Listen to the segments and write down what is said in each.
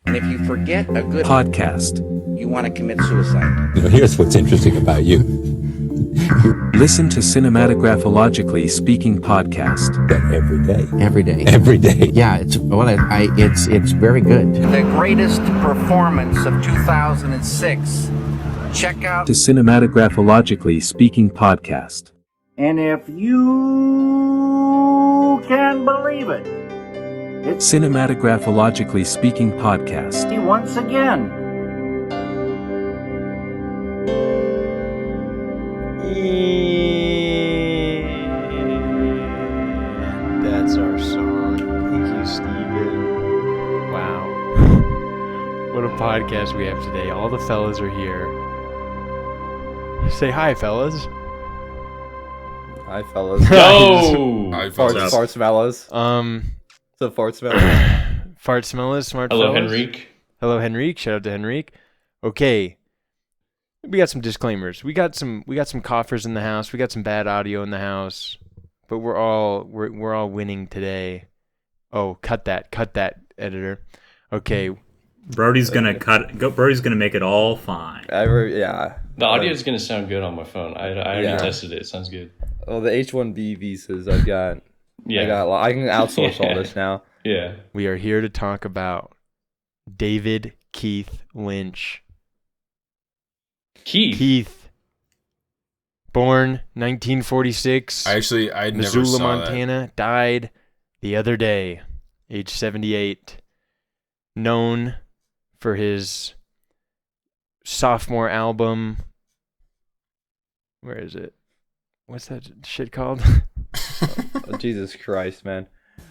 And if you forget a good podcast. you want to commit suicide. Here's what's interesting about you. Listen to Cinematographilogically Speaking podcast. Every day. Every day. Every day. Yeah, it's very good. The greatest performance of 2006. Check out To Cinematographilogically Speaking podcast. And if you can believe it, it's Cinematographilogically Speaking podcast. once again. And that's our song. Thank you, Steven. Wow. What a podcast we have today. All the fellas are here. Say hi, fellas. Hi, fellas. No! Hi, farts fellas. So farts fellas. Fart smellers, smart Hello, fellas. Henrique. Hello, Henrique. Shout out to Henrique. Okay. We got some disclaimers. We got some coughers in the house. We got some bad audio in the house. But we're all winning today. Oh, cut that, editor. Okay. Brody's gonna make it all fine. Yeah. The audio is going to sound good on my phone. I already tested it. It sounds good. Oh, the H-1B visas I've got. Yeah. I can outsource all this now. Yeah. We are here to talk about David Keith Lynch. Keith. Born 1946. I never Missoula, saw Montana. Died the other day, age 78. Known for his sophomore album. Where is it? What's that shit called? Oh, Jesus Christ, man.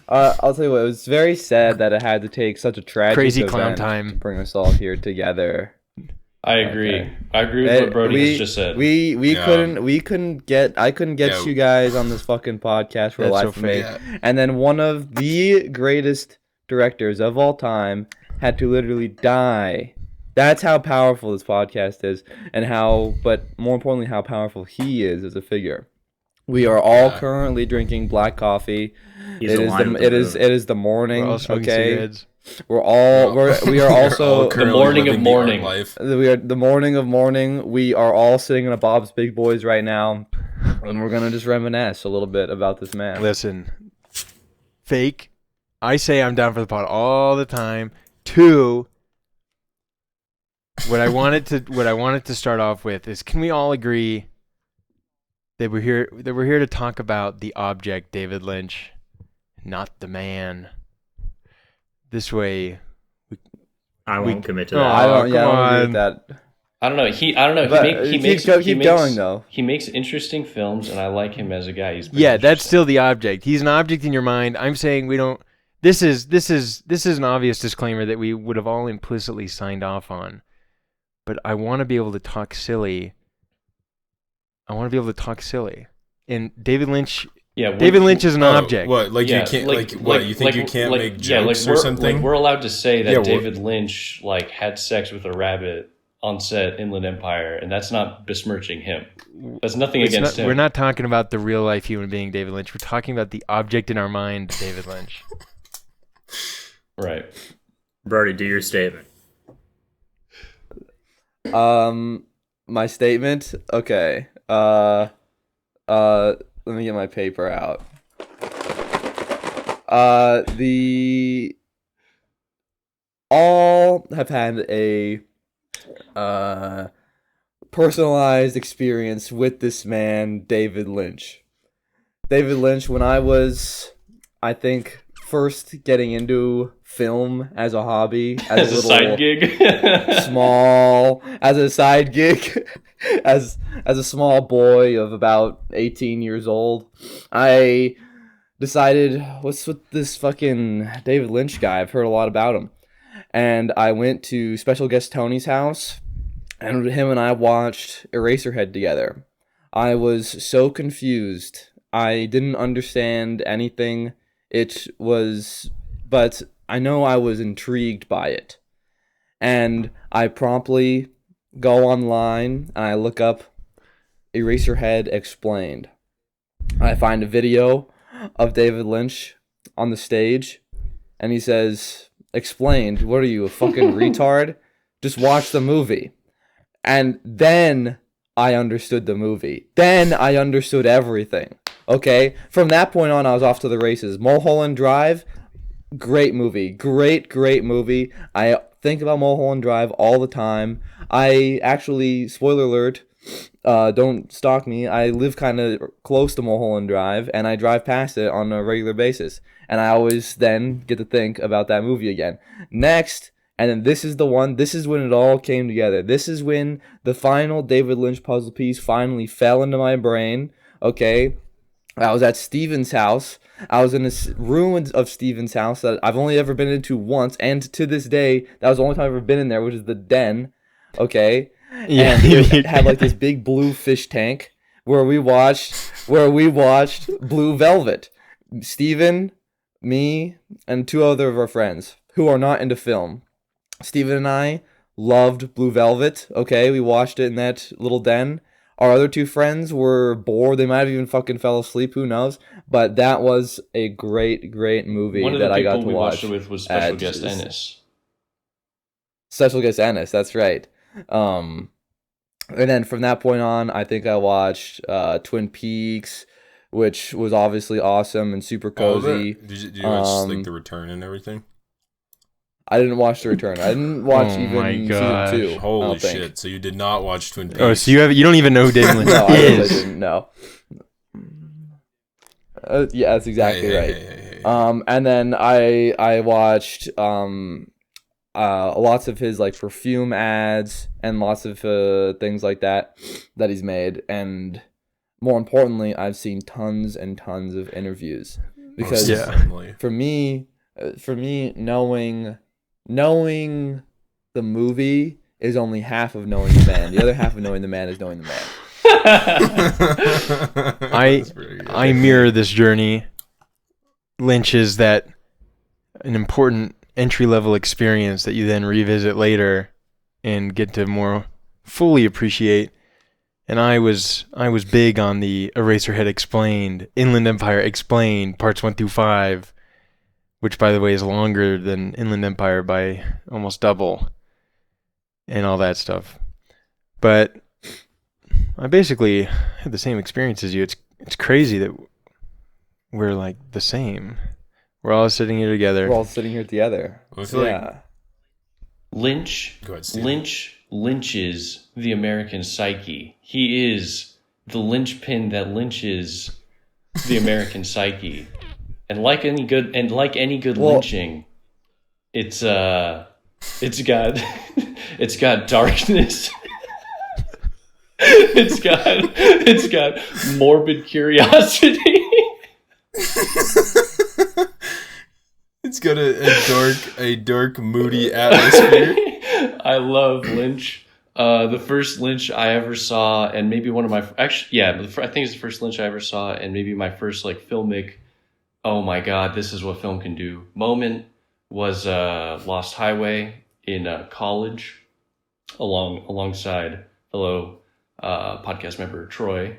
I'll tell you what, it was very sad that it had to take such a tragic Crazy Clown event Time to bring us all here together. I agree. Okay. I agree with what Brody has just said. I couldn't get you guys on this fucking podcast for the life of me. Yeah. And then one of the greatest directors of all time had to literally die. That's how powerful this podcast is, but more importantly, how powerful he is as a figure. We are all currently drinking black coffee. It is the morning. We're all smoking okay. cigarettes. We are also the morning of morning. We are the morning of morning. We are all sitting in a Bob's Big Boys right now, and we're gonna just reminisce a little bit about this man. Listen, fake. I say I'm down for the pod all the time. Two. What I wanted to start off with is, can we all agree that we're here to talk about the object, David Lynch, not the man. This way, I won't commit to Oh, that. I don't agree on. with that. I don't know. But He keep going though. He makes interesting films, and I like him as a guy. He's Yeah, that's still the object. He's an object in your mind. I'm saying we don't. This is an obvious disclaimer that we would have all implicitly signed off on. But I want to be able to talk silly. And David Lynch. Yeah, David Lynch is an object. What? Like you can't? You think you can't make jokes or something? We're allowed to say that Yeah, David Lynch had sex with a rabbit on set Inland Empire, and that's not besmirching him. That's nothing against him. We're not talking about the real life human being David Lynch. We're talking about the object in our mind, David Lynch. Right. Brody, do your statement. My statement. Okay. Let me get my paper out. All have had a personalized experience with this man, David Lynch. David Lynch, when I was, I think, first getting into film as a hobby, as a side gig, as a side gig, as a small boy of about 18 years old, I decided, what's with this fucking David Lynch guy? I've heard a lot about him. And I went to special guest Tony's house, and him and I watched Eraserhead together. I was so confused. I didn't understand anything. But I know I was intrigued by it. And I promptly go online and I look up Eraserhead Explained. I find a video of David Lynch on the stage, and he says, explained, what are you, a fucking retard? Just watch the movie. And then I understood the movie. Then I understood everything. Okay? From that point on, I was off to the races. Mulholland Drive, great movie. Great movie. I think about Mulholland Drive all the time. I actually, spoiler alert, don't stalk me. I live kind of close to Mulholland Drive, and I drive past it on a regular basis. And I always then get to think about that movie again. Next, and then this is the one, this is when it all came together. This is when the final David Lynch puzzle piece finally fell into my brain, okay? I was at Steven's house. I was in this room of Steven's house that I've only ever been into once, and to this day, that was the only time I've ever been in there, which is the den, okay? Yeah. And it had like this big blue fish tank where we watched Blue Velvet. Steven, me, and two other of our friends who are not into film. Steven and I loved Blue Velvet, okay? We watched it in that little den. Our other two friends were bored. They might have even fucking fell asleep. Who knows? But that was a great movie that I got to watch. One of the people we watched it with was special guest Ennis. Special guest Ennis, that's right. And then from that point on, I think I watched Twin Peaks, which was obviously awesome and super cozy. Did you watch like The Return and everything? I didn't watch The Return. I didn't watch even season 2. Holy shit! So you did not watch Twin Peaks? Oh, so you don't even know who David Lynch No, is? I didn't know. Yeah, that's exactly right. Hey. And then I watched lots of his like perfume ads and lots of things like that he's made, and more importantly, I've seen tons and tons of interviews because for me, knowing the movie is only half of knowing the man. The other half of knowing the man is knowing the man. I mirror this journey. Lynch is that an important entry-level experience that you then revisit later and get to more fully appreciate. And I was big on the Eraserhead Explained, Inland Empire Explained, parts 1 through 5, which, by the way, is longer than Inland Empire by almost double, and all that stuff. But I basically had the same experience as you. It's crazy that we're like the same. We're all sitting here together. Lynch lynches the American psyche. He is the linchpin that lynches the American psyche. And like any good lynching, it's got darkness. it's got morbid curiosity. It's got a dark, moody atmosphere. I love Lynch. The first Lynch I ever saw, and maybe one of my I think it's the first Lynch I ever saw, and maybe my first like filmic, oh my god, this is what film can do moment was Lost Highway in college, alongside fellow podcast member Troy.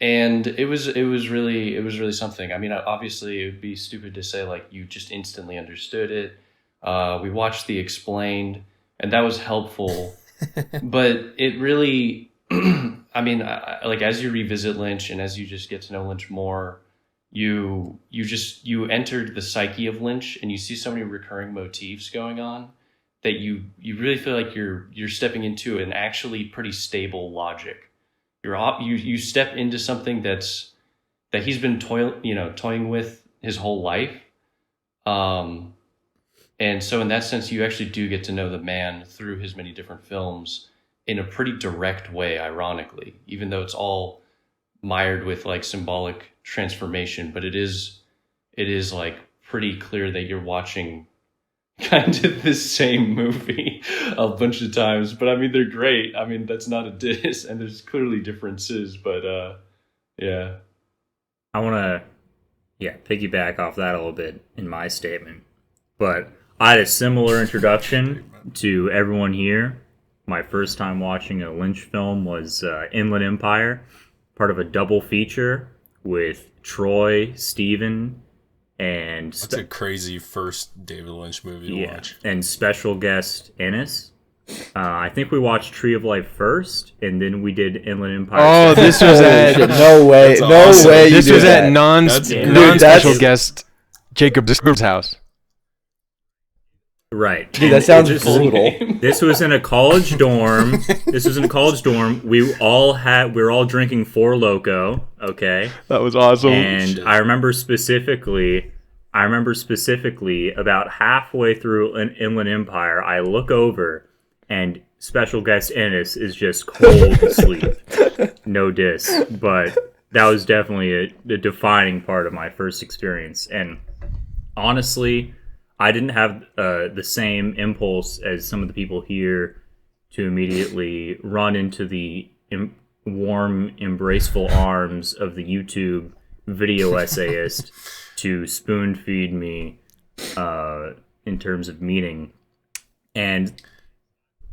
And it was really something. I mean, obviously it would be stupid to say like you just instantly understood it. We watched the Explained, and that was helpful. But it really, I mean, like as you revisit Lynch and as you just get to know Lynch more, you entered the psyche of Lynch, and you see so many recurring motifs going on that you really feel like you're stepping into an actually pretty stable logic. You step into something that he's been toying with his whole life, and so in that sense, you actually do get to know the man through his many different films in a pretty direct way. Ironically, even though it's all mired with like symbolic transformation, but it is like pretty clear that you're watching kind of the same movie a bunch of times. But I mean, they're great. I mean, that's not a diss, and there's clearly differences, but yeah. I want to piggyback off that a little bit in my statement, but I had a similar introduction to everyone here. My first time watching a Lynch film was Inland Empire, part of a double feature with Troy, Steven, and That's a crazy first David Lynch movie to watch. And special guest Ennis. I think we watched Tree of Life first, and then we did Inland Empire. Oh, this was at no way, no awesome. way. This was at That's non-special guest Jacob Discord's house. Right. Dude, that sounds brutal. This was in a college dorm. We were all drinking Four Loko. Okay. That was awesome. And I remember specifically about halfway through an Inland Empire, I look over and special guest Ennis is just cold asleep. No diss, but that was definitely a defining part of my first experience. And honestly, I didn't have the same impulse as some of the people here to immediately run into the warm, embraceful arms of the YouTube video essayist to spoon feed me in terms of meaning. And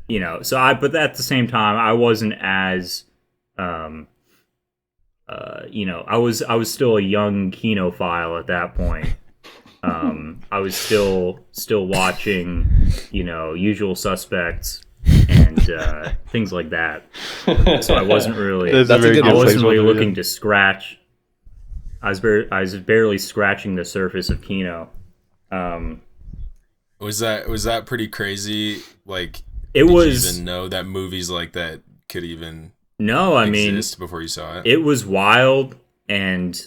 but at the same time, I wasn't as I was still a young kinophile at that point. I was still watching, Usual Suspects and things like that. So I wasn't really looking to scratch. I was barely scratching the surface of Kino. Was that pretty crazy? Like, did you even know that movies like that could even exist before you saw it? It was wild, and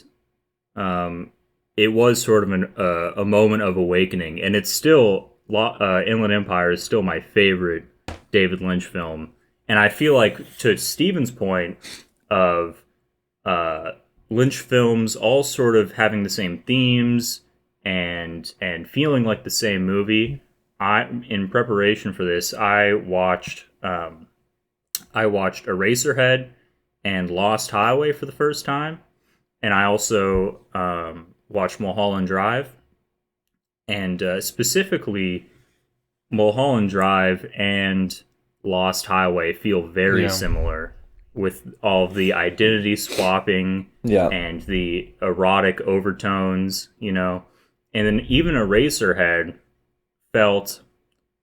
it was sort of a moment of awakening, and it's still Inland Empire is still my favorite David Lynch film, and I feel like, to Steven's point of Lynch films all sort of having the same themes and feeling like the same movie. In preparation for this, I watched Eraserhead and Lost Highway for the first time, and I also watched Mulholland Drive, and specifically Mulholland Drive and Lost Highway feel very similar, with all of the identity swapping and the erotic overtones, and then even Eraserhead felt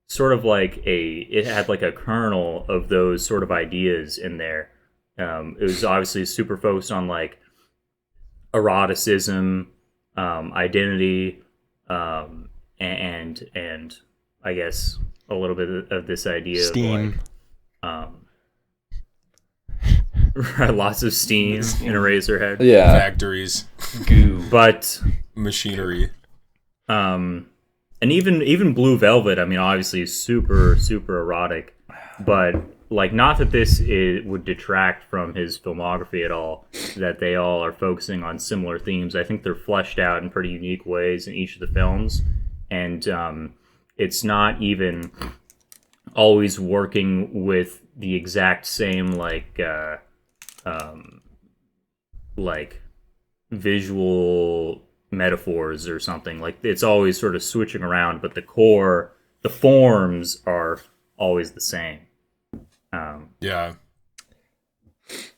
sort of like it had like a kernel of those sort of ideas in there. It was obviously super focused on like eroticism, identity, and I guess a little bit of this idea steam. Of like lots of steam in Eraserhead. Yeah, factories, goo, but machinery. And even Blue Velvet, I mean, obviously super, super erotic, but like, not that this would detract from his filmography at all, that they all are focusing on similar themes. I think they're fleshed out in pretty unique ways in each of the films, and it's not even always working with the exact same like visual metaphors or something. Like, it's always sort of switching around, but the forms are always the same. Yeah.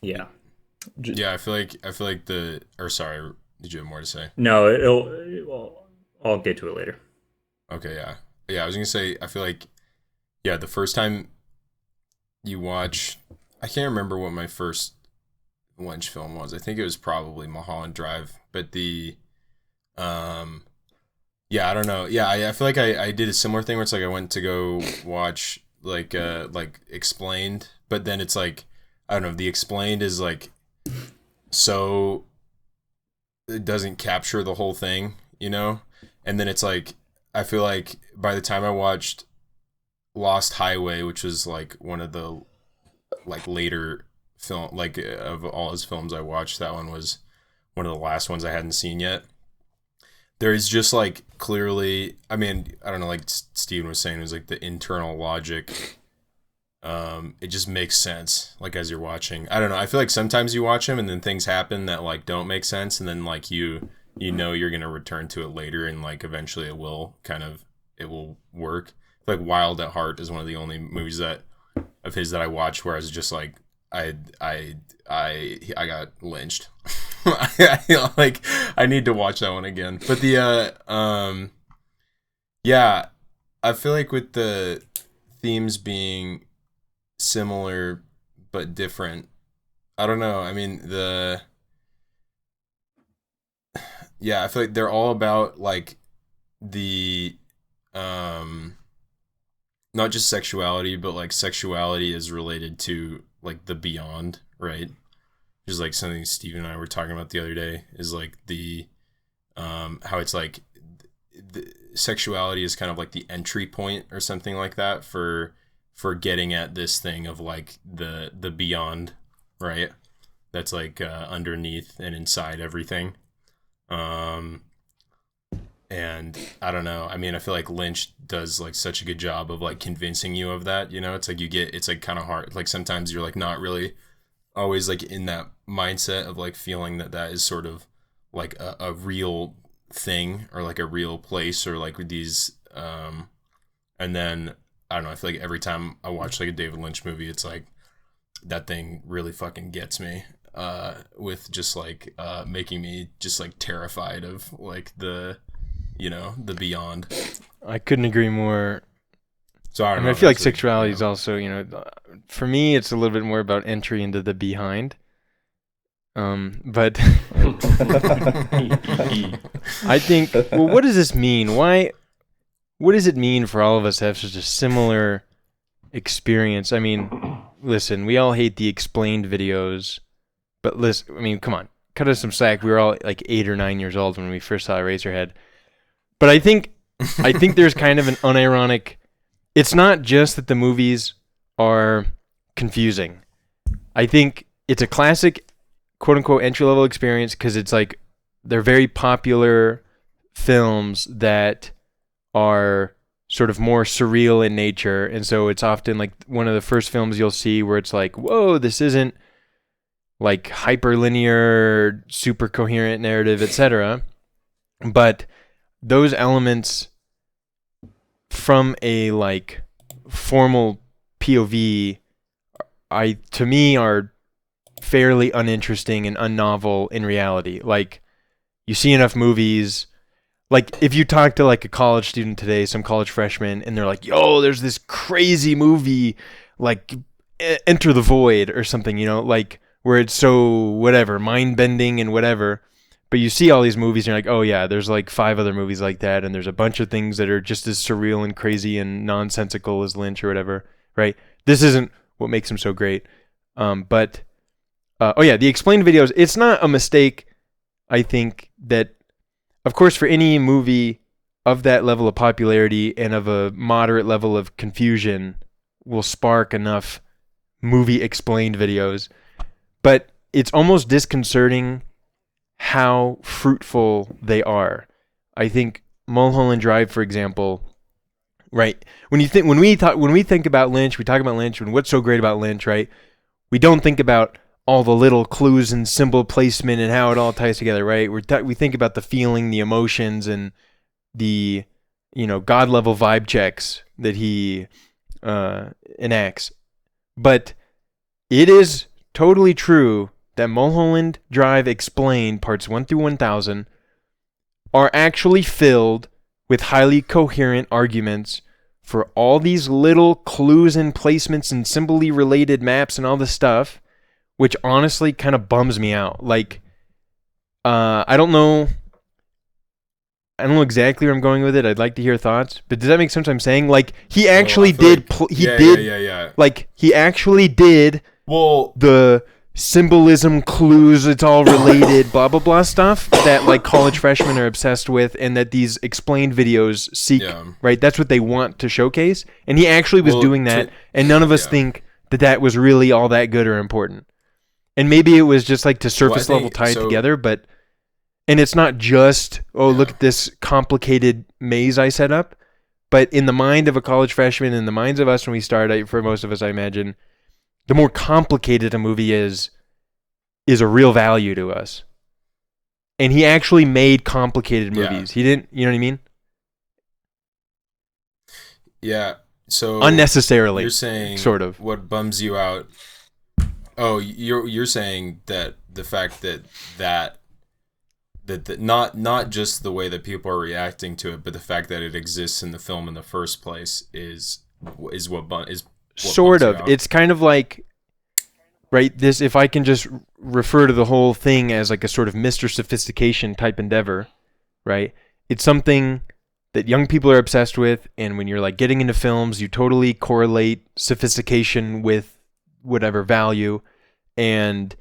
I feel like sorry, did you have more to say? No, I'll get to it later. Okay, yeah. I was gonna say, I feel like, the first time you watch, I can't remember what my first Lynch film was. I think it was probably Mulholland Drive, but I don't know. Yeah, I feel like I did a similar thing where it's like I went to go watch like Explained, but then it's like, I don't know, the Explained is like, so it doesn't capture the whole thing, and then it's like, I feel like by the time I watched Lost Highway, which was like one of the like later film, like of all his films I watched, that one was one of the last ones I hadn't seen yet. There is just like clearly, I mean, I don't know, like Steven was saying, it was like the internal logic. It just makes sense, like, as you're watching. I don't know, I feel like sometimes you watch them and then things happen that like don't make sense, and then like you're gonna return to it later, and like eventually it will work. Like Wild at Heart is one of the only movies of his that I watched where I was just like, I got lynched. I need to watch that one again. But yeah, I feel like with the themes being similar but different, I don't know. I mean, I feel like they're all about like the not just sexuality, but like sexuality is related to like the beyond, right? Just like something Steve and I were talking about the other day is like the how it's like the sexuality is kind of like the entry point or something like that for getting at this thing of like the beyond, right? That's like underneath and inside everything. And I don't know. I mean, I feel like Lynch does like such a good job of like convincing you of that, you know? It's like it's like kind of hard. Like sometimes you're like not really always like in that mindset of like feeling that is sort of like a real thing or like a real place or like with these and then I don't know, I feel like every time I watch like a David Lynch movie, it's like that thing really fucking gets me with just like making me just like terrified of like the beyond. I couldn't agree more. So I don't know. I feel like sexuality is also, for me, it's a little bit more about entry into the behind. But I think, well, what does this mean? What does it mean for all of us to have such a similar experience? I mean, listen, we all hate the explained videos, but listen, I mean, come on, cut us some slack. We were all like 8 or 9 years old when we first saw Eraserhead. But I think there's kind of an unironic. It's not just that the movies are confusing. I think it's a classic, quote unquote, entry level experience because it's like they're very popular films that are sort of more surreal in nature, and so it's often like one of the first films you'll see where it's like, whoa, this isn't like hyperlinear, super coherent narrative, etc. But those elements from a like formal POV to me are fairly uninteresting and unnovel in reality. Like you see enough movies, like if you talk to like a college student today, some college freshman, and they're like, yo, there's this crazy movie like Enter the Void or something, like where it's so whatever, mind bending and whatever. But you see all these movies and you're like, oh yeah, there's like 5 other movies like that, and there's a bunch of things that are just as surreal and crazy and nonsensical as Lynch or whatever, right? This isn't what makes him so great. The explained videos, it's not a mistake, I think, that, of course, for any movie of that level of popularity and of a moderate level of confusion will spark enough movie explained videos. But it's almost disconcerting how fruitful they are. I think Mulholland Drive, for example, right? When we think about Lynch, we talk about Lynch and what's so great about Lynch, right? We don't think about all the little clues and symbol placement and how it all ties together, right? We think about the feeling, the emotions, and the God level vibe checks that he enacts. But it is totally true that Mulholland Drive Explained parts 1 through 1000 are actually filled with highly coherent arguments for all these little clues and placements and symbol-y related maps and all this stuff, which honestly kind of bums me out. Like, I don't know exactly where I'm going with it. I'd like to hear thoughts, but does that make sense what I'm saying? Like, he actually did. Like, he actually did. Well, the symbolism, clues, it's all related, blah blah blah stuff that like college freshmen are obsessed with, and that these explained videos seek. Right, that's what they want to showcase, and he actually was doing that, and none of us think that was really all that good or important. And maybe it was just like to surface level tie it together, but and it's not just look at this complicated maze I set up, but in the mind of a college freshman, in the minds of us when we start, for most of us, I imagine, the more complicated a movie is a real value to us. And he actually made complicated movies. He didn't, you know what I mean? Yeah. So unnecessarily, you're saying sort of what bums you out. Oh, you're saying that the fact that not just the way that people are reacting to it, but the fact that it exists in the film in the first place is what Sort bumps of. you out. It's kind of like, right, this, if I can just refer to the whole thing as like a sort of Mr. Sophistication type endeavor, right? It's something that young people are obsessed with, and when you're like getting into films, you totally correlate sophistication with whatever value, and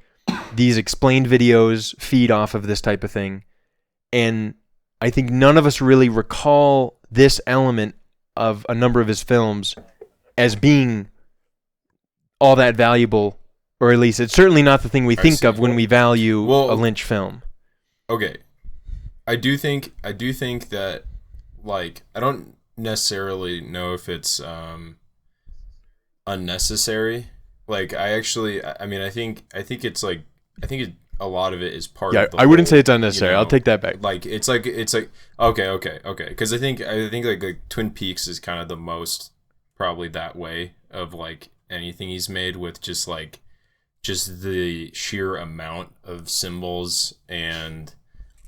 these explained videos feed off of this type of thing. And I think none of us really recall this element of a number of his films as being all that valuable, or at least it's certainly not the thing we think of when we value a Lynch film. Okay. I do think that, like, I don't necessarily know if it's unnecessary. Like, I think it's like, a lot of it is part of the I wouldn't whole, say it's unnecessary. I'll take that back. Like, it's like okay. Because I think like Twin Peaks is kind of the most probably that way of like anything he's made, with just the sheer amount of symbols and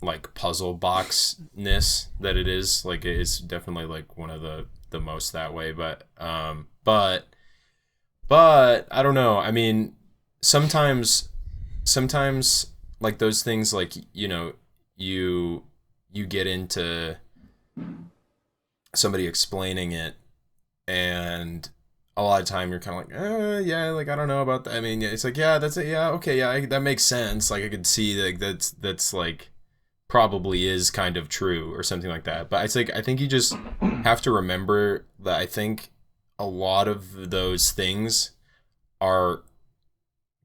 like puzzle boxness that it is. Like, it's definitely like one of the most that way. But I don't know. I mean, sometimes like those things, like, you know, you get into somebody explaining it, and a lot of time you're kind of like, yeah, like, I don't know about that. I mean, it's like, yeah, that's it. Yeah, okay, yeah, that makes sense. Like, I could see like that's like probably is kind of true or something like that. But it's like, I think you just have to remember that I think a lot of those things are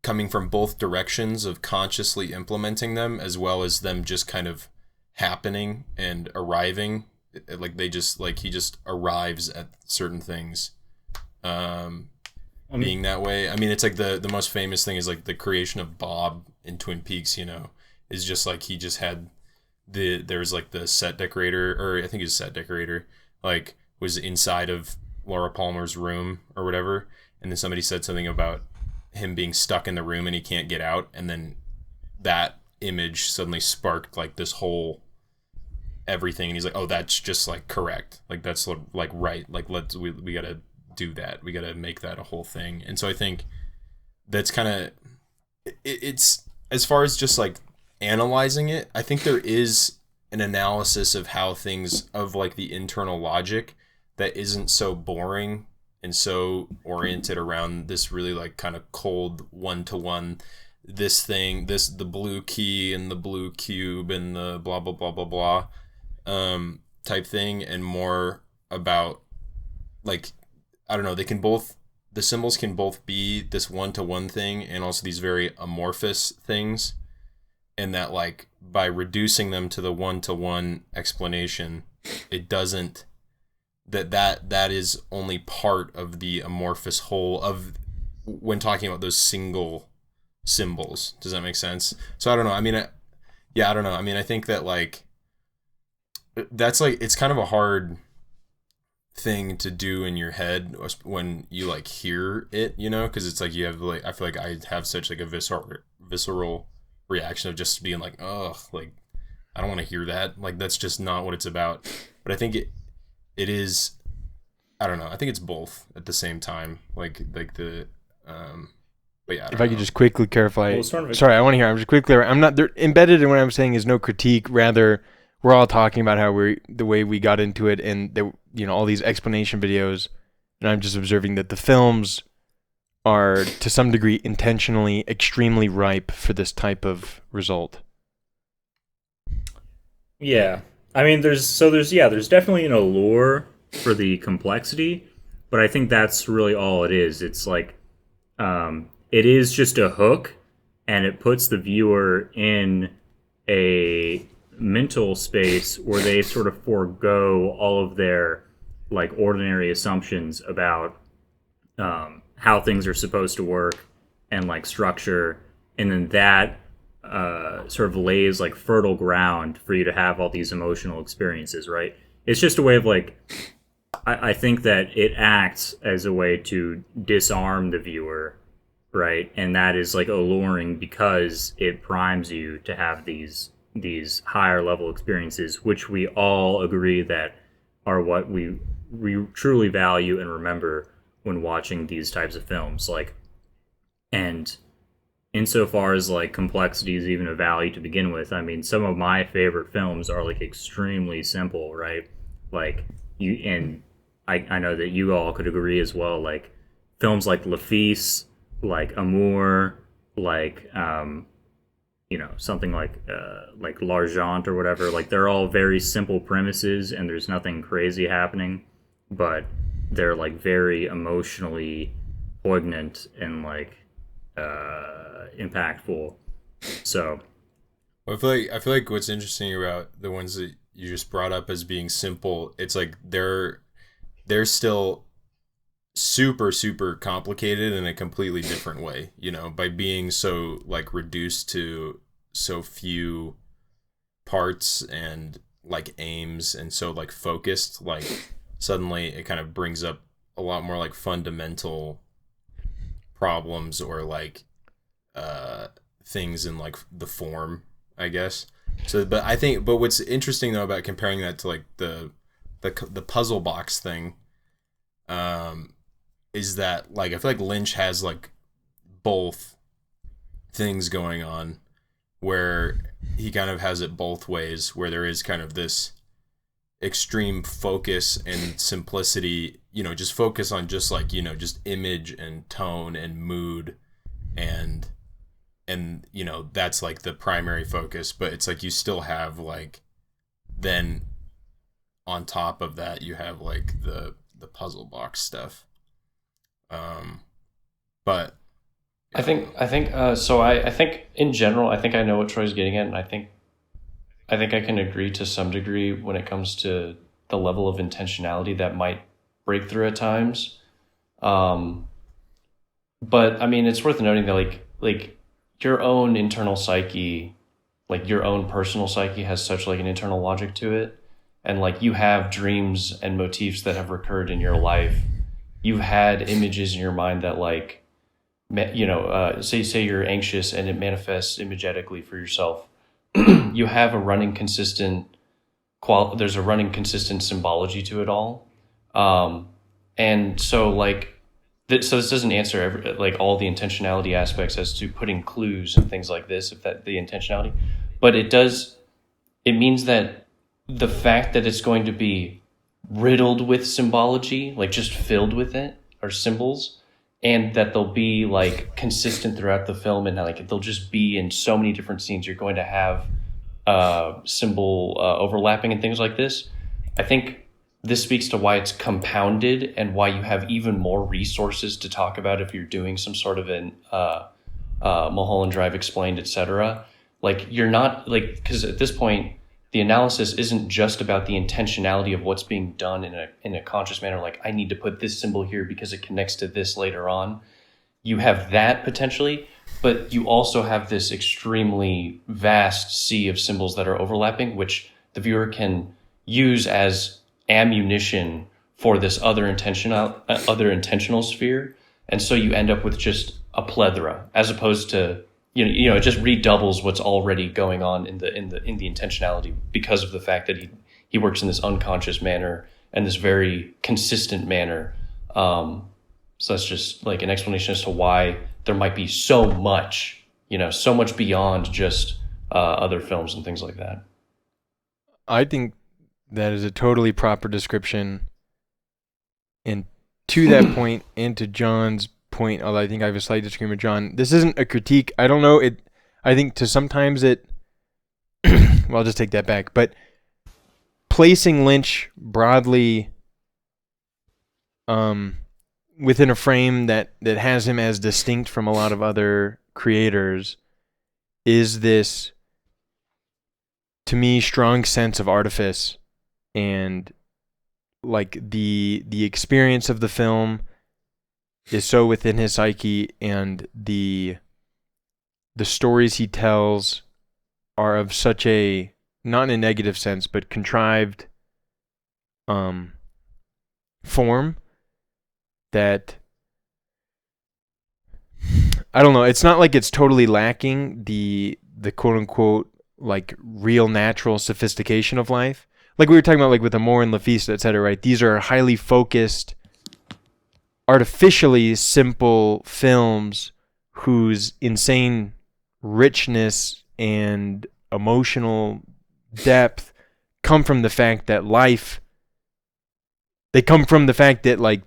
coming from both directions of consciously implementing them, as well as them just kind of happening and arriving. Like, they just, like, he just arrives at certain things being that way. I mean, it's like the most famous thing is like the creation of Bob in Twin Peaks, you know, is just like he just had there's like the set decorator, or I think he's a set decorator, like, was inside of Laura Palmer's room or whatever, and then somebody said something about him being stuck in the room and he can't get out, and then that image suddenly sparked like this whole everything, and he's like, oh, that's just like correct, like that's like right, like we gotta do that, we gotta make that a whole thing. And so I think that's kind of it's as far as just like analyzing it, I think there is an analysis of how things, of like the internal logic, that isn't so boring and so oriented around this really like kind of cold one-to-one, this thing, the blue key and the blue cube and the blah blah blah blah blah type thing, and more about, like, I don't know, the symbols can both be this one-to-one thing and also these very amorphous things, and that, like, by reducing them to the one-to-one explanation, it doesn't, that is only part of the amorphous whole of when talking about those single symbols. Does that make sense? So I don't know. I mean, I don't know. I mean, I think that, like, that's like, it's kind of a hard thing to do in your head when you like hear it, you know, because it's like you have, like, I feel like I have such like a visceral reaction of just being like, ugh, like, I don't want to hear that. Like, that's just not what it's about. But I think it is, I don't know, I think it's both at the same time, like the but yeah, if I could just quickly clarify, Well, sorry, I want to hear, I'm just quickly, I'm not there, embedded in what I'm saying is no critique, rather we're all talking about how the way we got into it, and the, you know, all these explanation videos, and I'm just observing that the films are to some degree intentionally extremely ripe for this type of result. Yeah. I mean, there's definitely an allure for the complexity, but I think that's really all it is. It's like, it is just a hook, and it puts the viewer in a mental space where they sort of forego all of their like ordinary assumptions about how things are supposed to work and like structure, and then that sort of lays like fertile ground for you to have all these emotional experiences, right? It's just a way of like, I think that it acts as a way to disarm the viewer, right? And that is like alluring because it primes you to have these these higher level experiences, which we all agree that are what we truly value and remember when watching these types of films. Like, and insofar as like complexity is even a value to begin with, I mean, some of my favorite films are like extremely simple, right? Like you, and I know that you all could agree as well. Like films like Le Fils, like Amour, like something like L'Argent or whatever. Like they're all very simple premises, and there's nothing crazy happening, but they're like very emotionally poignant and like impactful. So I feel like what's interesting about the ones that you just brought up as being simple, it's like they're still super super complicated in a completely different way, by being so like reduced to so few parts and like aims, and so like focused, like suddenly it kind of brings up a lot more like fundamental problems, or like things in like the form, I guess. So but what's interesting though about comparing that to like the puzzle box thing is that like I feel like Lynch has like both things going on, where he kind of has it both ways, where there is kind of this extreme focus and simplicity, just focus on just like, just image and tone and mood, and that's like the primary focus. But it's like you still have like, then on top of that you have like the puzzle box stuff. But I think in general, I think I know what Troy's getting at, and I think I can agree to some degree when it comes to the level of intentionality that might break through at times. But I mean, it's worth noting that like your own internal psyche, like your own personal psyche has such like an internal logic to it. And like you have dreams and motifs that have recurred in your life. You've had images in your mind that like, say you're anxious and it manifests imagetically for yourself. You have a running consistent there's a running consistent symbology to it all. And so like, so this doesn't answer like all the intentionality aspects as to putting clues and things like this, if that the intentionality, but it means that the fact that it's going to be riddled with symbology, like just filled with it, or symbols, and that they'll be like consistent throughout the film, and like they'll just be in so many different scenes. You're going to have symbol overlapping and things like this. I think this speaks to why it's compounded and why you have even more resources to talk about if you're doing some sort of an Mulholland Drive explained, etc. Like you're not like, because at this point the analysis isn't just about the intentionality of what's being done in a conscious manner. Like I need to put this symbol here because it connects to this later on. You have that potentially, but you also have this extremely vast sea of symbols that are overlapping, which the viewer can use as ammunition for this other intentional sphere. And so you end up with just a plethora, as opposed to, it just redoubles what's already going on in the intentionality, because of the fact that he works in this unconscious manner and this very consistent manner. So that's just like an explanation as to why there might be so much beyond just other films and things like that. I think that is a totally proper description. And to that point, and to John's point, although I think I have a slight disagreement with John, this isn't a critique. I don't know. I think to sometimes it, well, I'll just take that back. But placing Lynch broadly within a frame that has him as distinct from a lot of other creators is this, to me, strong sense of artifice, and like the experience of the film is so within his psyche, and the stories he tells are of such a, not in a negative sense, but contrived form that, I don't know, it's not like it's totally lacking the quote unquote like real natural sophistication of life. Like we were talking about, like with Amor and La Fiesta, etc. Right? These are highly focused, artificially simple films whose insane richness and emotional depth come from the fact that like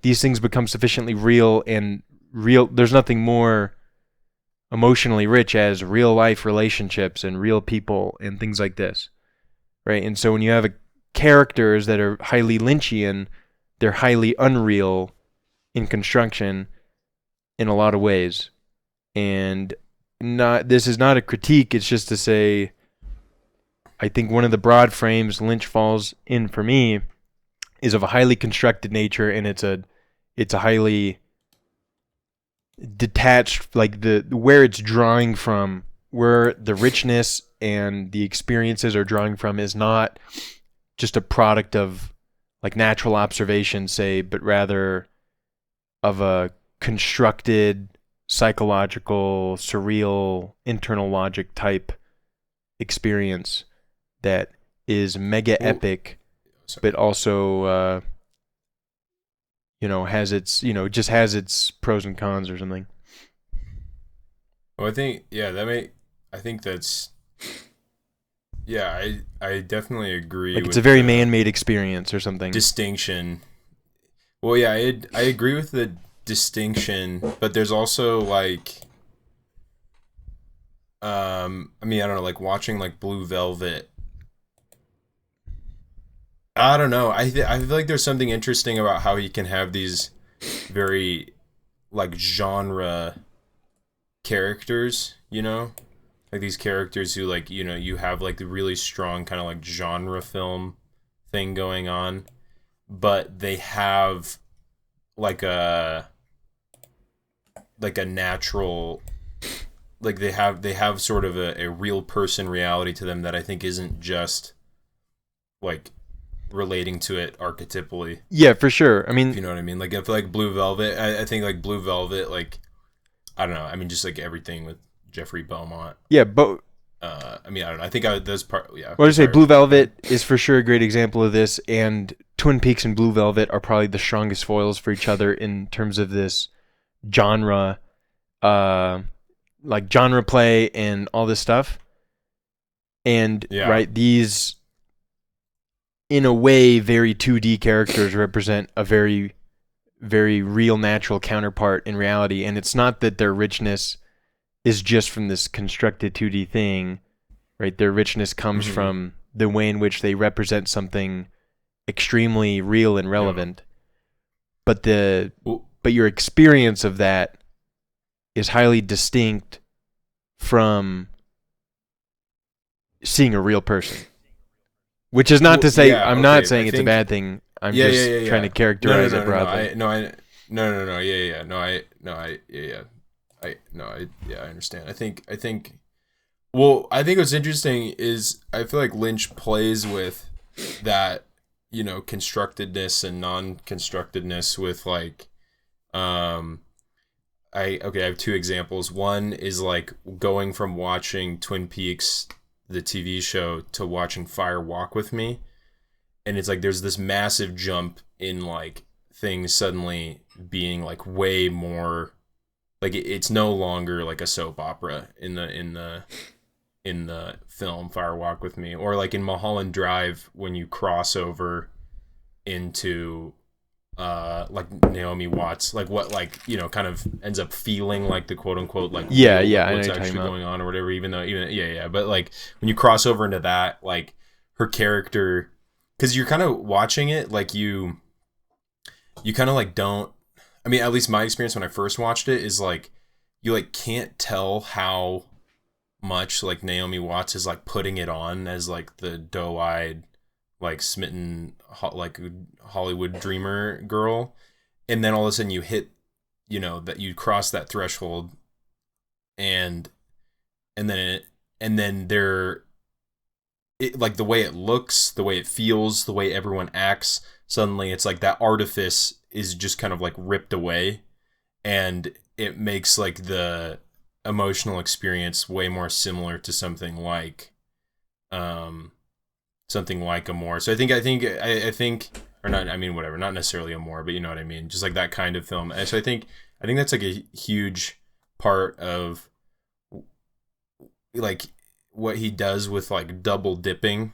these things become sufficiently real, and there's nothing more emotionally rich as real life relationships and real people and things like this, right? And so when you have characters that are highly Lynchian, they're highly unreal in construction in a lot of ways. And this is not a critique, it's just to say I think one of the broad frames Lynch falls in for me is of a highly constructed nature, and it's a highly detached, like where it's drawing from, where the richness and the experiences are drawing from is not just a product of like natural observation, say, but rather of a constructed psychological, surreal, internal logic type experience that is mega epic, but also has its, just has its pros and cons or something. Well, I think that's I definitely agree. Like it's a very man-made experience or something. Distinction. Well, yeah, I agree with the distinction, but there's also like, I mean, I don't know, like watching like Blue Velvet. I don't know. I feel like there's something interesting about how you can have these very like genre characters, like these characters who like, you have like the really strong kind of like genre film thing going on, but they have like a natural, like they have sort of a real person reality to them that I think isn't just like relating to it archetypally. Yeah, for sure. I mean, if you know what I mean? Like I feel like Blue Velvet, I think like Blue Velvet, like, I don't know. I mean, just like everything with Jeffrey Beaumont. Yeah, but I mean, I don't know. I think those part. Yeah. Well, I say Blue Velvet is for sure a great example of this, and Twin Peaks and Blue Velvet are probably the strongest foils for each other in terms of this genre, like genre play and all this stuff. And right, these, in a way, very 2D characters represent a very, very real, natural counterpart in reality. And it's not that their richness is just from this constructed 2D thing, right? Their richness comes from the way in which they represent something extremely real and relevant. Yeah. But your experience of that is highly distinct from seeing a real person. Which is not to say, I'm not saying it's a bad thing. I'm just trying to characterize it broadly. I understand. I think what's interesting is I feel like Lynch plays with that, constructedness and non-constructedness with like, I have two examples. One is like going from watching Twin Peaks, the TV show, to watching Fire Walk with Me. And it's like there's this massive jump in like things suddenly being like way more like it's no longer like a soap opera in the film Fire Walk with Me, or like in Mulholland Drive when you cross over into like Naomi Watts, like what, like, kind of ends up feeling like the quote unquote like what's actually going on or whatever, but like when you cross over into that, like her character, because you're kind of watching it like you kind of like don't, I mean, at least my experience when I first watched it is like you like can't tell how much like Naomi Watts is like putting it on as like the doe-eyed, like smitten, like Hollywood dreamer girl, and then all of a sudden you hit, that you cross that threshold, and then like the way it looks, the way it feels, the way everyone acts, suddenly it's like that artifice is just kind of like ripped away, and it makes like the emotional experience way more similar to something like something like Amour. So I think, or not. I mean, whatever. Not necessarily Amour, but you know what I mean. Just like that kind of film. And so I think that's like a huge part of like what he does with like double dipping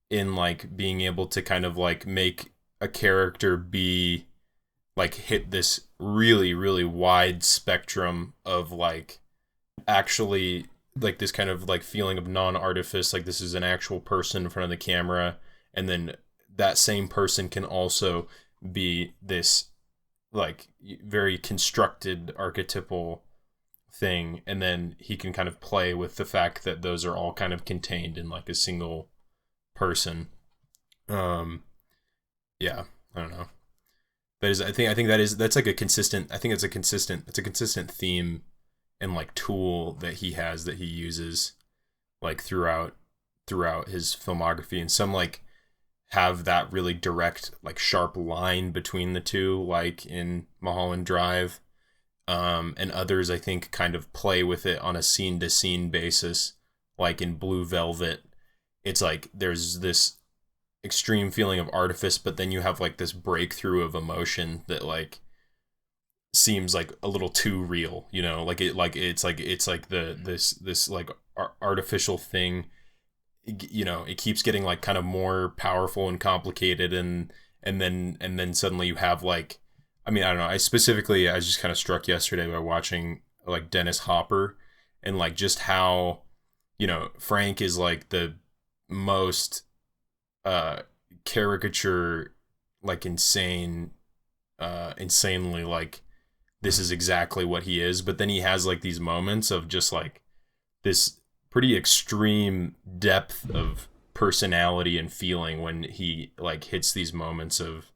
in like being able to kind of like make a character be like hit this really, really wide spectrum of like actually like this kind of like feeling of non-artifice, like this is an actual person in front of the camera, and then that same person can also be this like very constructed archetypal thing, and then he can kind of play with the fact that those are all kind of contained in like a single person. Yeah, I don't know. That is, I think that's like a consistent. I think it's a consistent theme and like tool that he has, that he uses like throughout his filmography, and some like have that really direct like sharp line between the two, like in Mulholland Drive, and others I think kind of play with it on a scene to scene basis, like in Blue Velvet. It's like there's this extreme feeling of artifice, but then you have like this breakthrough of emotion that like seems like a little too real, you know, like it's like this like artificial thing, you know, it keeps getting like kind of more powerful and complicated, and then suddenly you have like, I mean, I don't know, I was just kind of struck yesterday by watching like Dennis Hopper, and like just how, you know, Frank is like the most caricature, like insanely like this is exactly what he is, but then he has like these moments of just like this pretty extreme depth of personality and feeling when he like hits these moments of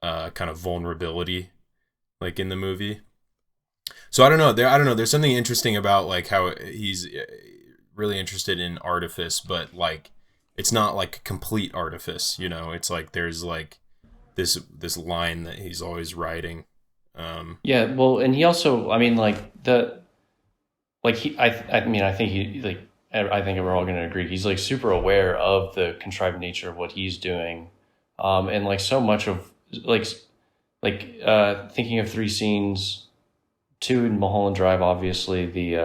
kind of vulnerability like in the movie. So I don't know, there's something interesting about like how he's really interested in artifice, but like it's not like complete artifice, you know, it's like there's like this line that he's always riding. Yeah, well, and he also, I mean, like I think we're all going to agree he's like super aware of the contrived nature of what he's doing, and like so much of thinking of three scenes, two in Mulholland Drive, obviously the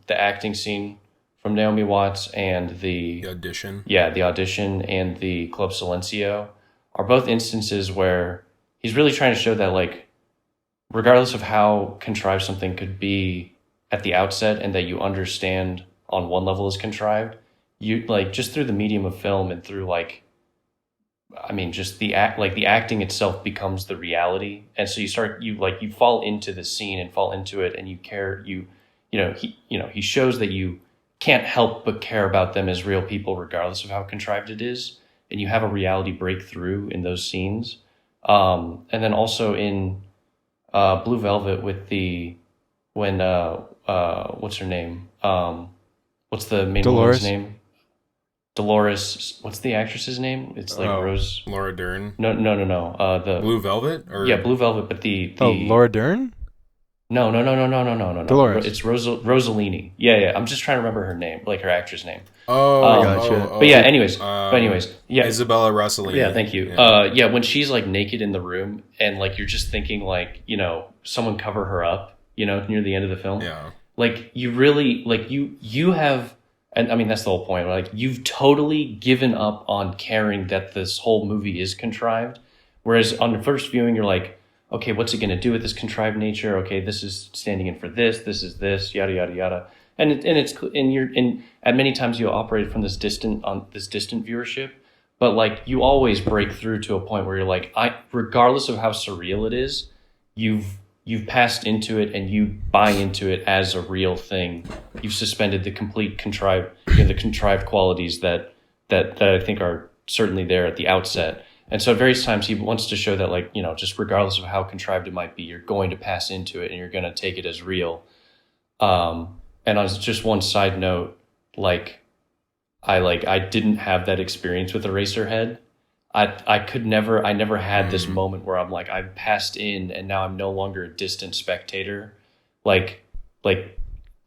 acting scene from Naomi Watts and the audition, the audition and the Club Silencio are both instances where he's really trying to show that like, regardless of how contrived something could be at the outset, and that you understand on one level is contrived, you like just through the medium of film and through like, I mean, just the acting itself becomes the reality. And so you fall into the scene and fall into it, and you care, he shows that you can't help but care about them as real people, regardless of how contrived it is. And you have a reality breakthrough in those scenes. And then also in Blue Velvet with what's her name? What's the main woman's name? Dolores. What's the actress's name? It's like Rose. Laura Dern. No. The Blue Velvet, or Blue Velvet, but the Laura Dern. No. Dolores. It's Rossellini. Yeah. I'm just trying to remember her name, like her actress name. Gotcha. But yeah, anyways, yeah. Isabella Rossellini. Yeah, thank you. Yeah, when she's like naked in the room, and like you're just thinking like, you know, someone cover her up, you know, near the end of the film. Yeah. Like you really like you have, and I mean that's the whole point. Like you've totally given up on caring that this whole movie is contrived. Whereas on the first viewing, you're like, okay, what's it going to do with this contrived nature? Okay, this is standing in for this. This is this. Yada yada yada. And at many times you'll operate from this distant viewership, but like you always break through to a point where you're like, regardless of how surreal it is, you've passed into it and you buy into it as a real thing. You've suspended the complete the contrived qualities that I think are certainly there at the outset. And so at various times he wants to show that, like, you know, just regardless of how contrived it might be, you're going to pass into it and you're going to take it as real. And on just one side note, like I didn't have that experience with Eraserhead. I never had this moment where I'm like, I've passed in and now I'm no longer a distant spectator. Like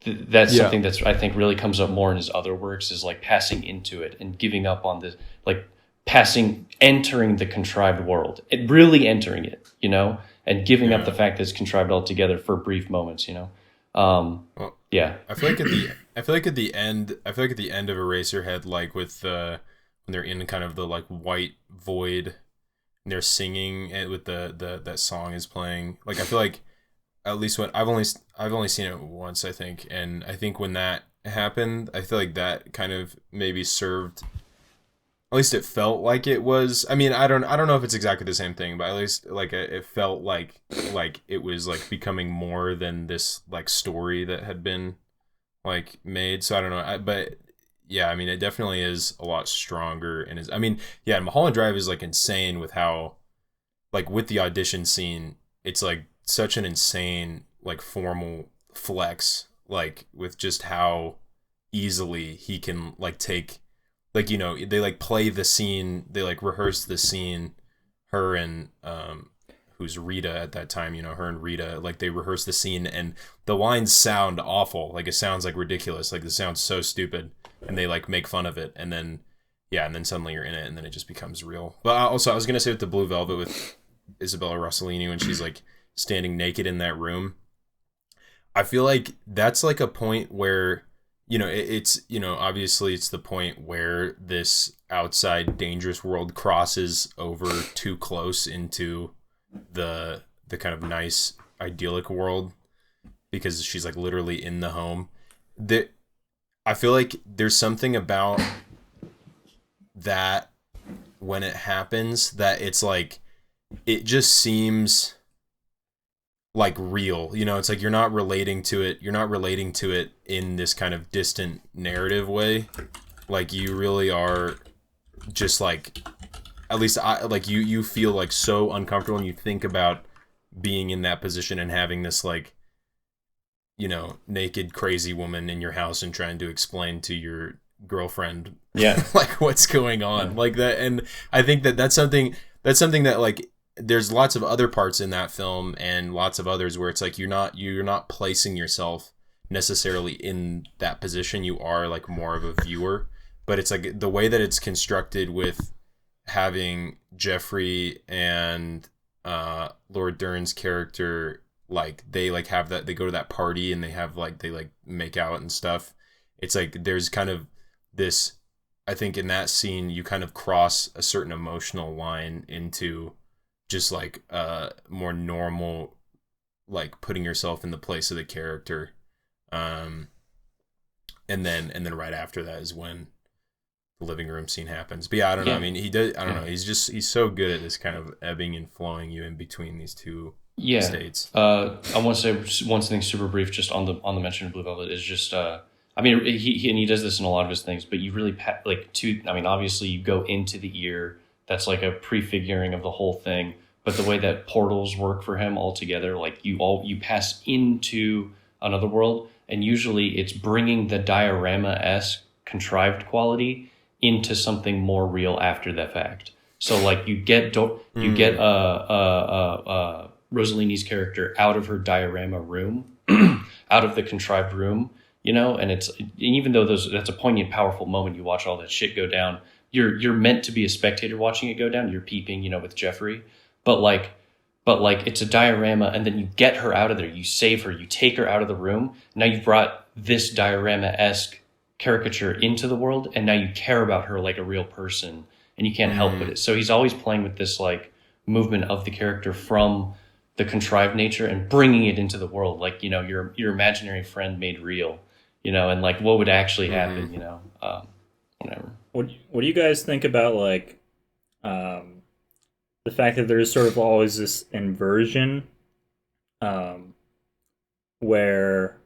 that's something that's I think really comes up more in his other works, is like passing into it and giving up on this, like entering the contrived world, and really entering it, and giving up the fact that it's contrived altogether for brief moments, yeah. I feel like at the end of Eraserhead, like with when they're in kind of the like white void and they're singing it with that song is playing, like I feel like, at least when I've only seen it once, I think, and I think when that happened, I feel like that kind of maybe served, at least it felt like it was. I mean, I don't know if it's exactly the same thing, but at least like it felt like it was like becoming more than this like story that had been like made. So I don't know, but yeah, I mean, it definitely is a lot stronger, and is, I mean, yeah, Mulholland Drive is like insane with how, like with the audition scene, it's like such an insane like formal flex, like with just how easily he can like take, like, they like play the scene, they like rehearse the scene, her and who's Rita at that time, her and Rita, like they rehearse the scene and the lines sound awful, like it sounds like ridiculous, like it sounds so stupid, and they like make fun of it, and then suddenly you're in it, and then it just becomes real. But also I was gonna say with the Blue Velvet with Isabella Rossellini, when she's like standing naked in that room, I feel like that's like a point where, it's, obviously it's the point where this outside dangerous world crosses over too close into the kind of nice idyllic world, because she's like literally in the home. That I feel like there's something about that when it happens that it's like, it just seems like real, it's like you're not relating to it in this kind of distant narrative way, like you really are just like, at least I like, you feel like so uncomfortable, and you think about being in that position and having this like, naked crazy woman in your house and trying to explain to your girlfriend like what's going on, like that. And I think that's something that like, there's lots of other parts in that film and lots of others where it's like you're not placing yourself necessarily in that position, you are like more of a viewer, but it's like the way that it's constructed with having Jeffrey and Laura Dern's character, like they like have that, they go to that party and they have like, they like make out and stuff. It's like there's kind of this, I think in that scene you kind of cross a certain emotional line into just like more normal, like putting yourself in the place of the character, and then right after that is when the living room scene happens. But yeah, I don't know. I mean, he does. I don't know. He's so good at this kind of ebbing and flowing you in between these two states. I want to say one thing super brief, just on the mention of Blue Velvet, is just I mean, he does this in a lot of his things, but you really I mean, obviously you go into the ear. That's like a prefiguring of the whole thing. But the way that portals work for him altogether, like you pass into another world, and usually it's bringing the diorama-esque contrived quality into something more real after the fact. So like you get Rossellini's character out of her diorama room, out of the contrived room, and even though that's a poignant, powerful moment, you watch all that shit go down. You're meant to be a spectator watching it go down. You're peeping, with Jeffrey. But like it's a diorama, and then you get her out of there, you save her, you take her out of the room. Now you've brought this diorama-esque caricature into the world, and now you care about her like a real person, and you can't help with it. So he's always playing with this like movement of the character from the contrived nature and bringing it into the world, like your imaginary friend made real, and like what would actually happen, whatever. What do you guys think about like the fact that there's sort of always this inversion, where,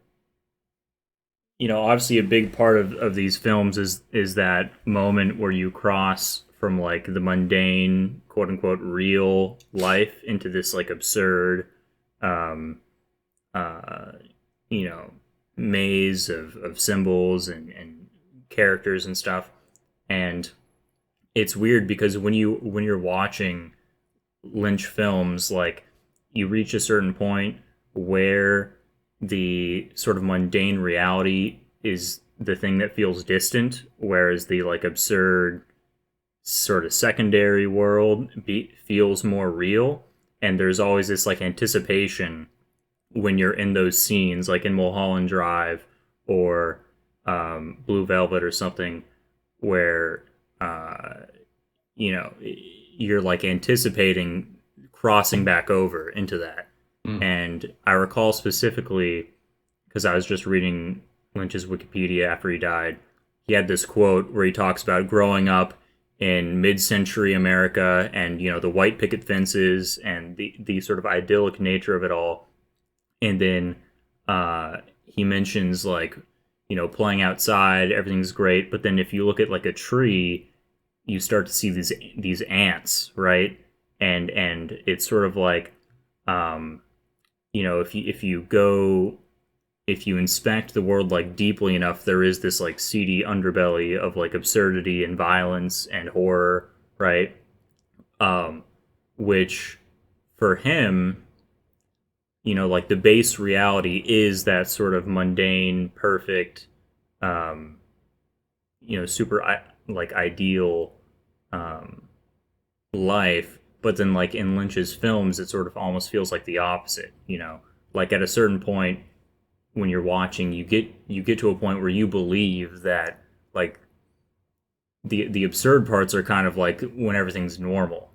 obviously a big part of these films is that moment where you cross from like the mundane, quote unquote, real life into this like absurd, maze of symbols and characters and stuff. And it's weird because when you're watching Lynch films, like you reach a certain point where the sort of mundane reality is the thing that feels distant, whereas the like absurd sort of secondary world feels more real. And there's always this like anticipation when you're in those scenes, like in Mulholland Drive or Blue Velvet or something, where you're like anticipating crossing back over into that. And I recall specifically, because I was just reading Lynch's Wikipedia after he died, he had this quote where he talks about growing up in mid-century America and, the white picket fences and the sort of idyllic nature of it all. And then he mentions like, playing outside, everything's great. But then if you look at like a tree, you start to see these ants, right? And it's sort of like, if you inspect the world like deeply enough, there is this like seedy underbelly of like absurdity and violence and horror, right? Which for him, like the base reality is that sort of mundane, perfect, super like ideal life. But then like in Lynch's films, it sort of almost feels like the opposite, like at a certain point when you're watching, you get to a point where you believe that like the absurd parts are kind of like when everything's normal,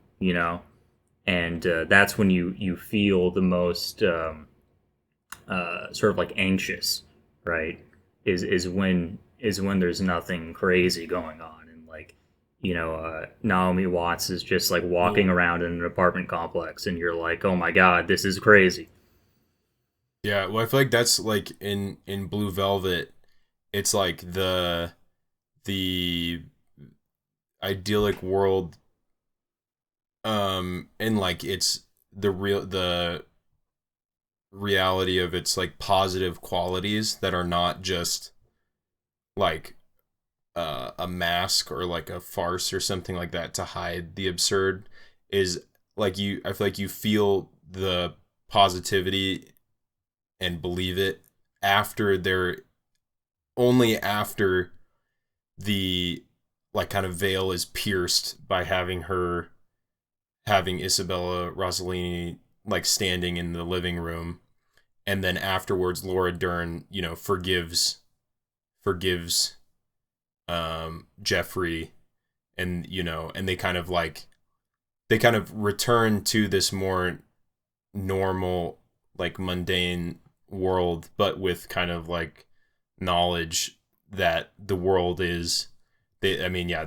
and that's when you feel the most sort of like anxious, right? Is when there's nothing crazy going on, and like Naomi Watts is just like walking around in an apartment complex, and you're like, oh my god, this is crazy. Yeah, well, I feel like that's like in Blue Velvet, it's like the idyllic world, and like it's the reality of its like positive qualities that are not just like a mask or like a farce or something like that to hide the absurd. Is like I feel like you feel the positivity and believe it after the like kind of veil is pierced by having Isabella Rossellini like standing in the living room, and then afterwards Laura Dern forgives Jeffrey, and and they kind of return to this more normal like mundane world, but with kind of like knowledge that the world is they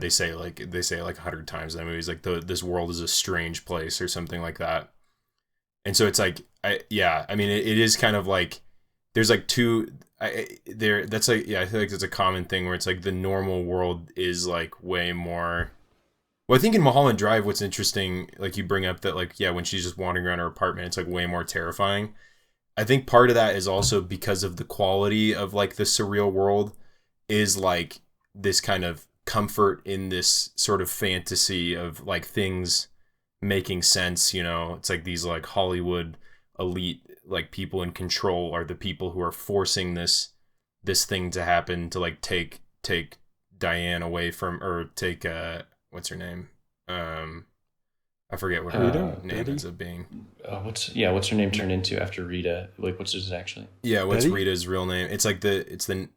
say it like 100 times in that movie, like this world is a strange place or something like that. And so it's like it is kind of like there's like that's like, I feel like it's a common thing where it's like the normal world is like way more. Well, I think in Mulholland Drive, what's interesting, like you bring up that like, yeah, when she's just wandering around her apartment, it's like way more terrifying. I think part of that is also because of the quality of like the surreal world is like this kind of comfort in this sort of fantasy of like things making sense. It's like these like Hollywood elite like people in control are the people who are forcing this thing to happen to like take Diane away from, or take what's her name? I forget what her name ends up being. What's her name turned into after Rita? Like, what's it actually? Yeah, what's Betty? Rita's real name? It's like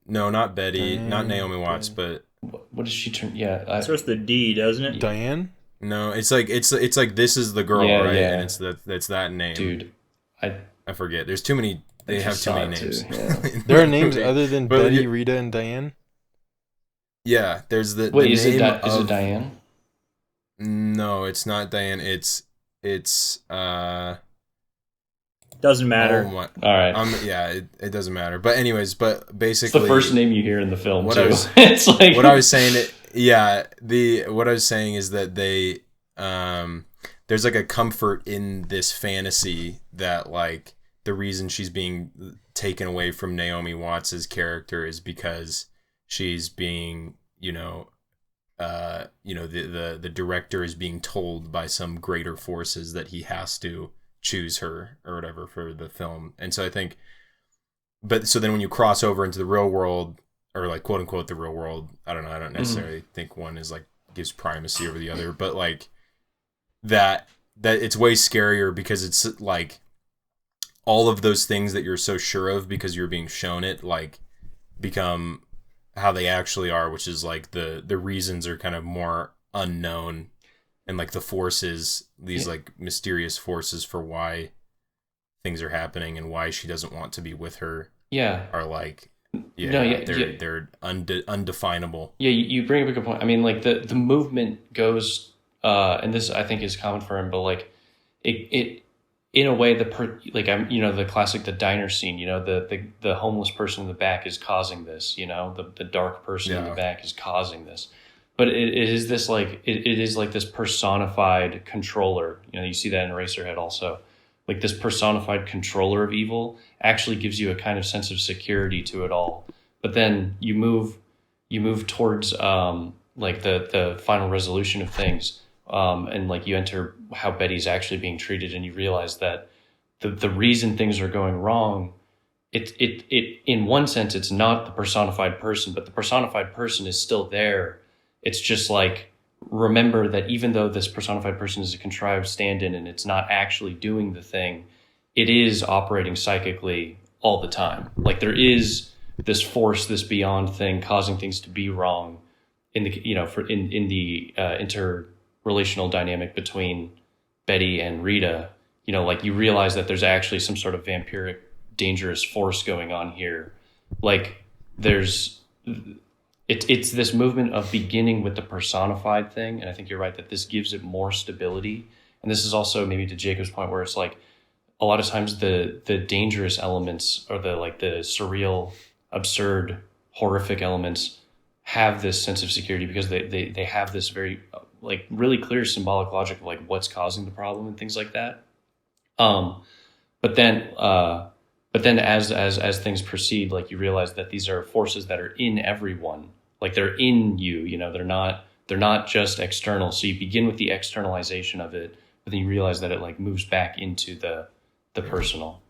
no, not Betty, Diane, not Naomi Watts, but what does she turn? Yeah, it starts with the D, doesn't it? Diane? No, it's like this is the girl, right? Yeah. And it's that name. Dude, I forget. There's too many. They have too many names. Yeah. There are names other than Betty, Rita, and Diane. Yeah, there's the. Wait, is it Diane? No, it's not Diane. It's doesn't matter. Oh my, all right. It doesn't matter. But anyways, basically, it's the first name you hear in the film too. It's like what I was saying. What I was saying is that they there's like a comfort in this fantasy that like the reason she's being taken away from Naomi Watts's character is because she's being the director is being told by some greater forces that he has to choose her or whatever for the film. And so I think but so then when you cross over into the real world, or like quote unquote the real world, I don't know, I don't necessarily think one is like gives primacy over the other, but like that it's way scarier because it's like all of those things that you're so sure of because you're being shown it like become how they actually are, which is like the reasons are kind of more unknown, and like the forces, these like mysterious forces for why things are happening and why she doesn't want to be with her are like they're undefinable. You bring up a good point. I mean, like the movement goes and this I think is common for him, but like it in a way the classic the diner scene, the homeless person in the back is causing this, the dark person in the back is causing this, but it is this like it is like this personified controller. You see that in Eraserhead also, like this personified controller of evil actually gives you a kind of sense of security to it all. But then you move towards like the final resolution of things. And like you enter how Betty's actually being treated, and you realize that the reason things are going wrong, it in one sense it's not the personified person, but the personified person is still there. It's just like, remember that even though this personified person is a contrived stand-in and it's not actually doing the thing, it is operating psychically all the time. Like there is this force, this beyond thing causing things to be wrong in the in the interrelational dynamic between Betty and Rita. Like you realize that there's actually some sort of vampiric dangerous force going on here. Like there's it's this movement of beginning with the personified thing, and I think you're right that this gives it more stability. And this is also maybe to Jacob's point where it's like a lot of times the dangerous elements or the surreal, absurd, horrific elements have this sense of security because they have this very like really clear symbolic logic of like what's causing the problem and things like that. But then as things proceed, like you realize that these are forces that are in everyone, like they're in you, they're not just external. So you begin with the externalization of it, but then you realize that it like moves back into the personal.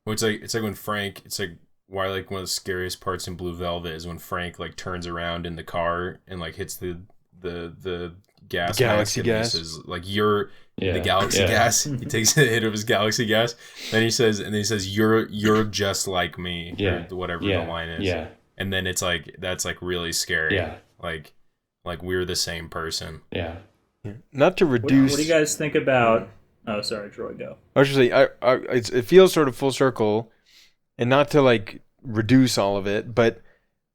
Well, it's like when Frank, it's like why like one of the scariest parts in Blue Velvet is when Frank like turns around in the car and like hits the gas galaxy mask, gas. Says like you're the galaxy gas. He takes a hit of his galaxy gas. Then he says you're just like me. Or whatever the line is. Yeah. And then it's like that's like really scary. Yeah. Like we're the same person. Yeah. Not to reduce. What do you guys think about? Oh, sorry, Troy, go. I was just saying, it feels sort of full circle, and not to like reduce all of it, but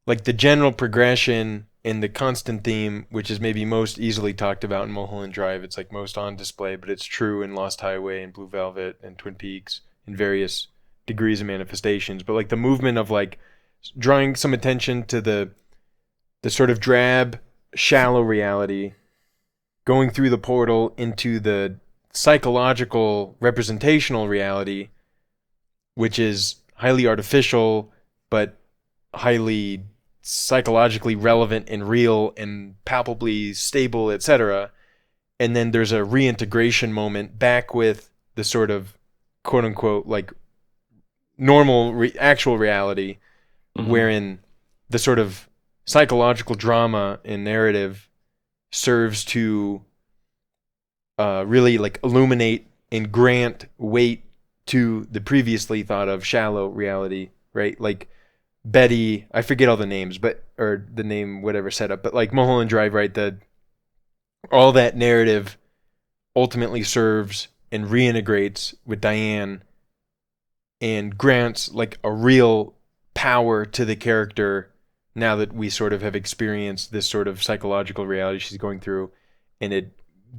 like the general progression and the constant theme, which is maybe most easily talked about in Mulholland Drive. It's like most on display, but it's true in Lost Highway and Blue Velvet and Twin Peaks in various degrees and manifestations. But like the movement of like drawing some attention to the sort of drab, shallow reality, going through the portal into the psychological representational reality, which is highly artificial but highly psychologically relevant and real and palpably stable, etc. And then there's a reintegration moment back with the sort of quote unquote like normal actual reality, wherein the sort of psychological drama and narrative serves to really like illuminate and grant weight to the previously thought of shallow reality, right? Like Betty, I forget all the names, or the name, whatever setup, but like Mulholland Drive, right? All that narrative ultimately serves and reintegrates with Diane and grants like a real power to the character now that we sort of have experienced this sort of psychological reality she's going through, and it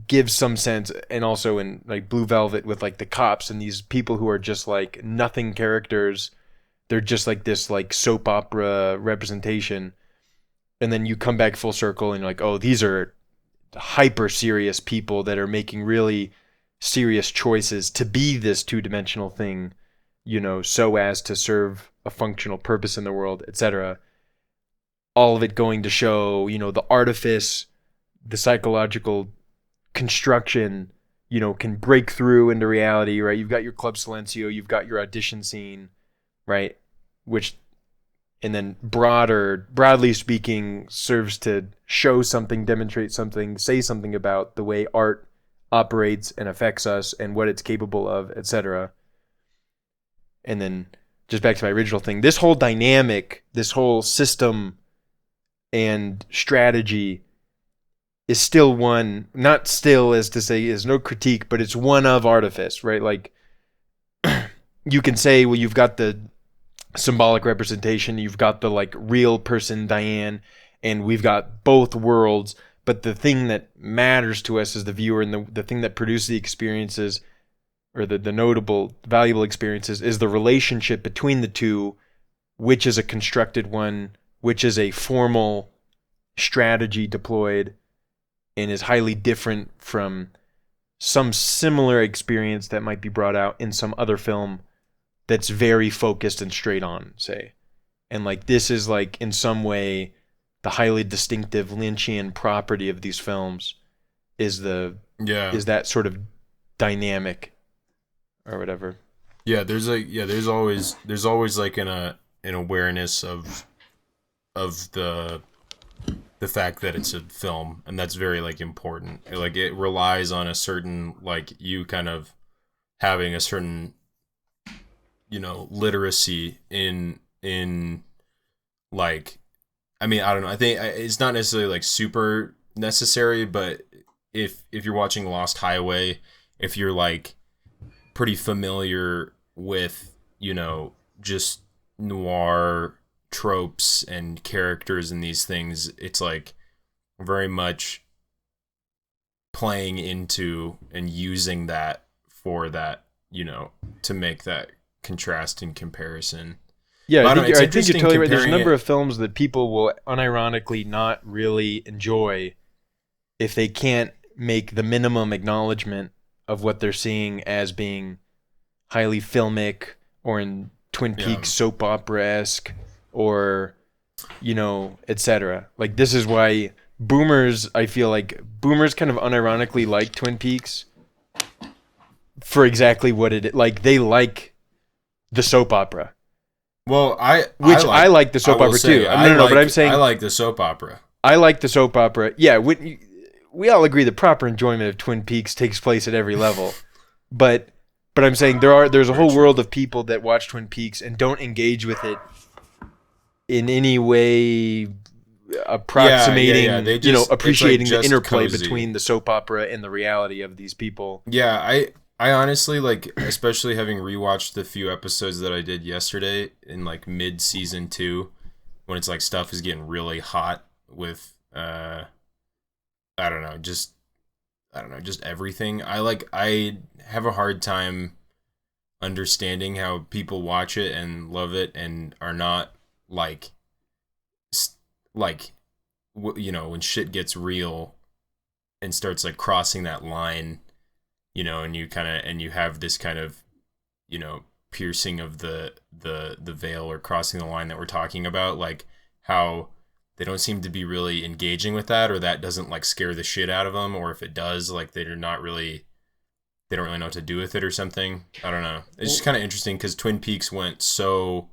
gives some sense. And also in like Blue Velvet with like the cops and these people who are just like nothing characters, they're just like this like soap opera representation, and then you come back full circle and you're like, oh, these are hyper serious people that are making really serious choices to be this two-dimensional thing, so as to serve a functional purpose in the world, etc. All of it going to show, the artifice, the psychological construction, can break through into reality, right? You've got your Club Silencio, you've got your audition scene, right? which, and then broadly speaking, serves to show something, demonstrate something, say something about the way art operates and affects us and what it's capable of, etc. And then just back to my original thing, this whole dynamic, this whole system and strategy is still one, not still as to say is no critique, but it's one of artifice, right? Like you can say, well, you've got the symbolic representation, you've got the like real person Diane, and we've got both worlds, but the thing that matters to us as the viewer and the thing that produces the experiences or the notable, valuable experiences is the relationship between the two, which is a constructed one, which is a formal strategy deployed and is highly different from some similar experience that might be brought out in some other film that's very focused and straight on, say. And like this is like in some way the highly distinctive Lynchian property of these films is that sort of dynamic or whatever. Yeah, there's always like an awareness of the fact that it's a film, and that's very like important. Like it relies on a certain like you kind of having a certain literacy in like, I mean, I don't know. I think it's not necessarily like super necessary, but if you're watching Lost Highway, if you're like pretty familiar with, just noir tropes and characters and these things, it's like very much playing into and using that for that, to make that contrast and comparison. Yeah, I think you're totally right. There's a number of films that people will unironically not really enjoy if they can't make the minimum acknowledgement of what they're seeing as being highly filmic or in Twin Peaks soap opera-esque or, etc. Like this is why I feel like boomers kind of unironically like Twin Peaks for exactly what it is. Like they like the soap opera. Well, I like the soap opera too. But I'm saying I like the soap opera. I like the soap opera. Yeah, we all agree the proper enjoyment of Twin Peaks takes place at every level. But I'm saying there's a whole world of people that watch Twin Peaks and don't engage with it in any way approximating, appreciating the interplay between the soap opera and the reality of these people. Yeah, I honestly, like, especially having rewatched the few episodes that I did yesterday in, like, mid-season 2, when it's, like, stuff is getting really hot with, just everything. I have a hard time understanding how people watch it and love it and are not, when shit gets real and starts, like, crossing that line, and you have this kind of, piercing of the veil or crossing the line that we're talking about, like how they don't seem to be really engaging with that, or that doesn't like scare the shit out of them, or if it does, like they don't really know what to do with it or something. I don't know. It's just kind of interesting because Twin Peaks went so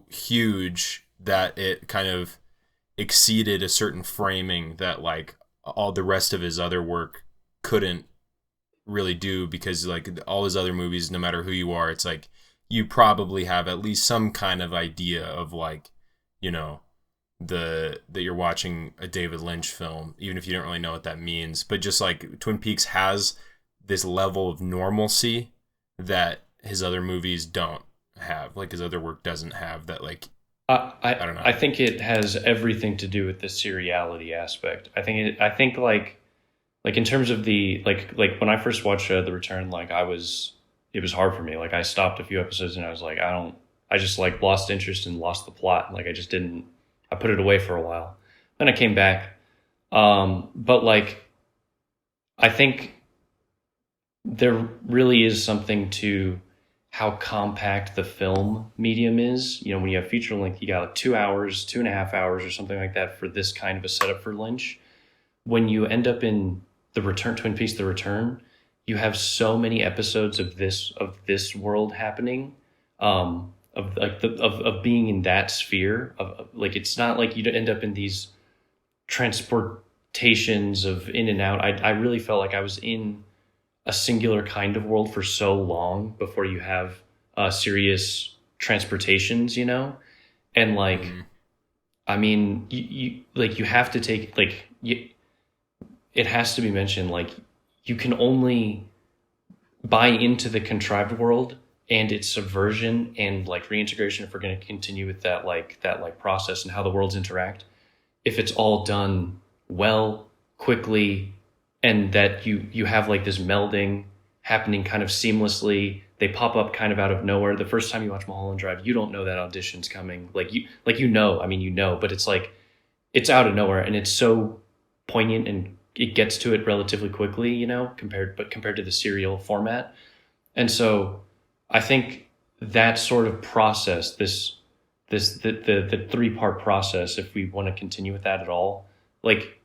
huge that it kind of exceeded a certain framing that like all the rest of his other work couldn't really do, because like all his other movies, no matter who you are, it's like you probably have at least some kind of idea of like, that you're watching a David Lynch film, even if you don't really know what that means. But just like Twin Peaks has this level of normalcy that his other movies don't have, like his other work doesn't have, that like I don't know. I think it has everything to do with the seriality aspect. I think like in terms of the like when I first watched The Return, like it was hard for me. Like I stopped a few episodes and I was like, I just like lost interest and lost the plot. Like I put it away for a while. Then I came back. But like, I think there really is something to how compact the film medium is. When you have feature length, you got like 2 hours, 2.5 hours or something like that for this kind of a setup for Lynch. When you end up in Twin Peaks, The Return, you have so many episodes of this world happening. of like of being in that sphere of like, it's not like you end up in these transportations of in and out. I really felt like I was in a singular kind of world for so long before you have serious transportations, you know? And like, I mean, you like, you have to take, like, it has to be mentioned, like, you can only buy into the contrived world and its subversion and like reintegration, if we're going to continue with that process and how the worlds interact, if it's all done well, quickly, and that you have like this melding happening kind of seamlessly. They pop up kind of out of nowhere. The first time you watch Mulholland Drive, you don't know that audition's coming. But it's like, it's out of nowhere, and it's so poignant, and it gets to it relatively quickly, you know, compared to the serial format. And so I think that sort of process, the 3-part process, if we want to continue with that at all, like,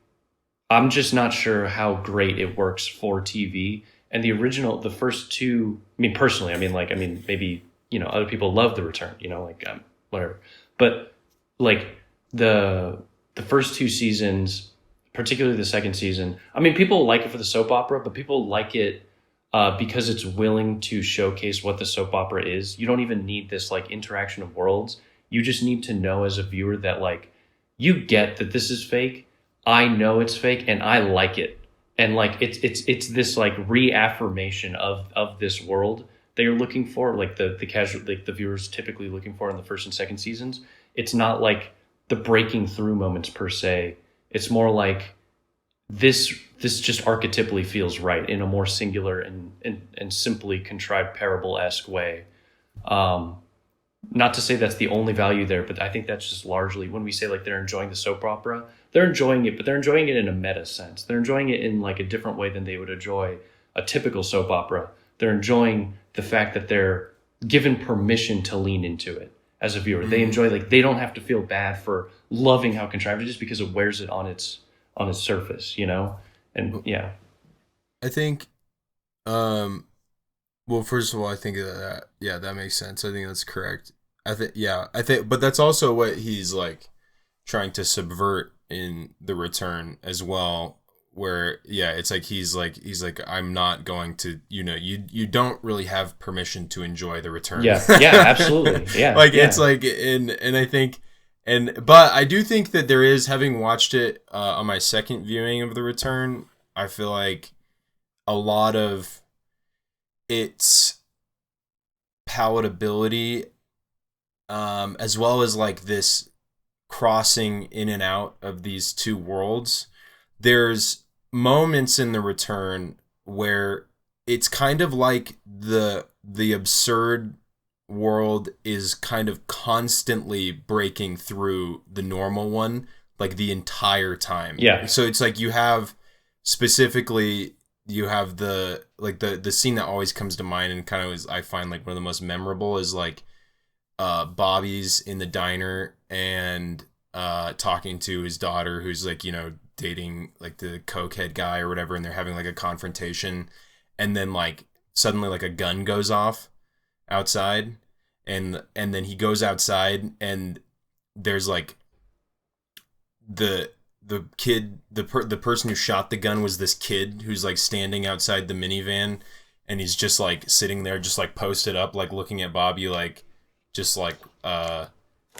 I'm just not sure how great it works for TV. And the first two, I mean, personally, maybe, you know, other people love The Return, you know, like, whatever. But like the first 2 seasons, particularly the second season, I mean, people like it for the soap opera, but people like it because it's willing to showcase what the soap opera is. You don't even need this like interaction of worlds. You just need to know as a viewer that like, you get that this is fake. I know it's fake, and I like it. And like, it's this like reaffirmation of this world that you're looking for, like the casual, like the viewers typically looking for in the first and second seasons. It's not like the breaking through moments per se. It's more like this just archetypally feels right in a more singular and simply contrived parable-esque way. Not to say that's the only value there, but I think that's just largely, when we say like they're enjoying the soap opera, they're enjoying it, but they're enjoying it in a meta sense. They're enjoying it in like a different way than they would enjoy a typical soap opera. They're enjoying the fact that they're given permission to lean into it as a viewer. They enjoy, like, they don't have to feel bad for loving how contrived it is because it wears it on its surface, you know? And yeah. I think, well, first of all, I think that makes sense. I think that's correct. I think, but that's also what he's like trying to subvert in The Return as well, where it's like he's like I'm not going to, you know, you don't really have permission to enjoy The Return. Yeah, absolutely. Yeah. Like, it's like, and I think, but I do think that there is, having watched it on my second viewing of The Return, I feel like a lot of its palatability, as well as like this crossing in and out of these two worlds, there's moments in The Return where it's kind of like the absurd world is kind of constantly breaking through the normal one, like the entire time. Yeah. So it's like you have the scene that always comes to mind and kind of is, I find, like one of the most memorable, is like Bobby's in the diner and talking to his daughter, who's like, you know, dating like the cokehead guy or whatever, and they're having like a confrontation, and then like suddenly like a gun goes off outside, and then he goes outside, and there's like the kid, the person who shot the gun was this kid who's like standing outside the minivan, and he's just like sitting there, just like posted up, like looking at Bobby, like just like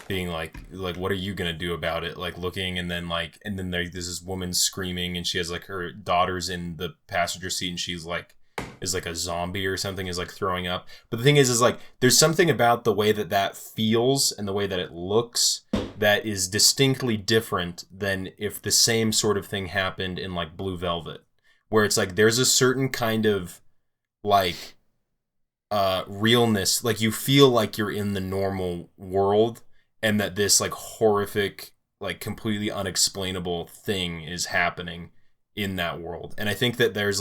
being like what are you gonna do about it, like looking, and then there's this woman screaming, and she has like her daughter's in the passenger seat, and she's like is like a zombie or something, is like throwing up. But the thing is like there's something about the way that feels and the way that it looks that is distinctly different than if the same sort of thing happened in like Blue Velvet, where it's like there's a certain kind of like realness, like you feel like you're in the normal world, and that this like horrific, like completely unexplainable thing is happening in that world. And I think that there's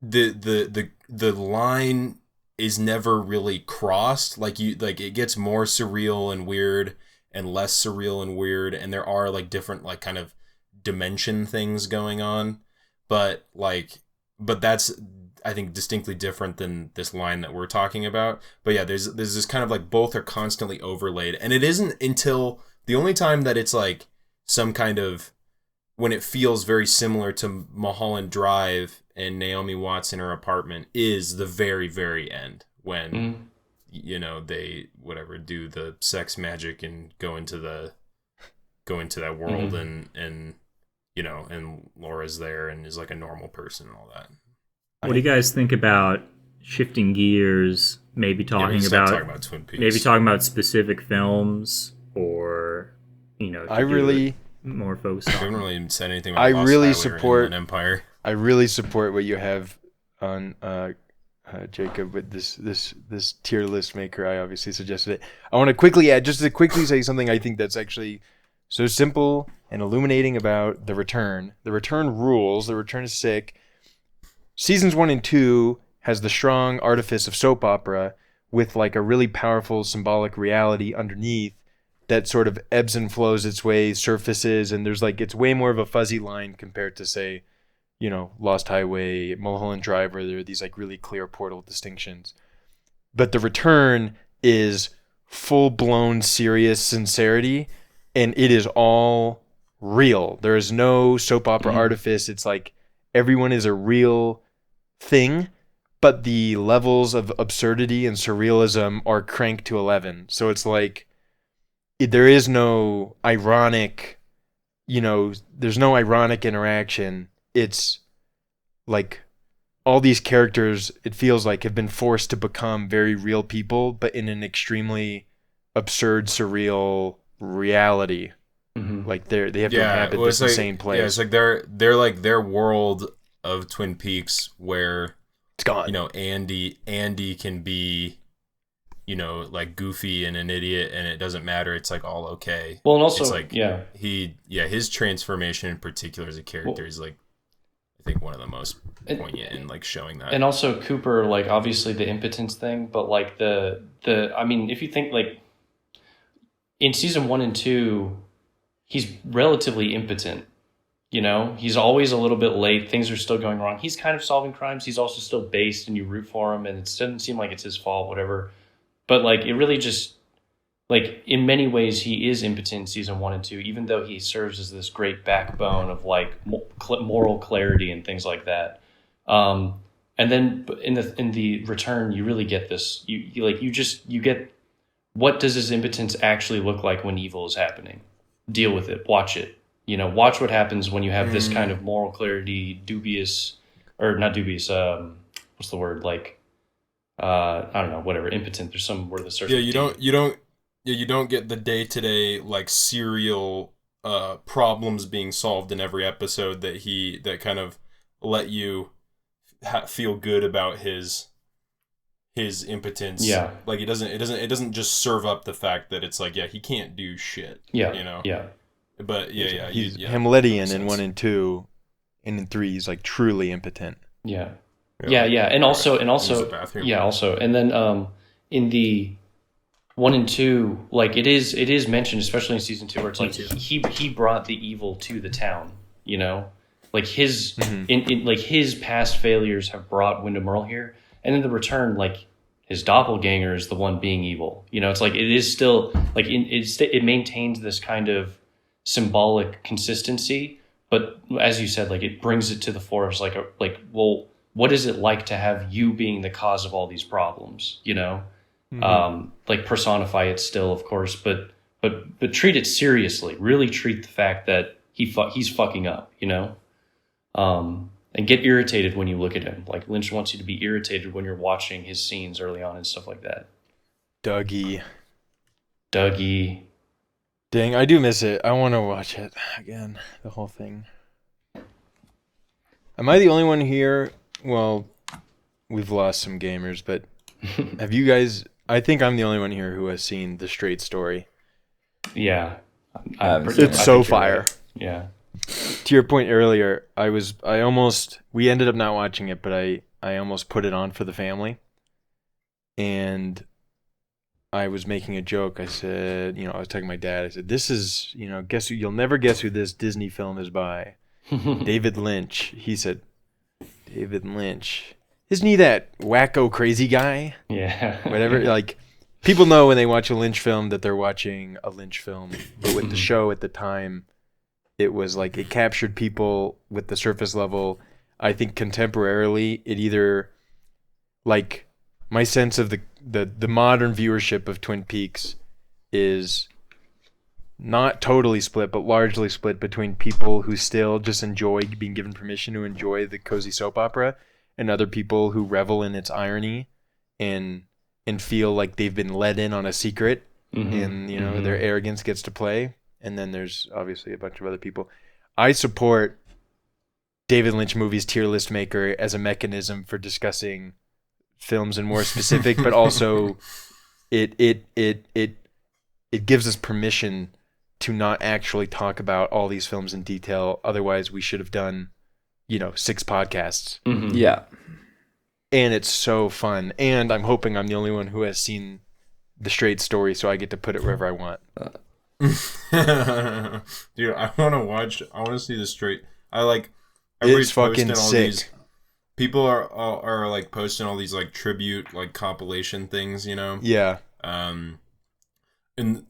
the line is never really crossed. Like it gets more surreal and weird and less surreal and weird, and there are like different like kind of dimension things going on, but that's I think distinctly different than this line that we're talking about. But yeah, there's this kind of like both are constantly overlaid, and it isn't until the only time that it's like some kind of when it feels very similar to Mulholland Drive and Naomi Watts in her apartment is the very, very end when they do the sex magic and go into that world and Laura's there and is like a normal person and all that. What do you guys think about shifting gears, maybe talking about Twin Peaks. maybe talking about specific films, or more focused I on? haven't really said anything about Lost Highway or Inland Empire. I really support what you have on Jacob with this tier list maker. I obviously suggested it. I want to quickly say something I think that's actually so simple and illuminating about The Return. The Return rules. The Return is sick. Seasons 1 and 2 has the strong artifice of soap opera with like a really powerful symbolic reality underneath that sort of ebbs and flows its way, surfaces, and there's like, it's way more of a fuzzy line compared to, say, Lost Highway, Mulholland Drive, where there are these like really clear portal distinctions. But The Return is full-blown serious sincerity, and it is all real. There is no soap opera artifice. It's like everyone is a real thing, but the levels of absurdity and surrealism are cranked to 11. So it's like, there is no ironic, there's no ironic interaction. It's like all these characters, it feels like, have been forced to become very real people, but in an extremely absurd, surreal reality. Like they have to inhabit this insane place. Yeah, it's like they're like their world of Twin Peaks where it's gone. Andy can be like goofy and an idiot, and it doesn't matter. It's like all okay. Well, and also, it's like his transformation in particular as a character is like, I think, one of the most poignant in like showing that. And also Cooper, like obviously the impotence thing, but like the I mean, if you think like in season 1 and 2, he's relatively impotent. He's always a little bit late. Things are still going wrong. He's kind of solving crimes. He's also still based, and you root for him, and it doesn't seem like it's his fault, whatever. But like, it really just, like, in many ways, he is impotent in season 1 and 2, even though he serves as this great backbone of like moral clarity and things like that. And then in the Return, you really get this. You get, what does his impotence actually look like when evil is happening? Deal with it. Watch it. Watch what happens when you have this kind of moral clarity, dubious, or not dubious. What's the word? Like, I don't know, whatever, impotent. There's some word that starts. Yeah, you don't get the day-to-day like serial problems being solved in every episode that kind of let you feel good about his impotence. Yeah, like it doesn't just serve up the fact that it's like, yeah, he can't do shit. Yeah, yeah. But he's Hamletian in 1 and 2, and in 3 he's like truly impotent. Yeah. And also, and then in the 1 and 2, like it is mentioned, especially in season 2, where it's like he brought the evil to the town. Like his like his past failures have brought Wyndham Earle here, and in the Return, like his doppelganger is the one being evil. It's like it is still like it maintains this kind of symbolic consistency, but as you said, like it brings it to the fore as well, what is it like to have you being the cause of all these problems? Like personify it still, of course, but treat it seriously. Really treat the fact that he's fucking up, and get irritated when you look at him. Like Lynch wants you to be irritated when you're watching his scenes early on and stuff like that. Dougie. Dang, I do miss it. I want to watch it again, the whole thing. Am I the only one here? Well, we've lost some gamers, but have you guys... I think I'm the only one here who has seen The Straight Story. Yeah. It's so fire. Right. Yeah. To your point earlier, we ended up not watching it, but I almost put it on for the family. And I was making a joke. I said, I was talking to my dad. I said, this is, you'll never guess who this Disney film is by. David Lynch. He said, David Lynch. isn't he that wacko crazy guy? Yeah. Whatever. Like, people know when they watch a Lynch film that they're watching a Lynch film. But with the show at the time, it was like it captured people with the surface level. I think contemporarily, it either, like, my sense of the modern viewership of Twin Peaks is not totally split, but largely split between people who still just enjoy being given permission to enjoy the cozy soap opera, and other people who revel in its irony and feel like they've been let in on a secret, and their arrogance gets to play. And then there's obviously a bunch of other people. I support David Lynch movies tier list maker as a mechanism for discussing films and more specific, but also it gives us permission to not actually talk about all these films in detail. Otherwise, we should have done, 6 podcasts. Yeah. And it's so fun. And I'm hoping I'm the only one who has seen The Straight Story, so I get to put it wherever I want. Dude, I want to see The Straight. Everybody's fucking posting all sick. these. People are like posting all these like tribute like compilation things, Yeah. And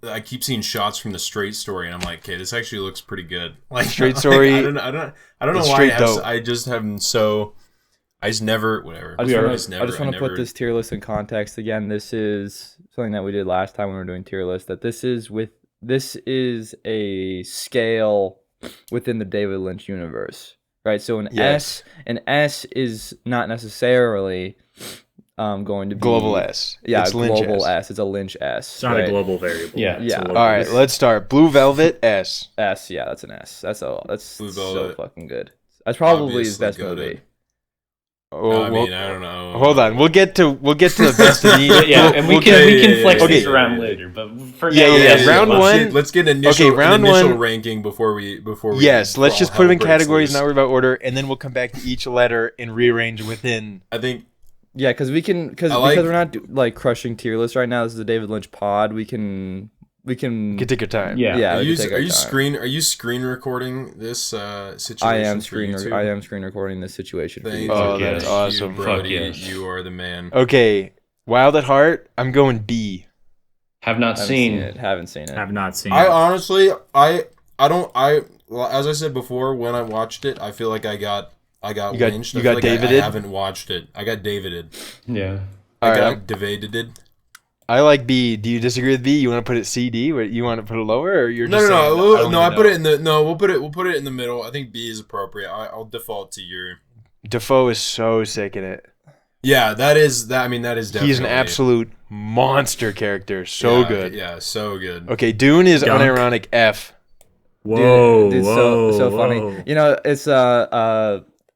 I keep seeing shots from The Straight Story, and I'm like, okay, this actually looks pretty good. Like Straight Story. I don't know it's why straight dope. I just haven't so. I just never whatever. I just want to put this tier list in context again. This is something that we did last time when we were doing tier list. That this is a scale within the David Lynch universe, right? So an S is not necessarily going to be global S. Yeah, it's Lynch global S. It's a Lynch S. It's not a global variable. Yeah. Yeah. All right, let's start. Blue Velvet S. S. Yeah, that's an S. That's Blue so Velvet. fucking good. That's probably his Obviously best goated. movie. Oh, I mean, I don't know. Hold on, we'll get to the best of these. And we can flex these around later. But for now, round one. Let's get an initial one. ranking before we. Yes, let's just put them in categories, now. not worry about order, and then we'll come back to each letter and rearrange within. I think. Yeah, because because we're not like crushing tier lists right now. This is a David Lynch pod. We can take your time. Yeah. Are you screen recording this situation? I am screen recording this situation. For you. That's awesome. Brody. You are the man. Okay, Wild at Heart. I'm going B. Haven't seen it. Have not seen it. I honestly, as I said before, when I watched it, I feel like I got lynched. You got Davided? I haven't watched it. I got Davided. Yeah. I got Davided. I like B. Do you disagree with B? You want to put it C, D? Or you want to put it lower, or you're just I put it in the We'll put it in the middle. I think B is appropriate. I'll default to your. Defoe is so sick in it. Yeah, that is definitely. He's an absolute monster character. So good. Yeah, so good. Okay, Dune is unironic F. Whoa, Dude, whoa, so whoa. funny. It's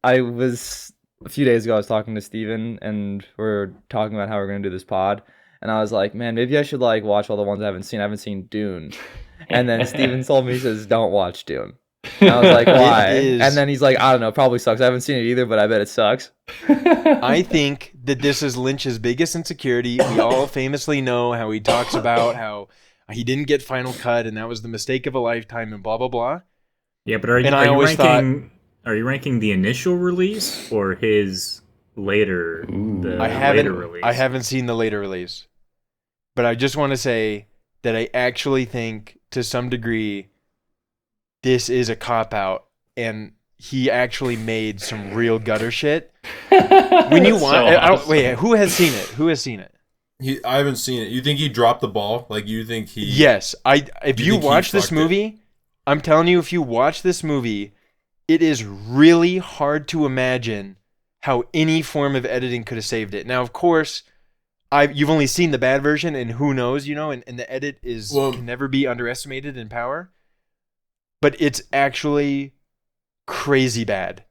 I was a few days ago. I was talking to Steven, and we're talking about how we're gonna do this pod. And I was like, man, maybe I should like watch all the ones I haven't seen. I haven't seen Dune. And then Steven told me, he says, don't watch Dune. And I was like, why? And then he's like, I don't know, probably sucks. I haven't seen it either, but I bet it sucks. I think that this is Lynch's biggest insecurity. We all famously know how he talks about how he didn't get Final Cut and that was the mistake of a lifetime and blah, blah, blah. Yeah, but are you ranking the initial release or his later release? I haven't seen the later release. But I just want to say that I actually think, to some degree, this is a cop-out, and he actually made some real gutter shit. When you want... Wait, who has seen it? Who has seen it? I haven't seen it. You think he dropped the ball? Like, you think he... Yes. If you watch this movie, I'm telling you, if you watch this movie, it is really hard to imagine how any form of editing could have saved it. Now, of course... You've only seen the bad version, and who knows, and the edit can never be underestimated in power. But it's actually crazy bad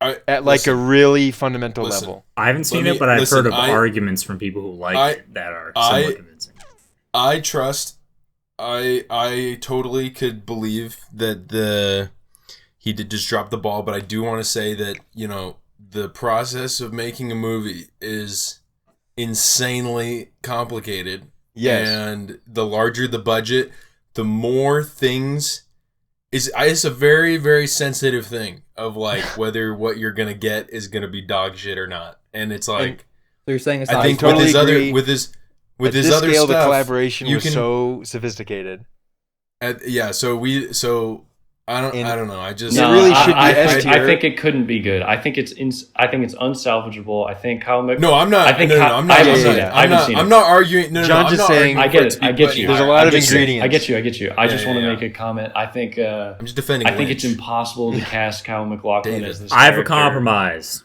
at a really fundamental level. I haven't seen it, but I've heard of arguments from people who like it that are somewhat convincing. I totally could believe that he did just drop the ball, but I do want to say that the process of making a movie is insanely complicated. Yes. And the larger the budget, the more things it's a very, very sensitive thing of like whether what you're gonna get is gonna be dog shit or not. and it's like So you're saying it's I not think totally with his agree. other with his At his this other scale, stuff, the collaboration you was can, so sophisticated. So I don't know. I just No, it really should be S tier. I think it couldn't be good. I think it's unsalvageable. I think how No, I'm not. I think I'm not. I haven't seen it. I haven't seen it. I'm not arguing. No, John's I'm just not saying- arguing I get for it. I to be get you. There's a buddy. lot of I'm just saying- ingredients. I get you. I just want to yeah. make a comment. I think I'm just defending. I think Lynch. it's impossible to cast Kyle MacLachlan David. as this. I have a character. compromise.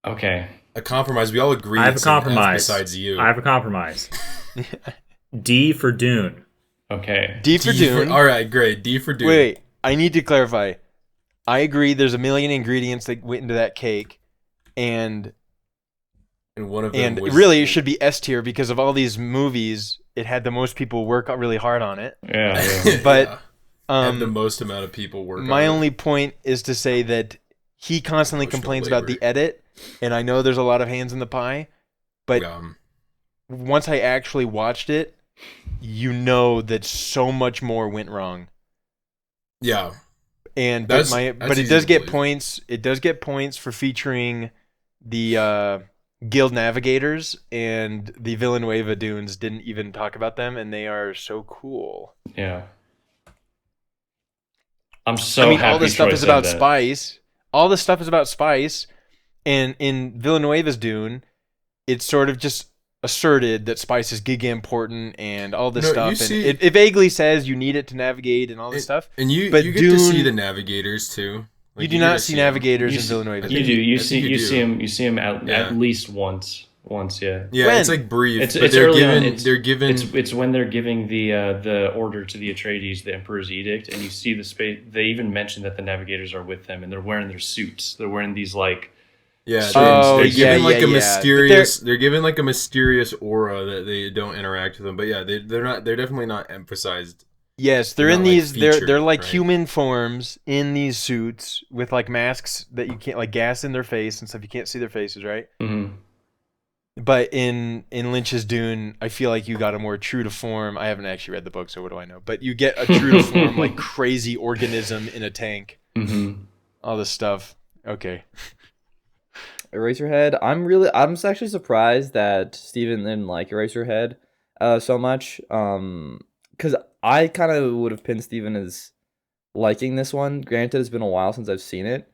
Okay. A compromise. We all agree. I have a it's an F compromise. besides you. I have a compromise. D for Dune. Okay. D for Dune. All right, great. D for Dune. Wait, I need to clarify. I agree. There's a million ingredients that went into that cake, and one of them was, really it should be S tier because of all these movies. It had the most people work really hard on it. Yeah. But had the most amount of people work. My on only it. point is to say that he constantly Emotional complains labor. about the edit, and I know there's a lot of hands in the pie, but once I actually watched it, you know that so much more went wrong. Yeah. And That's but it easy does to get believe. points. It does get points for featuring the Guild Navigators, and the Villanueva Dunes didn't even talk about them, and they are so cool. Yeah. I'm so I mean, happy all this stuff Troy is said about that. spice. All this stuff is about spice, and in Villanueva's Dune, it's sort of just asserted that spice is giga important and all this No, stuff. you And see- it vaguely says you need it to navigate and all this stuff. And you but get Dune, to see the navigators too. you do not see navigators You in see- Villanueva. You do. You I think see. you You do. see him. You see him at Yeah. least once. Yeah. Yeah, When? it's like brief. It's but it's they're early given. on. They're given. It's when they're giving the order to the Atreides, the Emperor's edict, and you see the space. They even mention that the navigators are with them, and they're wearing their suits. They're wearing these like. Yeah, Oh, they're yeah, given like yeah, a yeah. mysterious. They're given like a mysterious aura that they don't interact with them. But yeah, they're not. They're definitely not emphasized. Yes, they're They're in not, like, these. They're featured, like right? human forms in these suits with like masks that you can't, like gas in their face and stuff. You can't see their faces, right? Mm-hmm. But in Lynch's Dune, I feel like you got a more true to form. I haven't actually read the book, so what do I know? But you get a true to form, like crazy organism in a tank. Mm-hmm. All this stuff. Okay. Eraserhead. I'm actually surprised that Steven didn't like Eraserhead so much. Because I kind of would have pinned Steven as liking this one. Granted, it's been a while since I've seen it.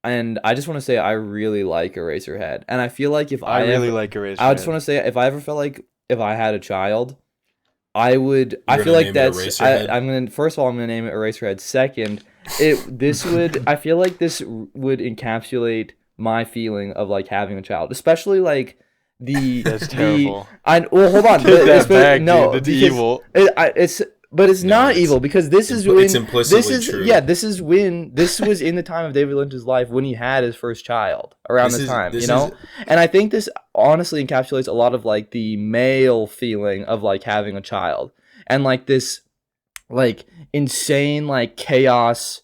And I just want to say I really like Eraserhead. And I feel like if I really like Eraserhead. I just want to say if I ever felt like if I had a child, I would. I You're feel gonna like name it that's. Eraserhead? I'm gonna. First of all, I'm gonna name it Eraserhead. Second, this would. I feel like this would encapsulate my feeling of like having a child, especially like the. That's terrible. Well, hold on. Get that back, no, dude. That's because evil. But it's not it's- evil because this is it's when implicitly this is true. yeah this is when this was in the time of David Lynch's life when he had his first child around This this is- time, this you know. is- And I think this honestly encapsulates a lot of like the male feeling of like having a child and like this like insane like chaos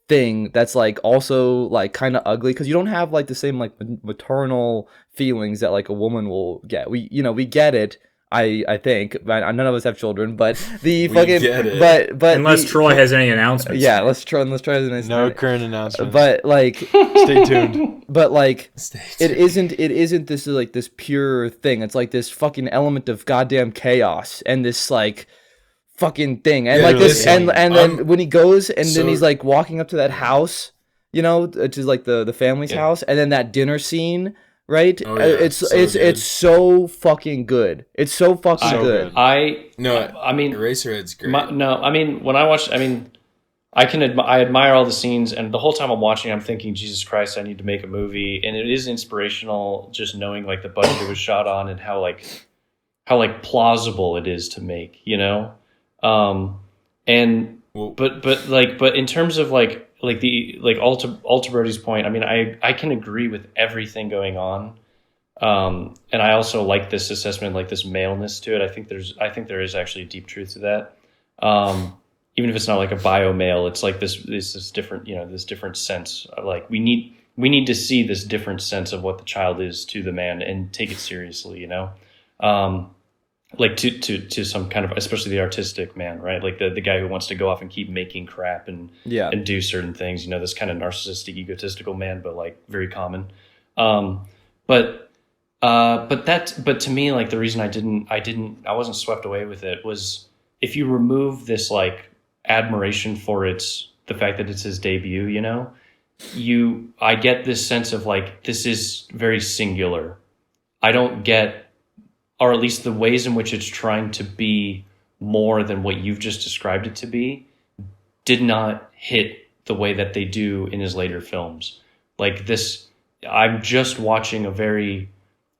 thing that's like also like kind of ugly because you don't have like the same like maternal feelings that like a woman will get. We get it. I think none of us have children, but the We fucking get it. but Unless Troy has any announcements. yeah, let's try as an No current announcement. but like Stay tuned. but like Stay it tuned. isn't this like this pure thing. It's like this fucking element of goddamn chaos and this like fucking thing. And Yeah, like no, this listen, and then when he goes and so- then he's like walking up to that house, you know, which is like the family's Yeah. house, and then that dinner scene, right? Oh, yeah, It's so good. it's so fucking good. It's so fucking So good. good. I mean, Eraserhead's great. I mean, when I watch, I mean, I admire all the scenes, and the whole time I'm watching, I'm thinking, Jesus Christ, I need to make a movie, and it is inspirational just knowing like the budget it was shot on and how plausible it is to make, you know, and Well- but in terms of like Alta Brody's point, I mean, I can agree with everything going on. And I also like this assessment, like this maleness to it. I think there is actually a deep truth to that. Even if it's not like a bio male, it's like this different, you know, this different sense of like, we need to see this different sense of what the child is to the man and take it seriously, you know? Like to some kind of, especially the artistic man, right? Like the guy who wants to go off and keep making crap and do certain things, you know, this kind of narcissistic, egotistical man, but like very common. But but to me, like, the reason I wasn't swept away with it was, if you remove this like admiration for the fact that it's his debut, you know, I get this sense of like, this is very singular. I don't get, or at least the ways in which it's trying to be more than what you've just described it to be, did not hit the way that they do in his later films. Like this, I'm just watching a very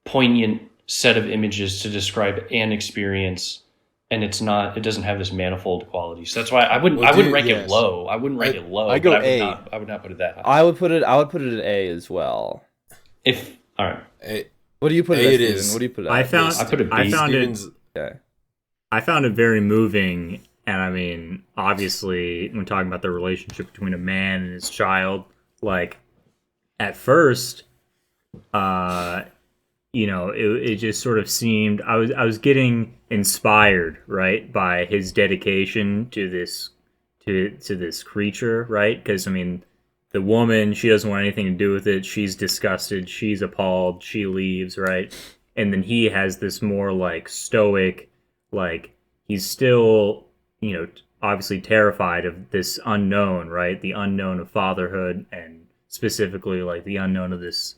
poignant set of images to describe an experience, and it doesn't have this manifold quality. So that's why I wouldn't rank it low. I wouldn't rank it low. I go A. I would not put it that high. I would put it at A as well. All right. What do you put it at, Steven? What do you put it at? I put it B. I found it very moving, and I mean, obviously, when talking about the relationship between a man and his child, like, at first, you know, it just sort of seemed, I was getting inspired, right, by his dedication to this creature, right? Because I mean, the woman, she doesn't want anything to do with it. She's disgusted. She's appalled. She leaves, right? And then he has this more like stoic, like, he's still, you know, obviously terrified of this unknown, right? The unknown of fatherhood, and specifically like the unknown of this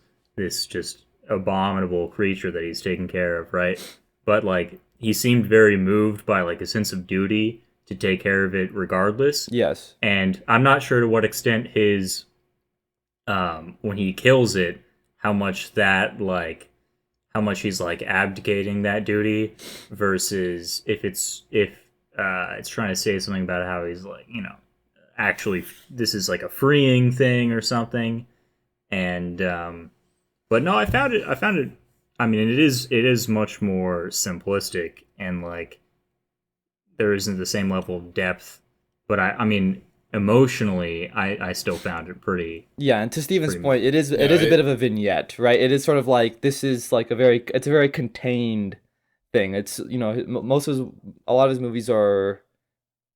just abominable creature that he's taking care of, right? But like, he seemed very moved by like a sense of duty to take care of it regardless. Yes. And I'm not sure to what extent his when he kills it, how much he's like abdicating that duty, versus if it's trying to say something about how he's like, you know, actually this is like a freeing thing or something. And but no, I found it I mean, it is much more simplistic, and like there isn't the same level of depth, but I mean, emotionally, I still found it pretty. Yeah, and to Steven's point, it is a bit of a vignette, right? It is sort of like, this is like it's a very contained thing. It's, you know, a lot of his movies are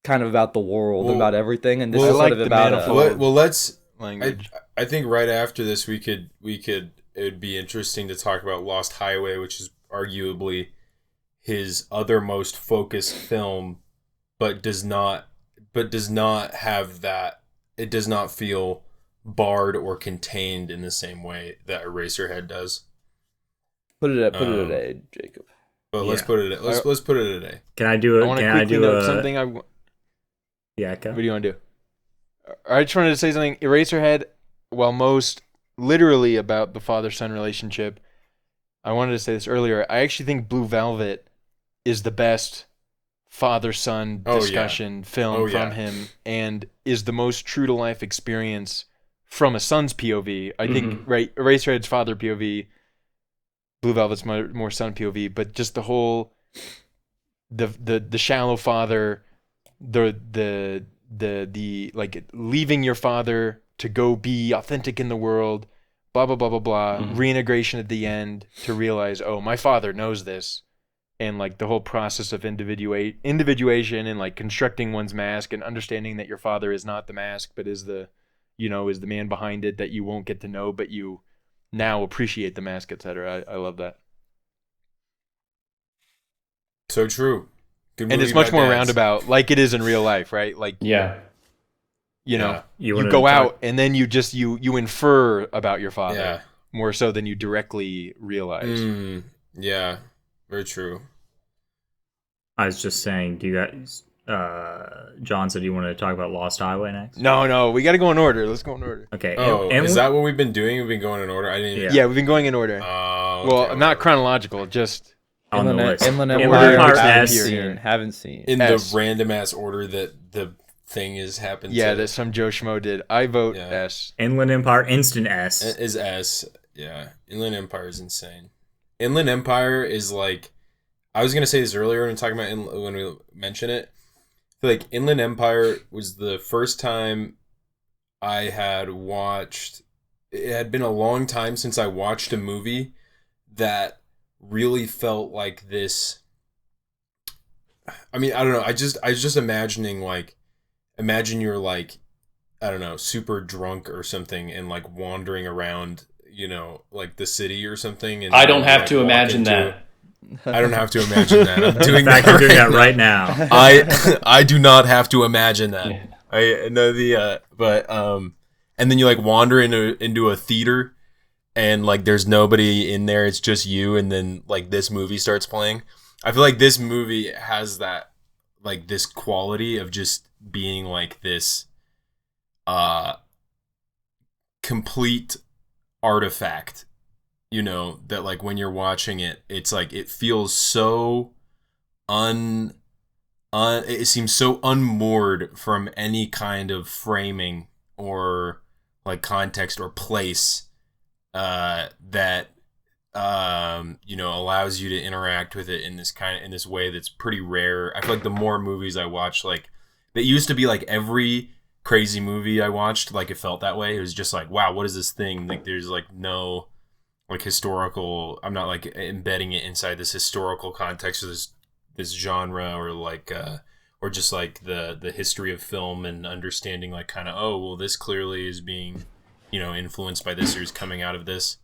kind of about the world, about everything, and this is sort of about let's language. I think right after this we could it'd be interesting to talk about Lost Highway, which is arguably his other most focused film, but does not have that. It does not feel barred or contained in the same way that Eraserhead does. Put it at A, Jacob. But let's put it at A. Can I do it? I want to quickly note something. Yeah, okay. What do you want to do? I just wanted to say something. Eraserhead, while most literally about the father-son relationship, I wanted to say this earlier. I actually think Blue Velvet is the best father-son discussion film from him, and is the most true-to-life experience from a son's POV. I think, right, Eraserhead's father POV, Blue Velvet's more son POV, but just the whole, the shallow father, the like leaving your father to go be authentic in the world, blah, blah, blah, blah, blah, reintegration at the end to realize, oh, my father knows this. And like the whole process of individuation and like constructing one's mask and understanding that your father is not the mask, but is the man behind it that you won't get to know, but you now appreciate the mask, etc. I love that. So true. Good movie, and it's much more roundabout, like it is in real life, right? Like, yeah. You know, you go out and then you just you infer about your father more so than you directly realize. Yeah, very true. I was just saying, do you guys? John said you wanted to talk about Lost Highway next. No, we got to go in order. Let's go in order. Okay. Oh, is that what we've been doing? We've been going in order. I didn't. Yeah, we've been going in order. Well, not chronological, just on the list. Inland Empire, haven't seen in the random ass order that the thing is happened. Yeah, that some Joe Schmo did. I vote S. Inland Empire, instant S. Is S. Yeah, Inland Empire is insane. Inland Empire is like, I was gonna say this earlier when talking about when we mention it. I feel like Inland Empire was the first time I had watched. It had been a long time since I watched a movie that really felt like this. I mean, I don't know. I was just imagining, like, imagine you're like, I don't know, super drunk or something and like wandering around, you know, like the city or something. And I don't you, have like, to walk imagine into- that. I don't have to imagine that. I'm doing In fact, that you're doing right that right now. I do not have to imagine that. Yeah. I know and then you like wander into a theater and like there's nobody in there, it's just you, and then like this movie starts playing. I feel like this movie has that, like, this quality of just being like this complete artifact, you know, that like when you're watching it, it's like it feels so it seems so unmoored from any kind of framing or like context or place that you know, allows you to interact with it in this way that's pretty rare. I feel like the more movies I watch, like, it used to be like every crazy movie I watched, like, it felt that way. It was just like, wow, what is this thing? Like, there's like no like historical, I'm not like embedding it inside this historical context or this genre, or like or just like the history of film and understanding, like, kind of, oh well, this clearly is being, you know, influenced by this or is coming out of this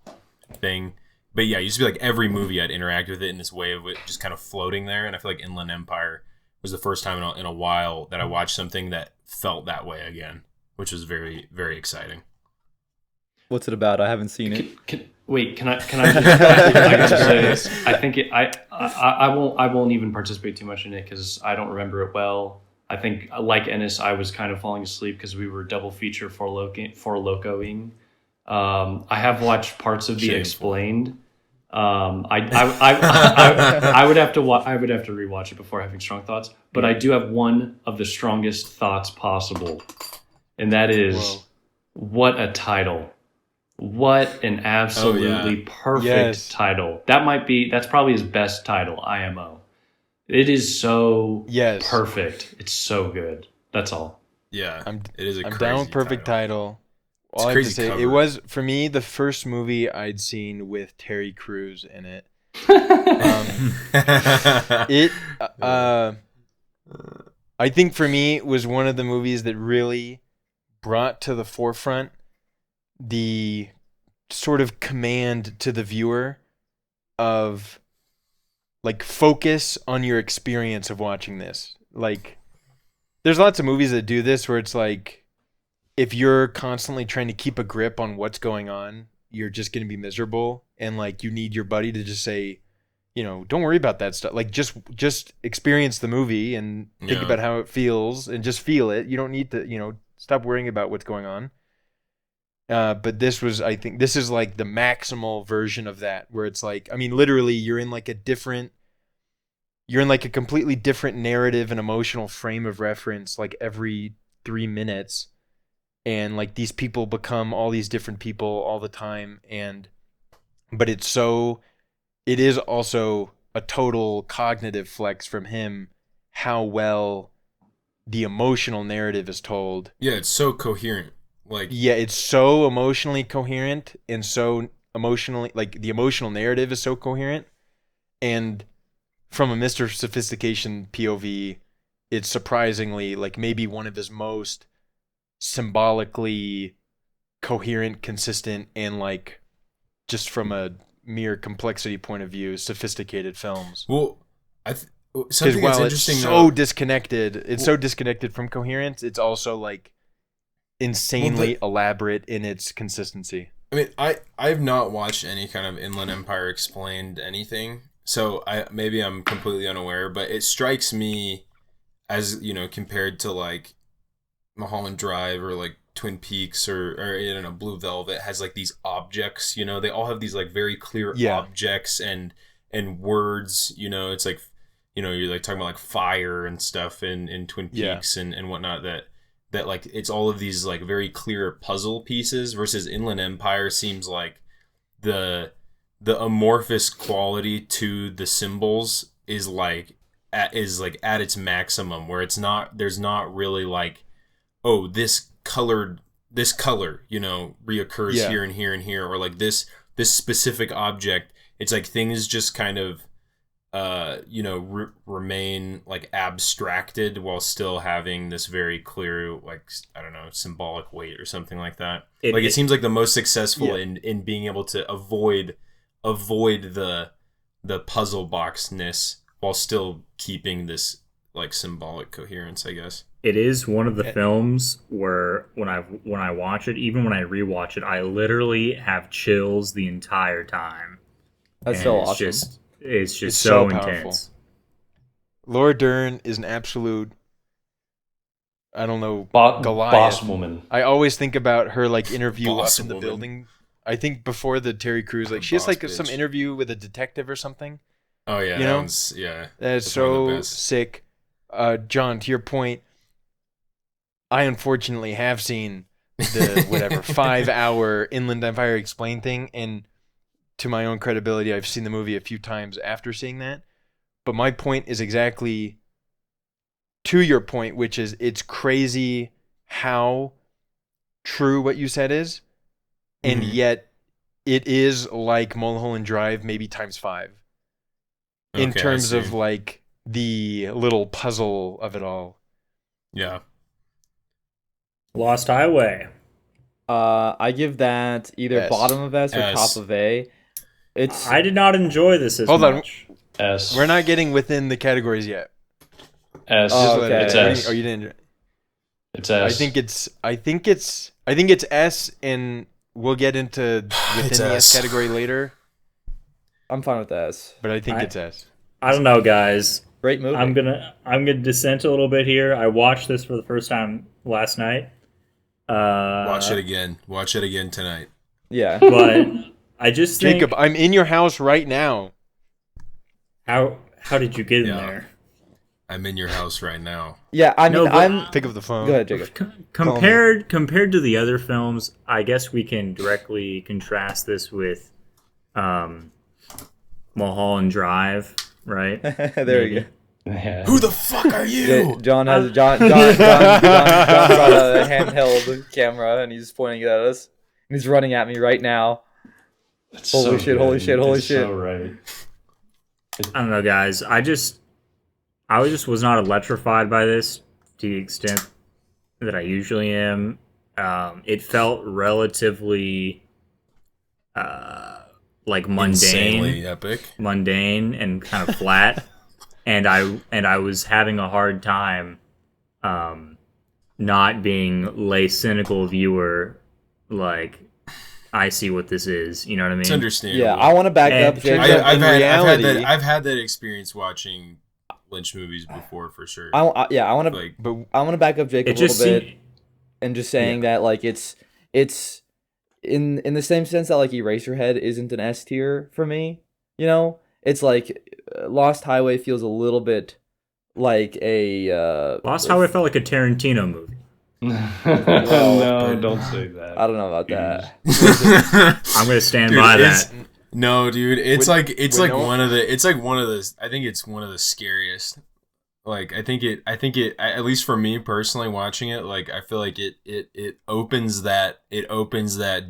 thing. But yeah, it used to be like every movie I'd interact with it in this way of it just kind of floating there. And I feel like Inland Empire was the first time in a while that I watched something that felt that way again, which was very, very exciting. What's it about? I haven't seen it. Can I just, I gotta say this. I think I won't even participate too much in it because I don't remember it well. I think, like Ennis, I was kind of falling asleep because we were double feature for locoing. I have watched parts of the Explained. I would have to rewatch it before having strong thoughts. But I do have one of the strongest thoughts possible, and that is, what a title! What an absolutely perfect title. That's probably his best title, IMO. It is so perfect. It's so good. That's all. Yeah, it is a I'm crazy down with perfect title. All I have to say, it was, for me, the first movie I'd seen with Terry Crews in it. I think for me, it was one of the movies that really brought to the forefront the sort of command to the viewer of, like, focus on your experience of watching this. Like, there's lots of movies that do this where it's like, if you're constantly trying to keep a grip on what's going on, you're just going to be miserable. And like, you need your buddy to just say, you know, don't worry about that stuff. Like, just experience the movie and think about how it feels and just feel it. You don't need to, you know, stop worrying about what's going on. But this was, I think this is like the maximal version of that, where it's like, I mean, literally you're in like a completely different narrative and emotional frame of reference, like every 3 minutes. And like, these people become all these different people all the time. But it is also a total cognitive flex from him, how well the emotional narrative is told. Yeah, it's so coherent. It's so emotionally coherent and so emotionally, like, the emotional narrative is so coherent. And from a Mr. Sophistication POV, it's surprisingly, like, maybe one of his most symbolically coherent, consistent, and, like, just from a mere complexity point of view, sophisticated films. Well, something that's interesting, it's so disconnected. It's so disconnected from coherence. It's also like insanely elaborate in its consistency. I mean, I've not watched any kind of Inland Empire Explained anything, so maybe I'm completely unaware. But it strikes me as, you know, compared to like Mulholland Drive or like Twin Peaks or I don't know, Blue Velvet, has like these objects, you know, they all have these like very clear objects and words, you know. It's like, you know, you're like talking about like fire and stuff in Twin Peaks and whatnot, that like it's all of these like very clear puzzle pieces, versus Inland Empire seems like the amorphous quality to the symbols is at its maximum, where there's not really like, oh, this color, you know, reoccurs here and here and here, or like this specific object. It's like things just kind of remain like abstracted while still having this very clear, like, I don't know, symbolic weight or something like that. It seems like the most successful in being able to avoid the puzzle boxness while still keeping this like symbolic coherence, I guess. It is one of the films where when I watch it, even when I rewatch it, I literally have chills the entire time. That's so awesome. It's just so powerful. intense. Laura Dern is an absolute, I don't know, Goliath. Boss woman. I always think about her like interview Boss up in the woman. building. I think before the Terry Crews, like she has like some interview with a detective or something. Oh yeah, you know, that's one of so the best. sick. John, to your point, I unfortunately have seen the 5-hour Inland Empire Explained thing, and to my own credibility, I've seen the movie a few times after seeing that. But my point is exactly to your point, which is it's crazy how true what you said is, and yet it is like Mulholland Drive, maybe times 5, in terms of like the little puzzle of it all. Yeah. Lost Highway. I give that either S. bottom of S or S. top of A. I did not enjoy this as much. S. We're not getting within the categories yet. S. Oh, okay. It's S. Oh, you didn't. It's S. I think it's S, and we'll get into within the S category later. I'm fine with S. But I think it's S. I don't know, guys. Great movie. I'm gonna dissent a little bit here. I watched this for the first time last night. Watch it again. Watch it again tonight. Yeah. But I just think, Jacob, I'm in your house right now. How did you get in there? I'm in your house right now. Yeah, I mean, pick up the phone. Go ahead, Jacob. Compared to the other films, I guess we can directly contrast this with Mulholland Drive, right? There you go. Yeah. Who the fuck are you? John brought a handheld camera and he's pointing it at us. And he's running at me right now. It's Holy so shit, good. holy shit, holy It's shit. So right. I don't know, guys. I just was not electrified by this to the extent that I usually am. It felt relatively like Insanely epic, mundane and kind of flat. and I was having a hard time not being lay cynical viewer, like I see what this is. You know what I mean? It's understandable. Yeah, I want to back up. I've had that experience watching Lynch movies before for sure. I want to back up Jacob a little bit, and just saying that like it's in the same sense that like Eraserhead isn't an S tier for me. You know, it's like Lost Highway feels a little bit like a Lost Highway felt like a Tarantino movie. No, don't say that. I don't know about that. I'm gonna stand by that. No, dude, it's like one of the I think it's one of the scariest. Like I think it at least for me personally watching it, like I feel like it opens that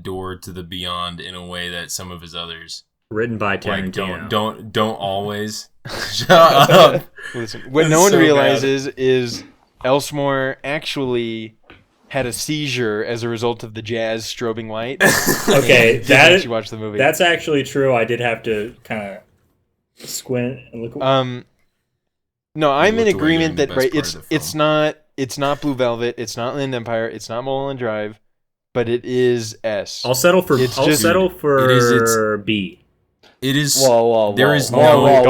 door to the beyond in a way that some of his others written by Tarantino don't always. Shut up. Listen, what no one realizes is Elsmore actually had a seizure as a result of the jazz strobing light. Okay, that you watch the movie. That's actually true. I did have to kind of squint and look. No, I'm in agreement that it's not Blue Velvet, it's not Inland Empire, it's not Mulholland Drive, but it is S. I'll settle for B. It is. Whoa! There is no. Whoa!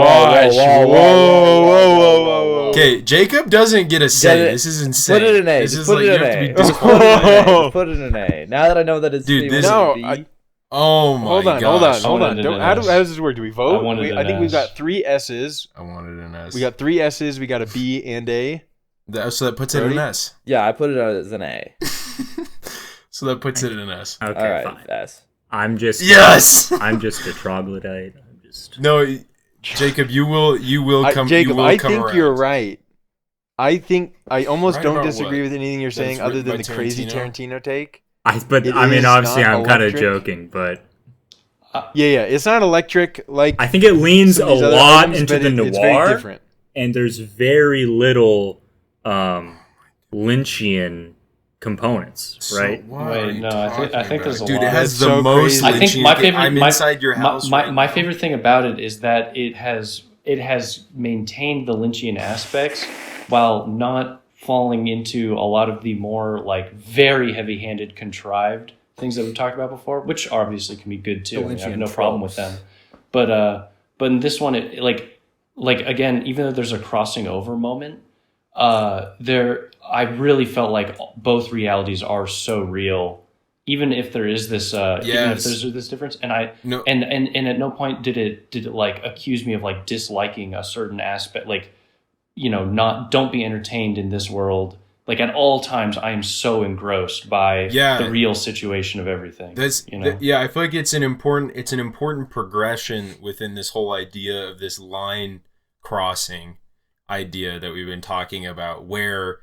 Okay, Jacob doesn't get a say. This is insane. Put it in A. This is put like it you in have to be A. disqualified. Put it in A. Now that I know that it's Dude, B, this Oh my hold on. gosh. Hold on. How does this work? Do we vote? I think we've got 3 S's. I wanted an S. We got 3 S's. We got a B and A. So that puts it in an S. Yeah, I put it as an A. So that puts it in an S. Okay, all right, fine. S. I'm just I'm just a troglodyte. No, Jacob, you will come. Jacob, I think around. You're right. I almost Right don't about disagree what? with anything you're saying, It's other written than by the crazy Tarantino? Tarantino take. I mean, obviously, I'm kind of joking, but Yeah. It's not electric like I think it leans a some of these other lot items, into but the it's very noir, different. and there's very little Lynchian components, right? Wait, no, I think there's a Dude, lot. it has It's the so most. crazy. I think my favorite. I'm inside your house. My favorite thing about it is that it has maintained the Lynchian aspects while not falling into a lot of the more like very heavy-handed, contrived things that we've talked about before, which obviously can be good too. I mean, I have no problem with them. But in this one, it like again, even though there's a crossing over moment, I really felt like both realities are so real, even if there is this even if there's this difference. And and at no point did it like accuse me of like disliking a certain aspect, like, you know, don't be entertained in this world. Like at all times, I am so engrossed by the real situation of everything. I feel like it's an important progression within this whole idea of this line crossing idea that we've been talking about, where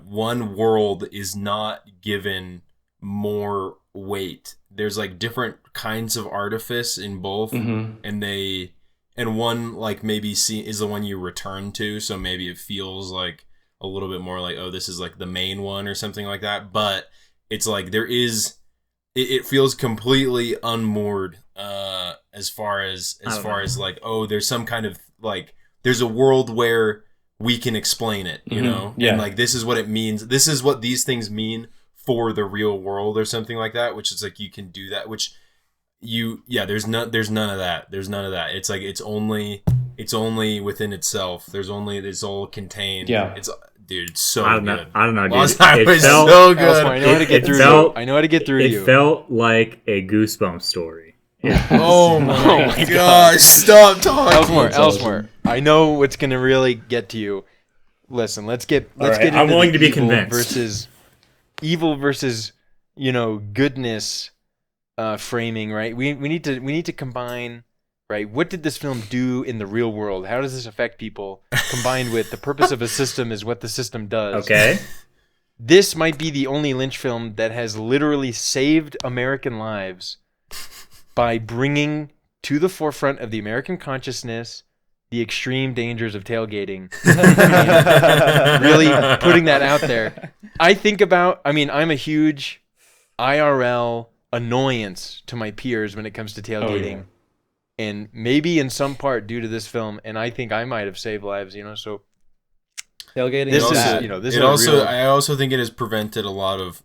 one world is not given more weight. There's like different kinds of artifice in both, and one like maybe is the one you return to, so maybe it feels like a little bit more like, oh, this is like the main one or something like that. But it's like it feels completely unmoored as far as like, oh, there's some kind of like, there's a world where we can explain it, you know? Yeah. And like, this is what it means. This is what these things mean for the real world or something like that, which is like, you can do that, which there's none of that. There's none of that. It's like, it's only within itself. It's all contained. Yeah. It's so good. I don't know, dude. Lost Highway is so good. I know how to get through you. I know how to get through you. It felt like a Goosebumps story. Oh my gosh! Stop talking. Elsewhere. I know what's gonna really get to you. Listen, let's get into I'm willing to be evil convinced. Evil versus goodness framing. Right. We need to combine. Right. What did this film do in the real world? How does this affect people? Combined with the purpose of a system is what the system does. Okay. This might be the only Lynch film that has literally saved American lives by bringing to the forefront of the American consciousness the extreme dangers of tailgating. And really putting that out there. I'm a huge IRL annoyance to my peers when it comes to tailgating. Oh, yeah. And maybe in some part due to this film, and I think I might have saved lives, so tailgating. I also think it has prevented a lot of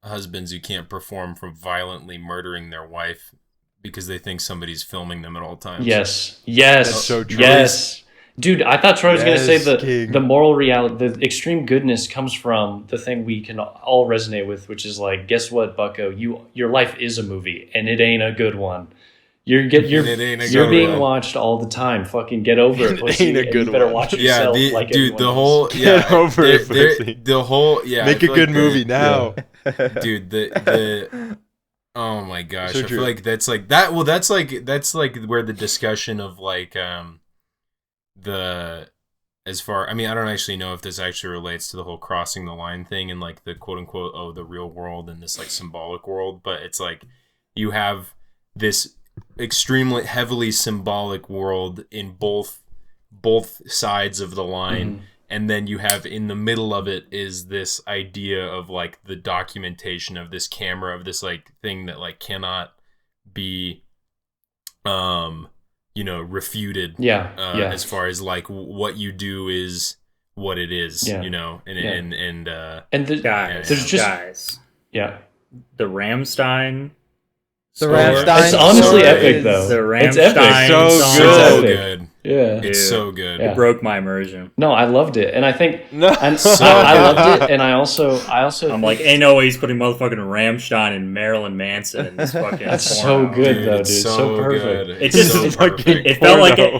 husbands who can't perform from violently murdering their wife because they think somebody's filming them at all times. Yes. That's so true. Yes. Dude, I thought Troy was going to say the moral reality, the extreme goodness comes from the thing we can all resonate with, which is like, guess what, bucko? Your life is a movie, and it ain't a good one. You're being watched all the time. Fucking get over it, pussy. Ain't a good you better one. watch it yourself. Get over it, pussy. Make a good movie now. Dude, oh my gosh, I feel like that's like that. Well, that's like where the discussion of like I don't actually know if this actually relates to the whole crossing the line thing and like the quote unquote the real world and this like symbolic world, but it's like you have this extremely heavily symbolic world in both sides of the line, and then you have in the middle of it is this idea of like the documentation of this camera, of this like thing that like cannot be refuted as far as like what you do is what it is, the Ramstein. The Ramstein. It's honestly epic, though. The Ramstein. It's epic. So good. Yeah, it's so good. It broke my immersion. No, I loved it, and I think I loved it, and I also. I'm like, ain't no way he's putting motherfucking Rammstein and Marilyn Manson in this fucking. That's so good, though, dude. So perfect. It just it felt like a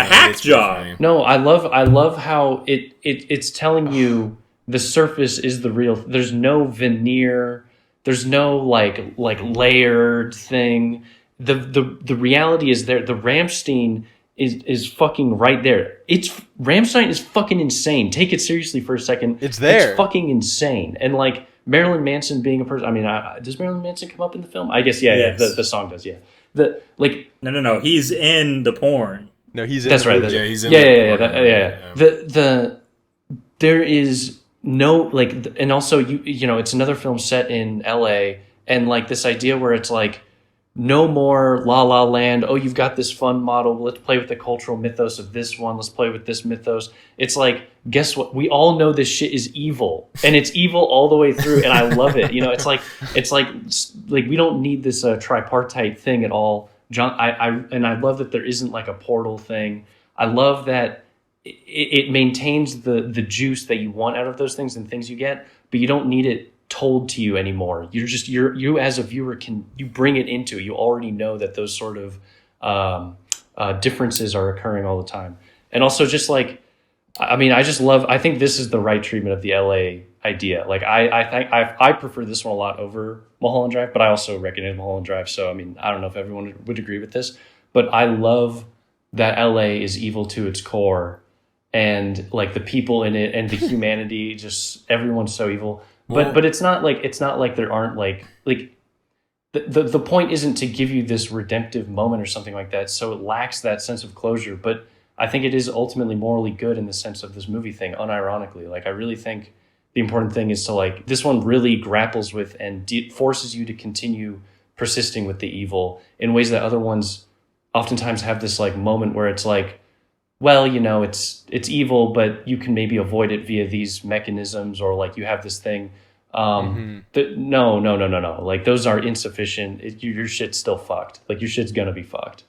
hack job. No, I love how it's telling you the surface is the real. There's no veneer. There's no like layered thing. The reality is there. The Rammstein is fucking right there. Rammstein is fucking insane. Take it seriously for a second. It's there. It's fucking insane. And like Marilyn Manson being a person. I mean, does Marilyn Manson come up in the film? I guess yeah. The song does. Yeah. No. He's in the porn. No, he's in that's the right. movie. Yeah, he's in There is no like, and also you know, it's another film set in L.A. and like this idea where it's like no more La La Land. Oh, you've got this fun model. Let's play with the cultural mythos of this one. Let's play with this mythos. It's like, guess what? We all know this shit is evil, and it's evil all the way through. And I love it. You know, it's like we don't need this tripartite thing at all. John, I love that there isn't like a portal thing. I love that it maintains the juice that you want out of those things and things you get, but you don't need it told to you anymore. You as a viewer you bring it into. You already know that those sort of differences are occurring all the time. And also just like, I mean, I think this is the right treatment of the LA idea. Like I prefer this one a lot over Mulholland Drive, but I also recognize Mulholland Drive. So I mean, I don't know if everyone would agree with this, but I love that LA is evil to its core, and like the people in it and the humanity, just everyone's so evil. But it's not like there aren't like the point isn't to give you this redemptive moment or something like that. So it lacks that sense of closure. But I think it is ultimately morally good in the sense of this movie thing, unironically. Like I really think the important thing is to like, this one really grapples with and forces you to continue persisting with the evil in ways that other ones oftentimes have this like moment where it's like, well, you know, it's evil, but you can maybe avoid it via these mechanisms, or like you have this thing. No. Like those are insufficient. Your shit's still fucked. Like your shit's gonna be fucked.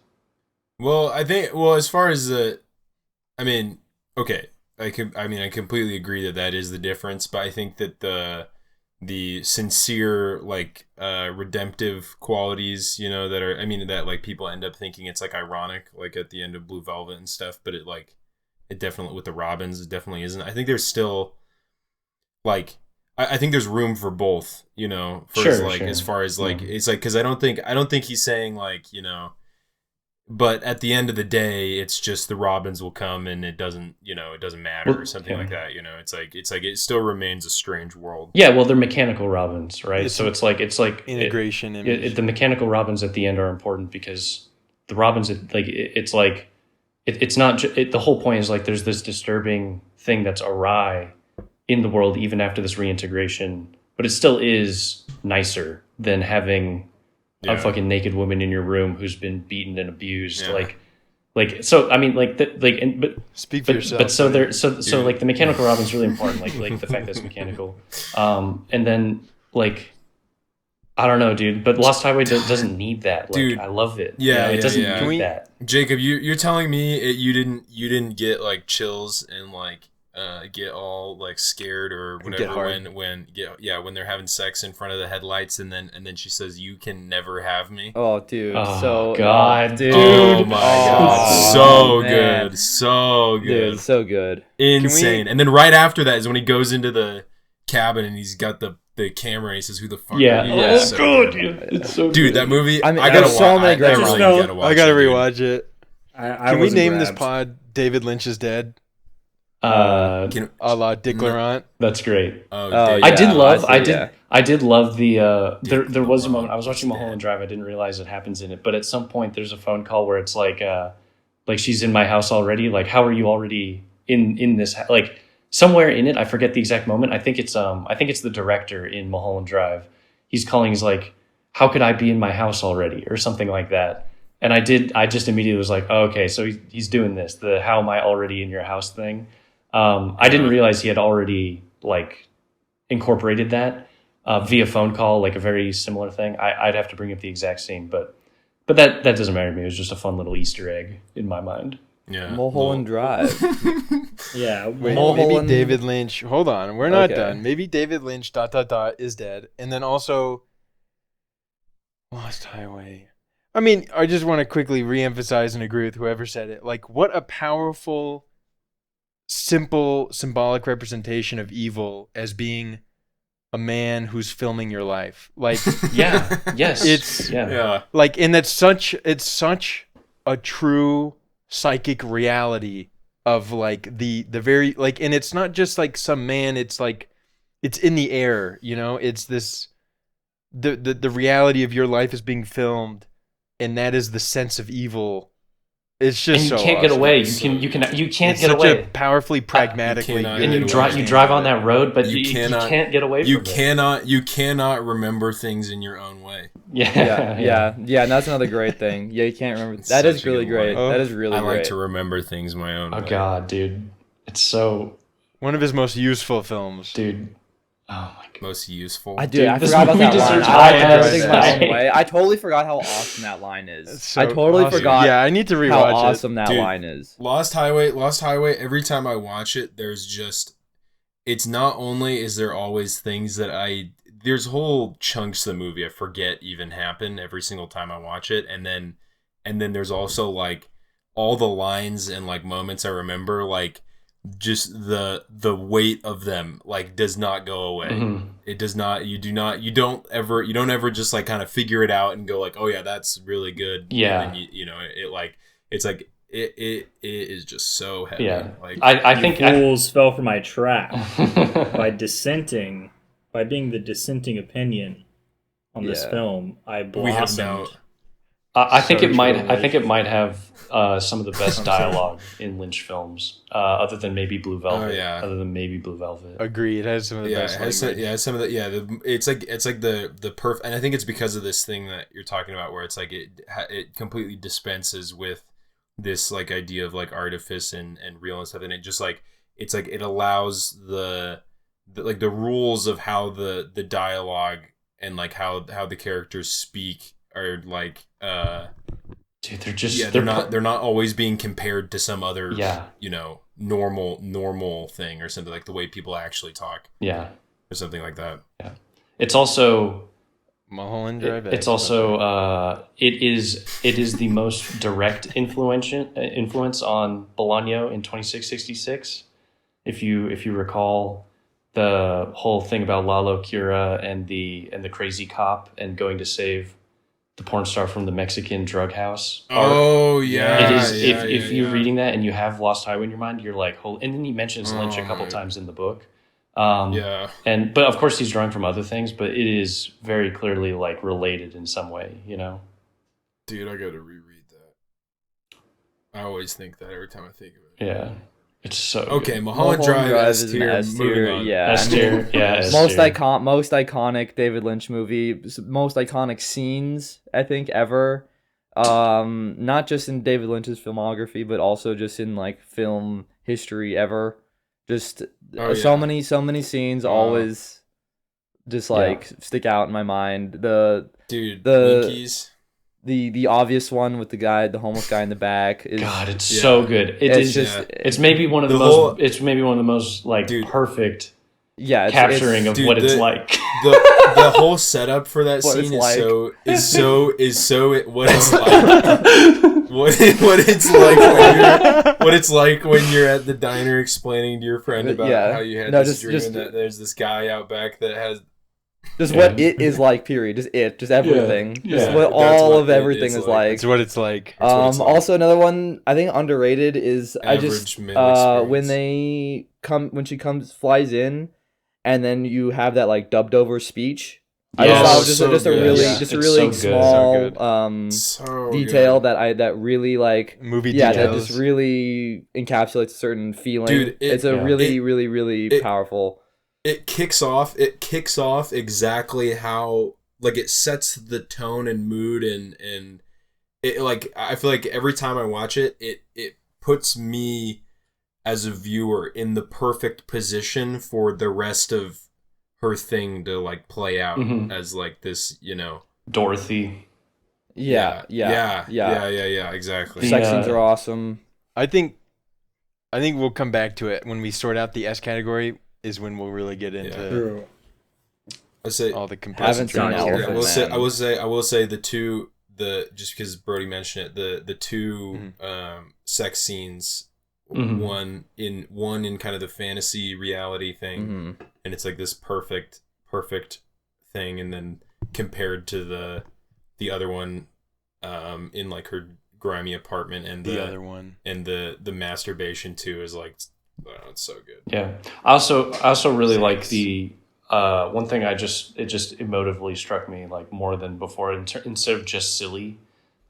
Well, I think. Well, as far as I mean, okay, I completely agree that is the difference. But I think that the sincere like redemptive qualities, you know, that like people end up thinking it's like ironic, like at the end of Blue Velvet and stuff, but it definitely with the Robins, it definitely isn't. I think there's still like I think there's room for both, you know, as far as like it's like, because I don't think he's saying like, you know, but at the end of the day, it's just the Robins will come and it doesn't matter or something like that. You know, it's like it still remains a strange world. Yeah, well, they're mechanical Robins, right? So it's like integration. The mechanical Robins at the end are important because the Robins, it's not. The whole point is like there's this disturbing thing that's awry in the world even after this reintegration, but it still is nicer than having a fucking naked woman in your room who's been beaten and abused. Yeah. So I mean, speak for yourself. But so like the mechanical Robin's really important. Like the fact that it's mechanical, and then like I don't know, dude. But Lost Highway doesn't need that. Like, dude, I love it. Yeah, it doesn't need that. Jacob, you're telling me you didn't get like chills and like get all like scared or whatever when they're having sex in front of the headlights and then she says, "You can never have me." Oh, dude. Oh, God, dude. Oh my God. So good. So good. Dude, so good. Insane. And then right after that is when he goes into the cabin and he's got the camera and he says, "Who the fuck are you?" Yeah. Oh, God, dude. It's so dude, good. that movie, I mean, I gotta so watch. many great I gotta rewatch it. Can we name this grabbed. pod "David Lynch is Dead"? A la Dick Laurent. That's great. I did love the there was a moment I was watching Mulholland Drive. I didn't realize it happens in it, but at some point there's a phone call where it's like she's in my house already. Like, how are you already in this? Like somewhere in it, I forget the exact moment. I think it's the director in Mulholland Drive. He's calling. He's like, "How could I be in my house already?" or something like that. And I just immediately was like, oh, okay, so he's doing this, the "how am I already in your house" thing. I didn't realize he had already like incorporated that via phone call, like a very similar thing. I'd have to bring up the exact scene, but that doesn't matter to me. It was just a fun little Easter egg in my mind. Yeah, Mulholland Drive. Yeah, wait, maybe David Lynch. Hold on, we're not done. Maybe David Lynch ... is dead, and then also Lost Highway. I mean, I just want to quickly reemphasize and agree with whoever said it. Like, what a powerful, simple, symbolic representation of evil as being a man who's filming your life. Like, it's like, and it's such a true psychic reality of like the very like, and it's not just like some man. It's like it's in the air, you know? It's this the reality of your life is being filmed, and that is the sense of evil. It's just and you so can't get awesome. away. You can't It's get such away. a powerfully pragmatically And you drive on that road, but you can't get away from it. You cannot remember things in your own way. Yeah, and that's another great thing. Yeah, you can't remember. That is really great. That is really I great. like to remember things my own way. Oh god, dude. It's so one of his most useful films. Dude. Oh my god. Most useful. I forgot about that line. I like to do things my own way. I totally forgot how awesome that line is. So I totally forgot. Yeah, I need to rewatch how awesome that Dude, line is. Lost Highway. Every time I watch it, there's just. It's not only is there always things that there's whole chunks of the movie I forget even happen every single time I watch it, and then there's also like all the lines and like moments I remember, like just the weight of them like does not go away. Mm-hmm. It does not. You don't ever just like kind of figure it out and go like, oh yeah, that's really good. Yeah. And then it is just so heavy. Yeah. Like I think fools fell for my trap by being the dissenting opinion on this film. I blossomed. I think it might have some of the best dialogue in Lynch films, other than maybe Blue Velvet. Oh, yeah. Other than maybe Blue Velvet. Agree. It has some of the best. It's like the perf, and I think it's because of this thing that you're talking about, where it's like it completely dispenses with this like idea of like artifice and real and stuff, and it just like it's like it allows the rules of how the dialogue and like how the characters speak are like dude, they're just they're not always being compared to some other normal thing or something, like the way people actually talk or something like that. It's also Mulholland Drive. It's also it is the most direct influence on Bolaño in 2666. If you recall the whole thing about Lalo Cura and the crazy cop and going to save the porn star from the Mexican drug house. Oh yeah. It is if you're reading that and you have Lost Highway in your mind, you're like, and then he mentions Lynch a couple times in the book. But of course he's drawing from other things, but it is very clearly like related in some way, you know. Dude, I gotta reread that. I always think that every time I think of it. Yeah. It's so okay. Good. Mulholland Drive is an S tier. Yeah, S tier. Yeah, most iconic David Lynch movie, most iconic scenes I think ever. Not just in David Lynch's filmography, but also just in like film history ever. Just so many scenes always just like stick out in my mind. The obvious one with the homeless guy in the back is so good. It's maybe one of the most like perfect capturing of what it's like. The whole setup for that scene is so what it's like. What it's like when you're at the diner explaining to your friend about how you had this dream and that there's this guy out back that has just what it is like, period. Just everything. Just what all of everything is like. It's what it's like. Also another one I think underrated is when she flies in and then you have that like dubbed over speech. I just thought it was just a really small detail that really like movie details. that just really encapsulates a certain feeling. Dude, it's really powerful. It kicks off exactly how like it sets the tone and mood and it like I feel like every time I watch it puts me as a viewer in the perfect position for the rest of her thing to like play out as like this, you know, Dorothy. Yeah, exactly. Sex scenes are awesome. I think we'll come back to it when we sort out the S category. Is when we'll really get into all the comparisons. I will say just because Brody mentioned it, the two sex scenes, one in kind of the fantasy reality thing, and it's like this perfect thing, and then compared to the other one in like her grimy apartment, and the other one and the masturbation too is like, oh, it's so good. Yeah. I also really like the one thing it just emotively struck me like more than before. Instead of just silly,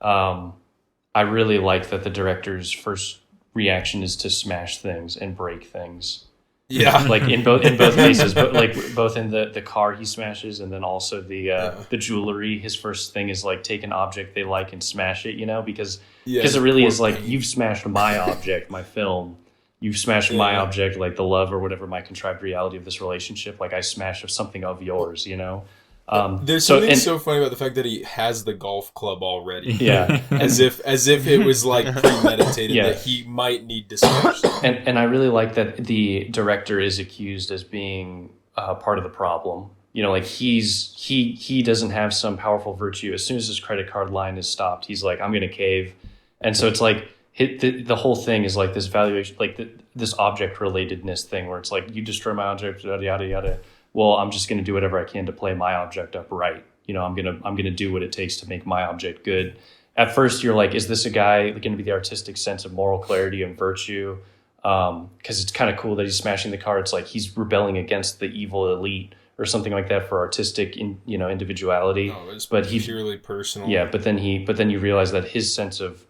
I really like that the director's first reaction is to smash things and break things. Yeah, like in both cases, but like both in the car he smashes, and then also the jewelry. His first thing is like take an object they like and smash it, because it really is like, you've smashed my object, my film. You've smashed my object, like the love or whatever, my contrived reality of this relationship. Like I smashed something of yours, There's something so funny about the fact that he has the golf club already. Yeah, as if it was like premeditated that he might need to smash them. And I really like that the director is accused as being part of the problem. Like he doesn't have some powerful virtue. As soon as his credit card line is stopped, he's like, I'm gonna cave. And so it's like the whole thing is like this valuation, like this object relatedness thing, where it's like, you destroy my object, yada yada yada. Well, I'm just going to do whatever I can to play my object up right. I'm gonna do what it takes to make my object good. At first, you're like, is this a guy going to be the artistic sense of moral clarity and virtue? Because it's kind of cool that he's smashing the car. It's like he's rebelling against the evil elite or something like that for artistic, individuality. No, it's but he's purely personal. Yeah, but then you realize that his sense of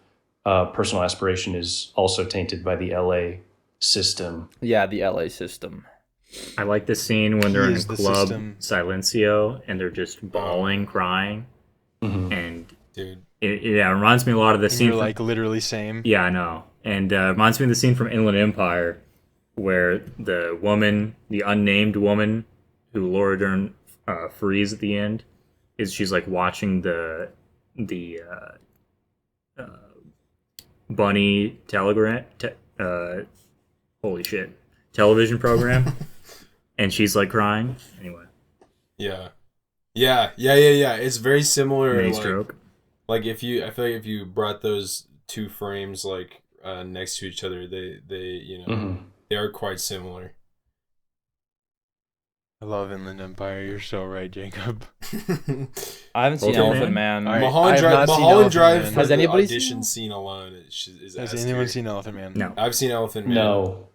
personal aspiration is also tainted by the LA system. Yeah, the LA system. I like the scene when they're in is a the club system. silencio and they're just bawling, crying, and Dude. it reminds me a lot of the And scene. you're like literally same. Yeah, I know, and reminds me of the scene from Inland Empire where the unnamed woman who Laura Dern frees at the end, she's like watching the bunny television program. And she's like crying. Anyway. Yeah. It's very similar. Mini stroke. I feel like if you brought those two frames like next to each other, they they are quite similar. I love Inland Empire. You're so right, Jacob. I haven't seen Elephant Man. Mulholland Drive. Has anybody audition scene alone is Has anyone seen Elephant Man? No. I've seen Elephant Man. No.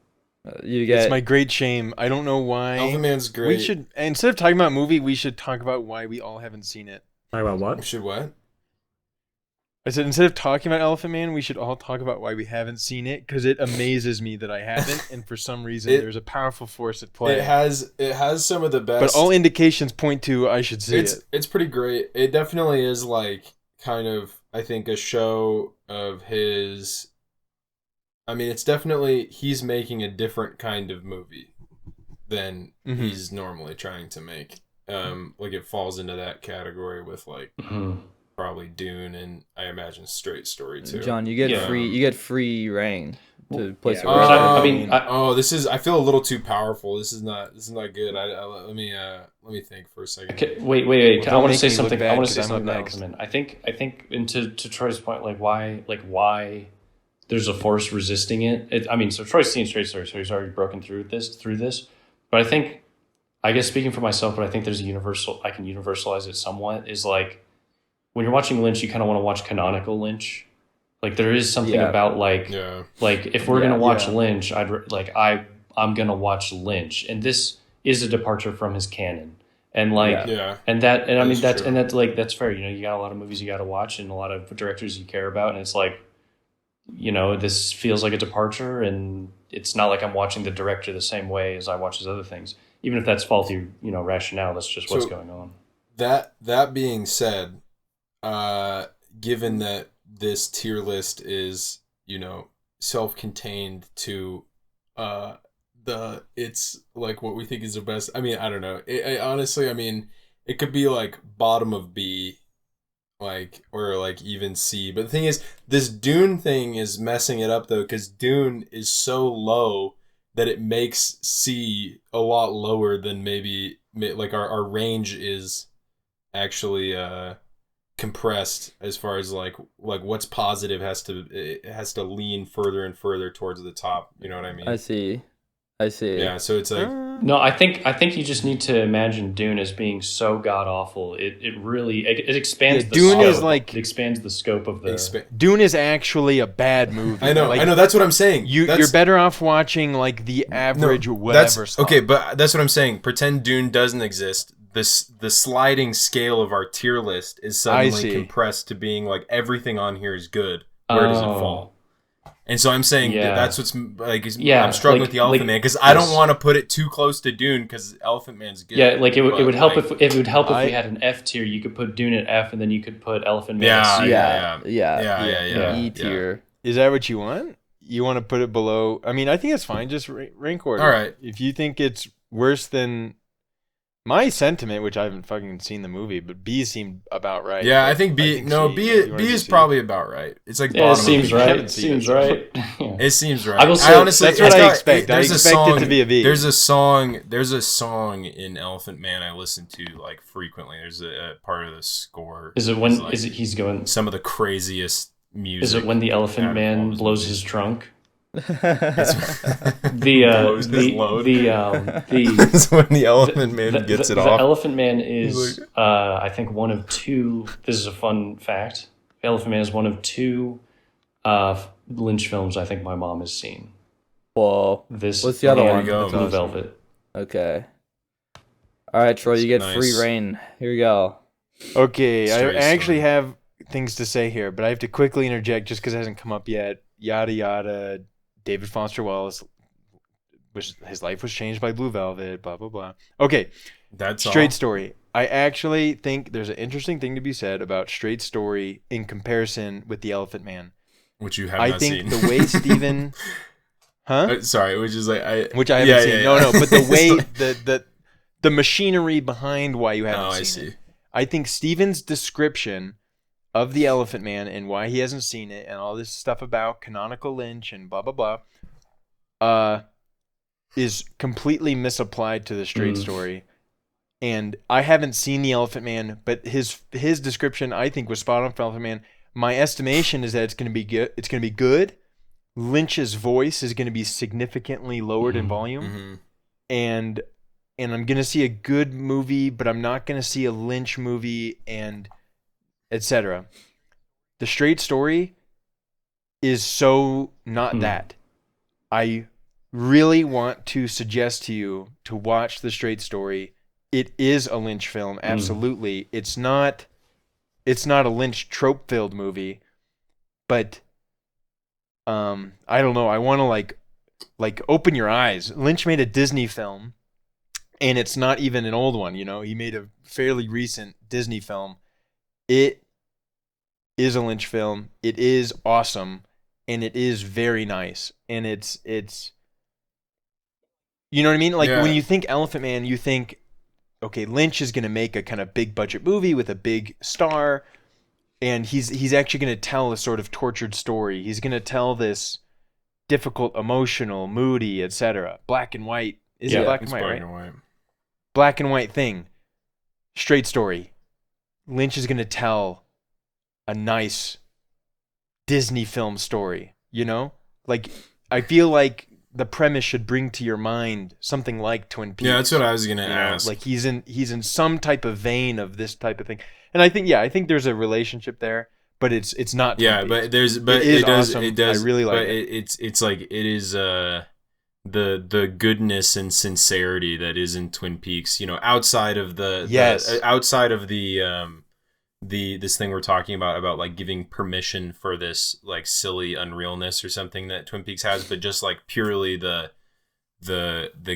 It's my great shame. I don't know why. Elephant Man's great. We should, instead of talking about movie, we should talk about why we all haven't seen it. Talk about what? Should what? I said instead of talking about Elephant Man, we should all talk about why we haven't seen it, because it amazes me that I haven't, and for some reason there's a powerful force at play. It has some of the best. But all indications point to I should see it. It's pretty great. It definitely is like kind of, I think, a show of his. I mean, it's definitely, he's making a different kind of movie than he's normally trying to make. Like it falls into that category with like probably Dune and I imagine Straight Story too. John, you get free reign to place a I feel a little too powerful. This is not good. Let me think for a second. Okay, wait. Well, I want to say something. bad, I want to say 'cause I'm something up about next. Elephant Man. I think, and to Troy's point, why there's a force resisting it. So Troy's seen Straight Story, so he's already broken through this. But I guess speaking for myself, but I think there's I can universalize it somewhat, is like, when you're watching Lynch, you kind of want to watch canonical Lynch. Like there is something about like if we're gonna watch Lynch, I'm gonna watch Lynch, and this is a departure from his canon. And that's fair. You got a lot of movies you got to watch and a lot of directors you care about, and it's like, this feels like a departure, and it's not like I'm watching the director the same way as I watch his other things. Even if that's faulty, rationale, that's just what's going on. That being said, given that this tier list is, self-contained to it's like what we think is the best. I mean, I don't know. Honestly, it could be like bottom of B, or even C. But the thing is, this Dune thing is messing it up though, because Dune is so low that it makes C a lot lower than maybe like our range is actually compressed as far as like what's positive has to lean further and further towards the top. You know what I mean? I see. I see. Yeah, so it's like No, I think you just need to imagine Dune as being so god awful. It really it expands Yeah, the Dune scope. is like- it expands the scope of the Dune is actually a bad movie. I know. Like, That's what I'm saying. You're better off watching like the average whatever That's stuff. okay, but that's what I'm saying. Pretend Dune doesn't exist. The sliding scale of our tier list is suddenly see. compressed to being like everything on here is good. Where does it fall? And so I'm saying that's what's like. I'm struggling with the Elephant Man because I don't want to put it too close to Dune because Elephant Man's good. Yeah, like it would help like, if we had an F tier. You could put Dune at F, and then you could put Elephant Man. Yeah. E tier. Is that what you want? You want to put it below? I mean, I think it's fine. Just rank order. All right. If you think it's worse than my sentiment, which I haven't fucking seen the movie, but B seemed about right. Yeah, I think B. B is probably about right. It's like bottom. It seems right. It seems right. It seems right. I will say honestly, that's what I expect. I expect it to be a B. There's a song in Elephant Man I listen to like frequently. There's a part of the score. Is it when he's going some of the craziest music? Is it when the Elephant Man blows his trunk? It's when the Elephant Man gets it off. The Elephant Man is, I think, one of two. This is a fun fact. The Elephant Man is one of two Lynch films I think my mom has seen. Whoa. This What's the other one? Blue Velvet. Okay. All right, Troy, you get free reign. Here we go. Okay, I actually have things to say here, but I have to quickly interject just because it hasn't come up yet. Yada yada. David Foster Wallace, his life was changed by Blue Velvet, blah, blah, blah. Okay, that's Straight all? Story. I actually think there's an interesting thing to be said about Straight Story in comparison with The Elephant Man. Which you have not seen. I think the way Steven... Huh? Sorry, which is like... Which I haven't seen. No, but the way... the machinery behind why you haven't seen it. I think Steven's description of The Elephant Man and why he hasn't seen it and all this stuff about canonical Lynch and blah, blah, blah, is completely misapplied to the Straight Story. And I haven't seen The Elephant Man, but his description, I think, was spot on for Elephant Man. My estimation is that it's going to be good. It's going to be good. Lynch's voice is going to be significantly lowered in volume. And I'm going to see a good movie, but I'm not going to see a Lynch movie and... etc. The Straight Story is so not that. I really want to suggest to you to watch The Straight Story. It is a Lynch film, absolutely. It's not a Lynch trope-filled movie, but I don't know. I want to like open your eyes. Lynch made a Disney film, and it's not even an old one, you know. He made a fairly recent Disney film. It is a Lynch film. It is awesome, and it is very nice. And it's you know what I mean? Like when you think Elephant Man, you think, okay, Lynch is going to make a kind of big budget movie with a big star, and he's actually going to tell a sort of tortured story. He's going to tell this difficult, emotional, moody, etc. Black and white. Is it black and white, right? And white. Black and white thing. Straight Story. Lynch is going to tell a nice Disney film story, you know? Like, I feel like the premise should bring to your mind something like Twin Peaks. Yeah, that's what I was going to ask. Like, he's in some type of vein of this type of thing. And I think there's a relationship there, but it's not Twin Peaks. But it does awesome. I really like it. It. It's like it is the goodness and sincerity that is in Twin Peaks, you know, outside of the this thing we're talking about like giving permission for this like silly unrealness or something that Twin Peaks has, but just like purely the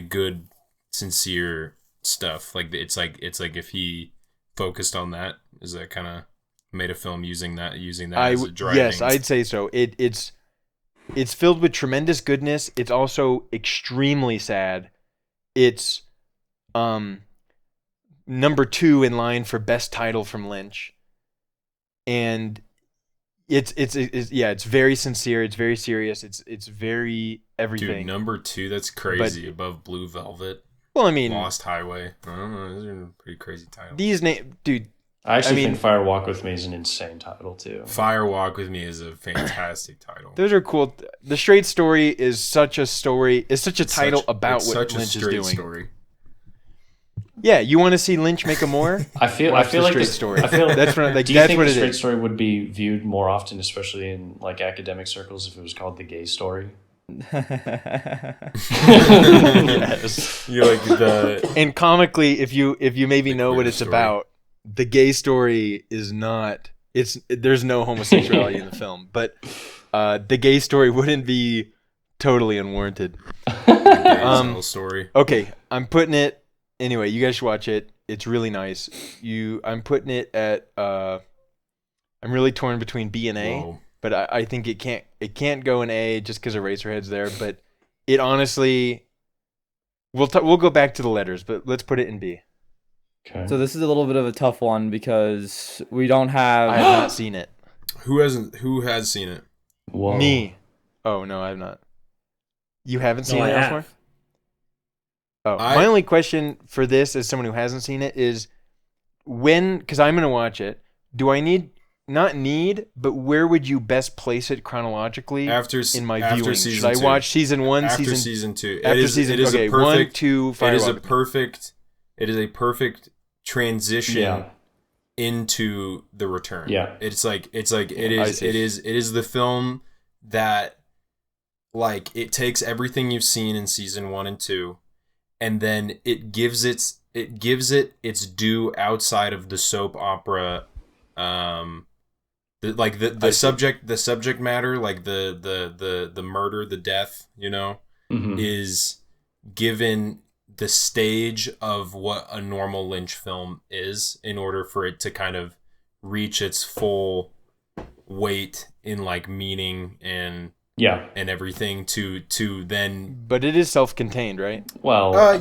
good, sincere stuff. Like it's like if he focused on that, is that kind of made a film using that as a driving. Yes, I'd say so. It's filled with tremendous goodness. It's also extremely sad. It's number 2 in line for best title from Lynch. And it's very sincere, it's very serious, it's very everything. Dude, number 2, that's crazy. Above Blue Velvet. Well, I mean, Lost Highway. I don't know, those are pretty crazy titles. These names, dude, I actually mean- think Fire Walk with Me is an insane title too. Fire Walk with Me is a fantastic title. Those are cool. The Straight Story is such a story. It's such a It's title such- about it's what such a Lynch is straight doing. story. Yeah, you want to see Lynch make a more? I feel Watch like the Straight the- Story. I feel that's what like Do you that's think what the it Straight is. Story would be viewed more often, especially in like academic circles, if it was called the Gay Story? Yes. You like the And comically, if you maybe know what queer it's story. about, the Gay Story is not. There's no homosexuality in the film, but the Gay Story wouldn't be totally unwarranted. gay story. Okay, I'm putting it anyway. You guys should watch it. It's really nice. I'm putting it at. I'm really torn between B and A, Whoa. but I think it can't go in A just because Eraserhead's there. But it honestly, we'll go back to the letters, but let's put it in B. Okay. So this is a little bit of a tough one because we don't have. I have not seen it. Who has seen it? Whoa. Me. Oh no, I have not. You haven't seen No, I it, have. Elsmore? Oh, I- my only question for this, as someone who hasn't seen it, is because I'm gonna watch it. Do I but where would you best place it chronologically After in my after viewing? season Should I two. watch season 1, After season 2? after It is, season? it is Okay, a perfect. 1, 2, Fire it is a Walk. perfect. It is a perfect transition Yeah. into the return. Yeah. It's like it I is see. it is the film that like it takes everything you've seen in season 1 and 2 and then it gives it its due outside of the soap opera the subject matter, like the murder, the death, Mhm. is given the stage of what a normal Lynch film is in order for it to kind of reach its full weight in like meaning and everything to then. But it is self-contained, right? Well, I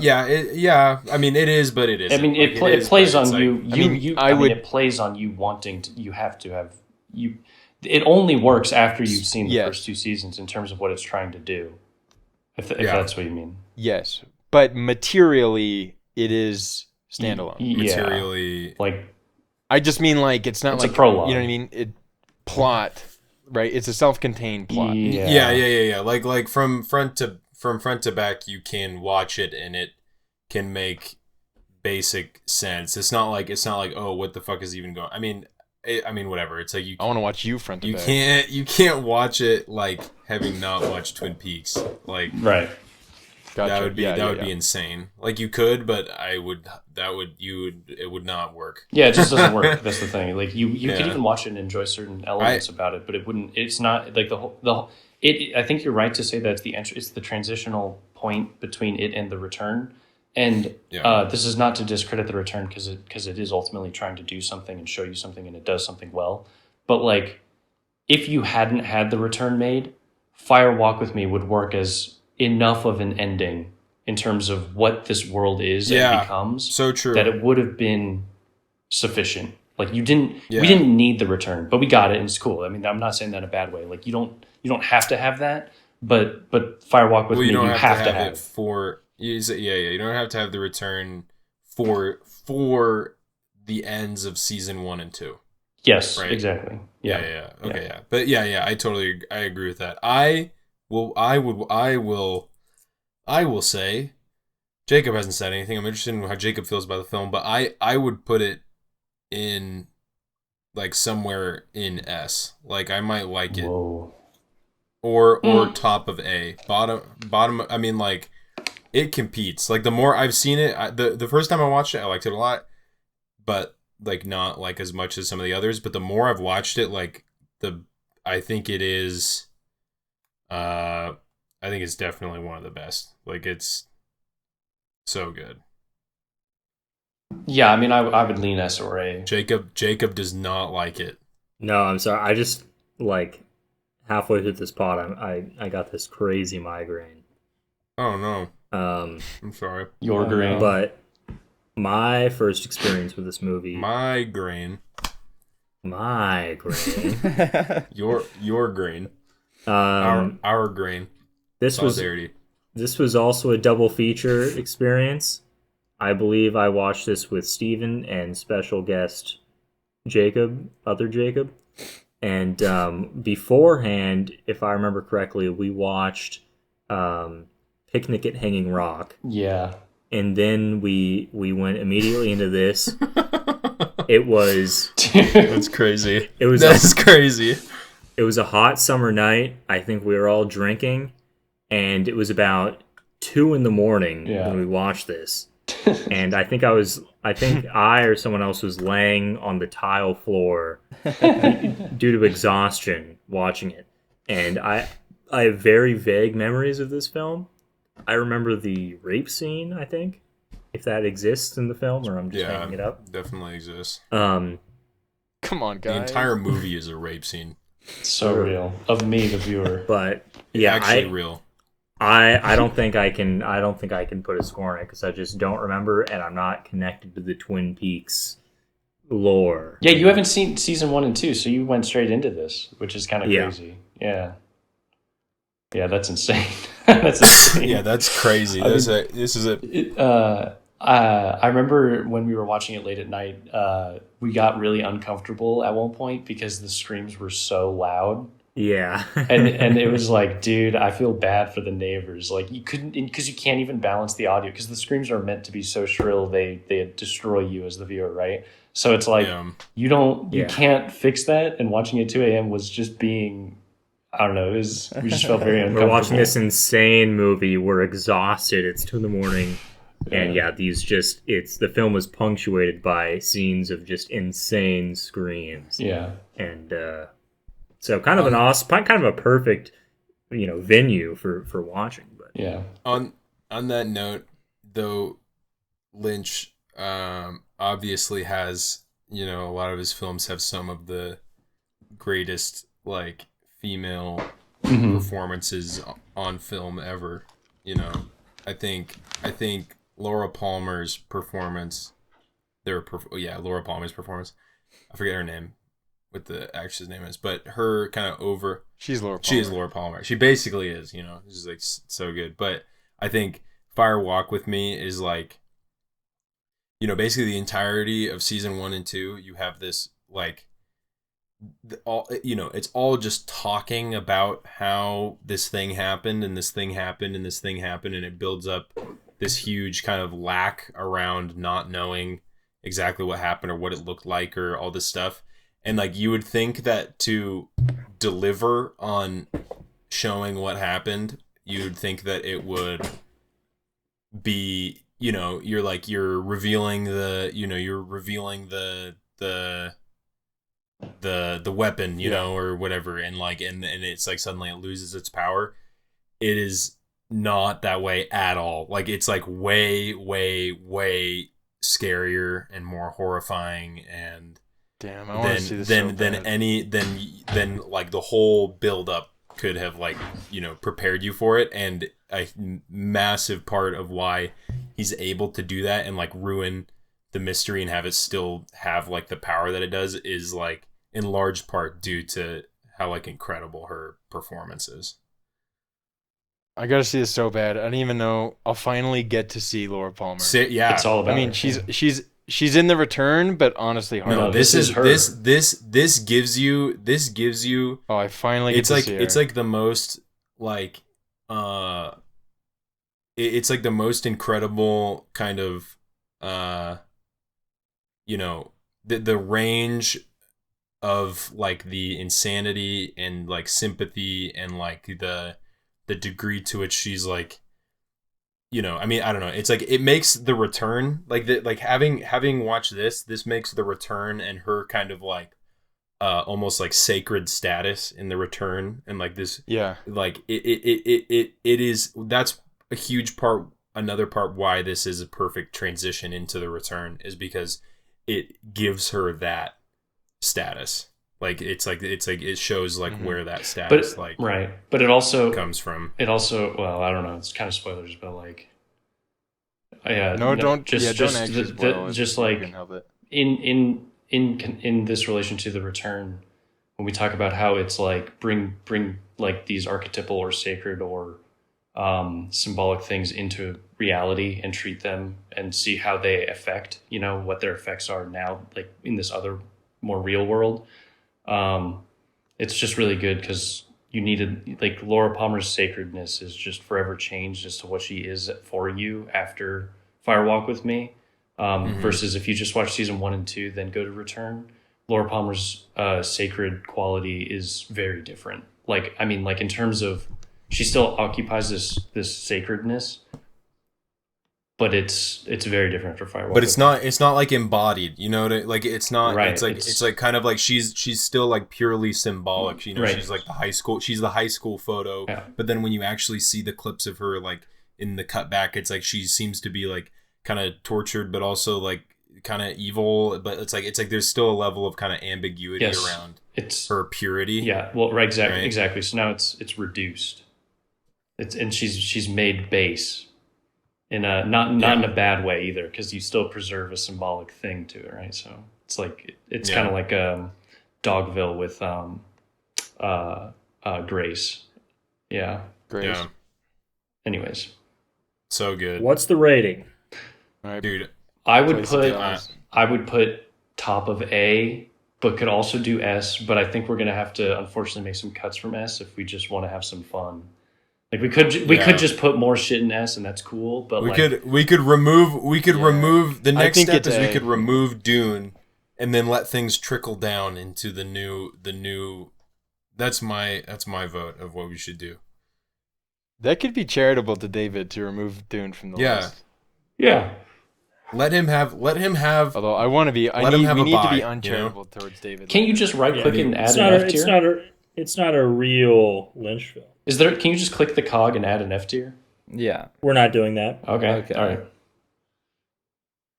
mean, it is, but it isn't. I mean, it Like, is, plays but it's on like- you. It plays on you wanting to. You have to have you. It only works after you've seen the first 2 seasons in terms of what it's trying to do. If that's what you mean. Yes, but materially, it is standalone. Materially, like I just mean like it's not It's like a prologue. You know what I mean? Plot, right? It's a self-contained plot. Yeah. Like from front to back, you can watch it and it can make basic sense. It's not like oh, what the fuck is even going? I mean, whatever. It's like I want to watch you front to back. You can't watch it like having not watched Twin Peaks. Like right. Gotcha. That would be insane. Like you could, but it would not work. Yeah, it just doesn't work. That's the thing. Like you Yeah. could even watch it and enjoy certain elements about it, but it wouldn't. It's not like I think you're right to say that it's the transitional point between it and the return. And this is not to discredit the return because it is ultimately trying to do something and show you something, and it does something well. But like, if you hadn't had the return made, Fire Walk with Me would work as enough of an ending in terms of what this world is and becomes. So true. That it would have been sufficient. Like we didn't need the return, but we got it and it's cool. I mean, I'm not saying that in a bad way. Like you don't have to have that, but Fire Walk with Me, you have to have it for. You don't have to have the return for the ends of season 1 and 2. Yes, right? exactly. Yeah. Okay, yeah. But I agree with that. I will say, Jacob hasn't said anything. I'm interested in how Jacob feels about the film, but I would put it in like somewhere in S. Like I might like it. Whoa. Or top of A. Bottom I mean like it competes. Like the more I've seen it, the first time I watched it, I liked it a lot, but like not like as much as some of the others. But the more I've watched it, like I think it is. I think it's definitely one of the best. Like it's so good. Yeah, I mean, I would lean S or A. Jacob does not like it. No, I'm sorry. I just like halfway through this pod, I got this crazy migraine. Oh no. I'm sorry. Your grain. But my first experience with this movie. Migraine. Your grain. Our grain. Solidarity. This was also a double feature experience. I believe I watched this with Steven and special guest other Jacob. And beforehand, if I remember correctly, we watched Picnic at Hanging Rock. Yeah. And then we went immediately into this. It was... That's crazy. That's crazy. It was a hot summer night. I think we were all drinking. And it was about 2 a.m. when we watched this. And I think I or someone else was laying on the tile floor due to exhaustion watching it. And I have very vague memories of this film. I remember the rape scene, I think, if that exists in the film, or I'm just making it up. Definitely exists. Come on, guys. The entire movie is a rape scene. So real. Of me, the viewer. But yeah, actually real. I don't think I can put a score on it because I just don't remember, and I'm not connected to the Twin Peaks lore. Yeah, you haven't seen season 1 and 2, so you went straight into this, which is kind of crazy. Yeah, that's insane. That's insane. Yeah, that's crazy. I remember when we were watching it late at night, we got really uncomfortable at one point because the screams were so loud. Yeah. and it was like, dude, I feel bad for the neighbors. Like, you couldn't, because you can't even balance the audio because the screams are meant to be so shrill they destroy you as the viewer, right? So it's like you can't fix that. And watching it at 2 a.m. was just being, I don't know, we just felt very uncomfortable. We're watching this insane movie. We're exhausted. It's 2 a.m. And the film was punctuated by scenes of just insane screams. Yeah. And so kind of an awesome, kind of a perfect, venue for watching. But yeah. On that note, though, Lynch obviously has, a lot of his films have some of the greatest like female performances on film ever. I think Laura Palmer's performance. Laura Palmer's performance. I forget her name. What the actress name is, but her kind of over. She's Laura Palmer. She is Laura Palmer. She basically is, she's like so good. But I think Fire Walk with Me is like, basically the entirety of season 1 and 2. You have this like, it's all just talking about how this thing happened and this thing happened and this thing happened, and it builds up this huge kind of lack around not knowing exactly what happened or what it looked like or all this stuff. And like you would think that to deliver on showing what happened, you would think that it would be, you're revealing the weapon, or whatever, and it's like suddenly it loses its power. It is not that way at all. Like it's like way, way, way scarier and more horrifying and damn, I want to see this than like the whole build up could have prepared you for it. And a massive part of why he's able to do that and like ruin the mystery and have it still have like the power that it does is like in large part due to how like incredible her performance is. I gotta see this so bad. I don't even know. I'll finally get to see Laura Palmer. It's all about. I mean, she's in The Return, but honestly, hard. No, this is her. This gives you. Oh, I finally get to see her. It's like the most like, it's like the most incredible kind of, the range of like the insanity and like sympathy and like the degree to which she's like, I mean, I don't know. It's like it makes The Return like having watched this makes The Return and her kind of like almost like sacred status in The Return and like this like it is, that's a huge part. Another part why this is a perfect transition into The Return is because it gives her that status. Like it's like it shows like where that status but it also comes from. It also, well, I don't know, it's kind of spoilers, but like don't actually spoil it. Just like in this relation to The Return, when we talk about how it's like bring like these archetypal or sacred or symbolic things into reality and treat them and see how they affect what their effects are now, like in this other more real world. It's just really good because you needed, like, Laura Palmer's sacredness is just forever changed as to what she is for you after Fire Walk with Me. Versus if you just watch season 1 and 2, then go to Return. Laura Palmer's sacred quality is very different. Like, I mean, like, in terms of, she still occupies this sacredness, but it's very different for Fire Walk. But it's not like embodied, you know, like it's not Right, it's like kind of like she's still like purely symbolic, you know. Right. She's like the high school photo. Yeah. But then when you actually see the clips of her like in the cutback, it's like she seems to be like kind of tortured but also like kind of evil, but it's like there's still a level of kind of ambiguity around her purity. Yeah, well, right, exactly. So now it's reduced. And she's made base. In a not in a bad way either, because you still preserve a symbolic thing to it, right? So it's like it's kind of like Dogville with Grace. Yeah, Grace. Yeah. Anyways, So good. What's the rating? All right, Dude, I would put top of A, but could also do S. But I think we're gonna have to unfortunately make some cuts from S if we just want to have some fun. Like we could just put more shit in S and that's cool, but we could remove the next step is we A. could remove Dune and then let things trickle down into the new that's my vote of what we should do. That could be charitable to David to remove Dune from the list. Yeah. Let him have Although I want to be we need to be uncharitable towards David. Can't you just right click and add an F tier? It's not a real Lynch film. Can you just click the cog and add an F tier? Yeah. We're not doing that. Okay. All right.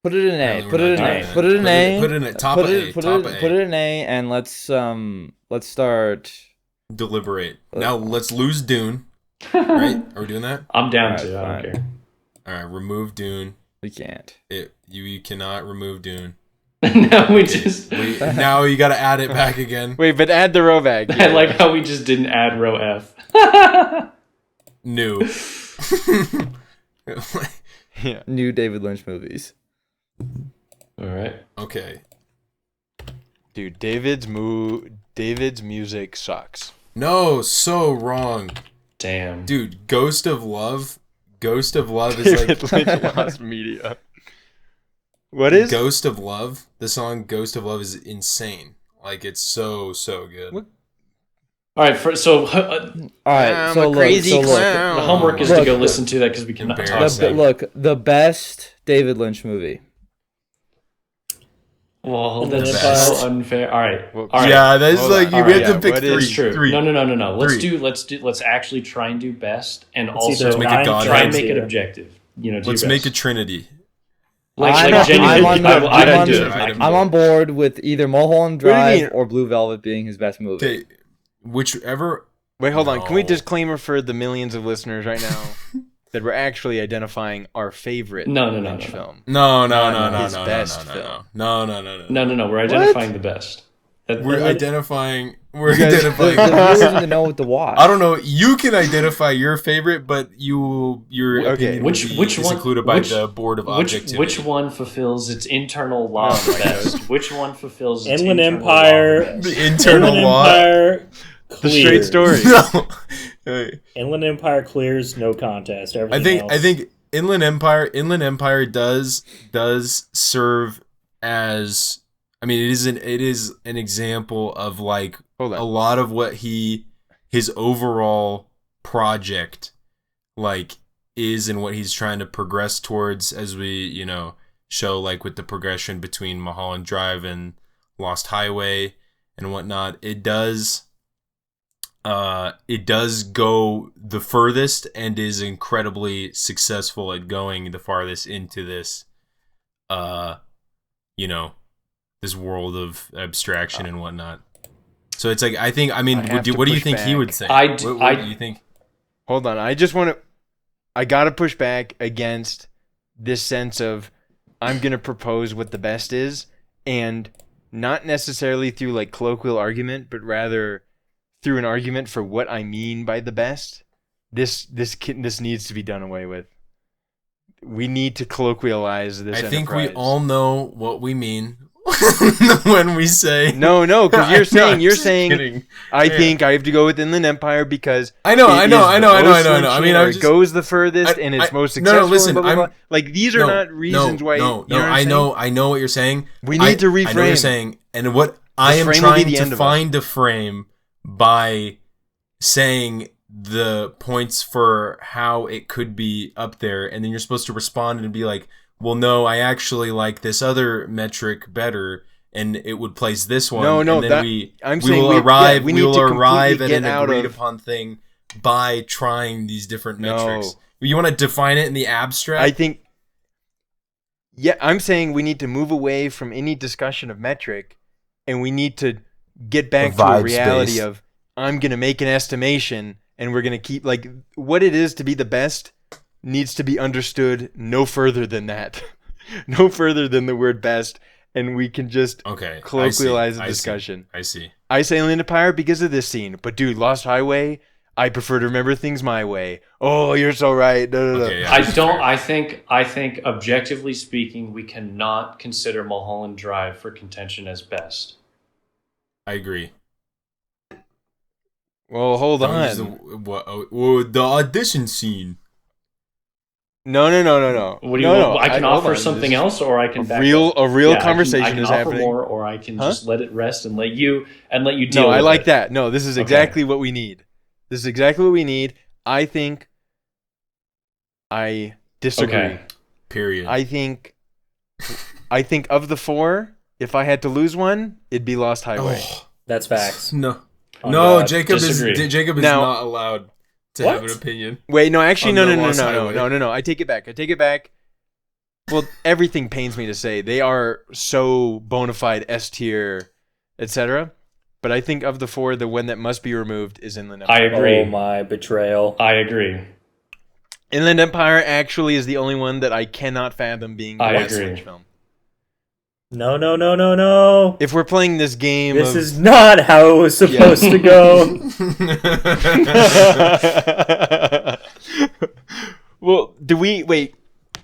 Put it in A. No, Put we're it in not A. doing that. Put it in A. Put it in a top of A. Put it in A, and let's start. Deliberate. Now let's lose Dune. Right? Are we doing that? I'm down Alright, to. I fine. don't care. All right. Remove Dune. We can't. You cannot remove Dune. No, we just. Now you got to add it back again. Wait, but add the row back. I like how we just didn't add row F. New. Yeah. New David Lynch movies. All right. Okay. Dude, David's music sucks. No, so wrong. Damn. Dude, Ghost of Love is David like Lynch lost media. What is? Ghost of Love. The song Ghost of Love is insane. Like it's so good. What? All right. So All right. I'm so a crazy look, clown. the homework is to go listen to that because we cannot talk. Embarrassing. the best David Lynch movie. Well, The that's best. so unfair. All right. Well, All right. Yeah, that's Hold like on. we All have right, to yeah, pick what three. is True. Three. No. Three. Let's actually try and do best and It's also either make it God try and hands make it here. objective. You know, do Let's your make a best. Trinity. Like genuinely, I do it. I'm on board with either Mulholland What do you Drive mean? or Blue Velvet being his best movie. Okay, whichever. Wait, hold on. Can we No. disclaimer for the millions of listeners right now that we're actually identifying our favorite No. Lynch film? No. His best film. No. No. We're identifying the best. We're identifying. We're The identifying. viewers need to know what to watch. I don't know. You can identify your favorite, but your Okay. opinion Which will be one? included by the board of objectivity. Which one fulfills its internal law best? Which one fulfills its Inland internal Empire. law best? The internal Inland law. Empire The clears. straight story. No. Hey, Inland Empire clears, no contest. I Everything else. think Inland Empire does serve as. I mean, it is an example of like Hold on. a lot of what his overall project like is and what he's trying to progress towards, as we show like with the progression between Mulholland Drive and Lost Highway and whatnot. It does go the furthest and is incredibly successful at going the farthest into this this world of abstraction and whatnot. So it's like what do you think he would think? What do you think? Hold on. I got to push back against this sense of I'm going to propose what the best is, and not necessarily through like colloquial argument, but rather through an argument for what I mean by the best. This needs to be done away with. We need to colloquialize this. I think enterprise. we all know what we mean. when we say No, because I'm you're just saying kidding. I Yeah. think I have to go with Inland Empire because I know. it is the most I mean, Lynchian, I or was it just, goes the furthest and it's most no, successful. listen, and blah, blah, I'm blah. Like these are not reasons why. No, you know what I'm I saying? know, I know what you're saying. We need to reframe. I know what you're saying, and what I am frame will be trying the to end of find a frame by saying the points for how it could be up there, and then you're supposed to respond and be like, well, no, I actually like this other metric better, and it would place this one. No, and then that, we I'm we saying will arrive. we we need will to arrive completely at get an out agreed of. upon thing by trying these different No. metrics. You want to define it in the abstract? I think. Yeah, I'm saying we need to move away from any discussion of metric, and we need to get back to a reality Vibes-based. of I'm gonna make an estimation, and we're gonna keep like what it is to be the best needs to be understood no further than that, no further than the word best, and we can just colloquialize the discussion. I see. I say Inland Empire because of this scene, but dude, Lost Highway, I prefer to remember things my way. Oh, you're so right. Okay, yeah, I that's don't. fair. I think, objectively speaking, we cannot consider Mulholland Drive for contention as best. I agree. Well, hold Don't use on. the audition scene. No. What do you? No, I can hold offer on. something else, or I can back real up. a real Yeah, conversation I can is offer happening. more, or I can Huh? just let it rest and let you deal. No, I with like it. that. No, this is exactly what we need. This is exactly what we need. I think I disagree. Okay. Period. I think of the four, if I had to lose one, it'd be Lost Highway. That's facts. No, Oh, no, God, Jacob disagree. is Now- not allowed to have an opinion. Wait, no, actually, On no. the Lost Highway. I take it back. Well, everything pains me to say they are so bona fide S tier, etc. But I think of the four, the one that must be removed is Inland I Empire. agree. Oh my betrayal. I agree. Inland Empire actually is the only one that I cannot fathom being the I best agree. Lynch film. No. If we're playing this game, This is not how it was supposed to go. Well,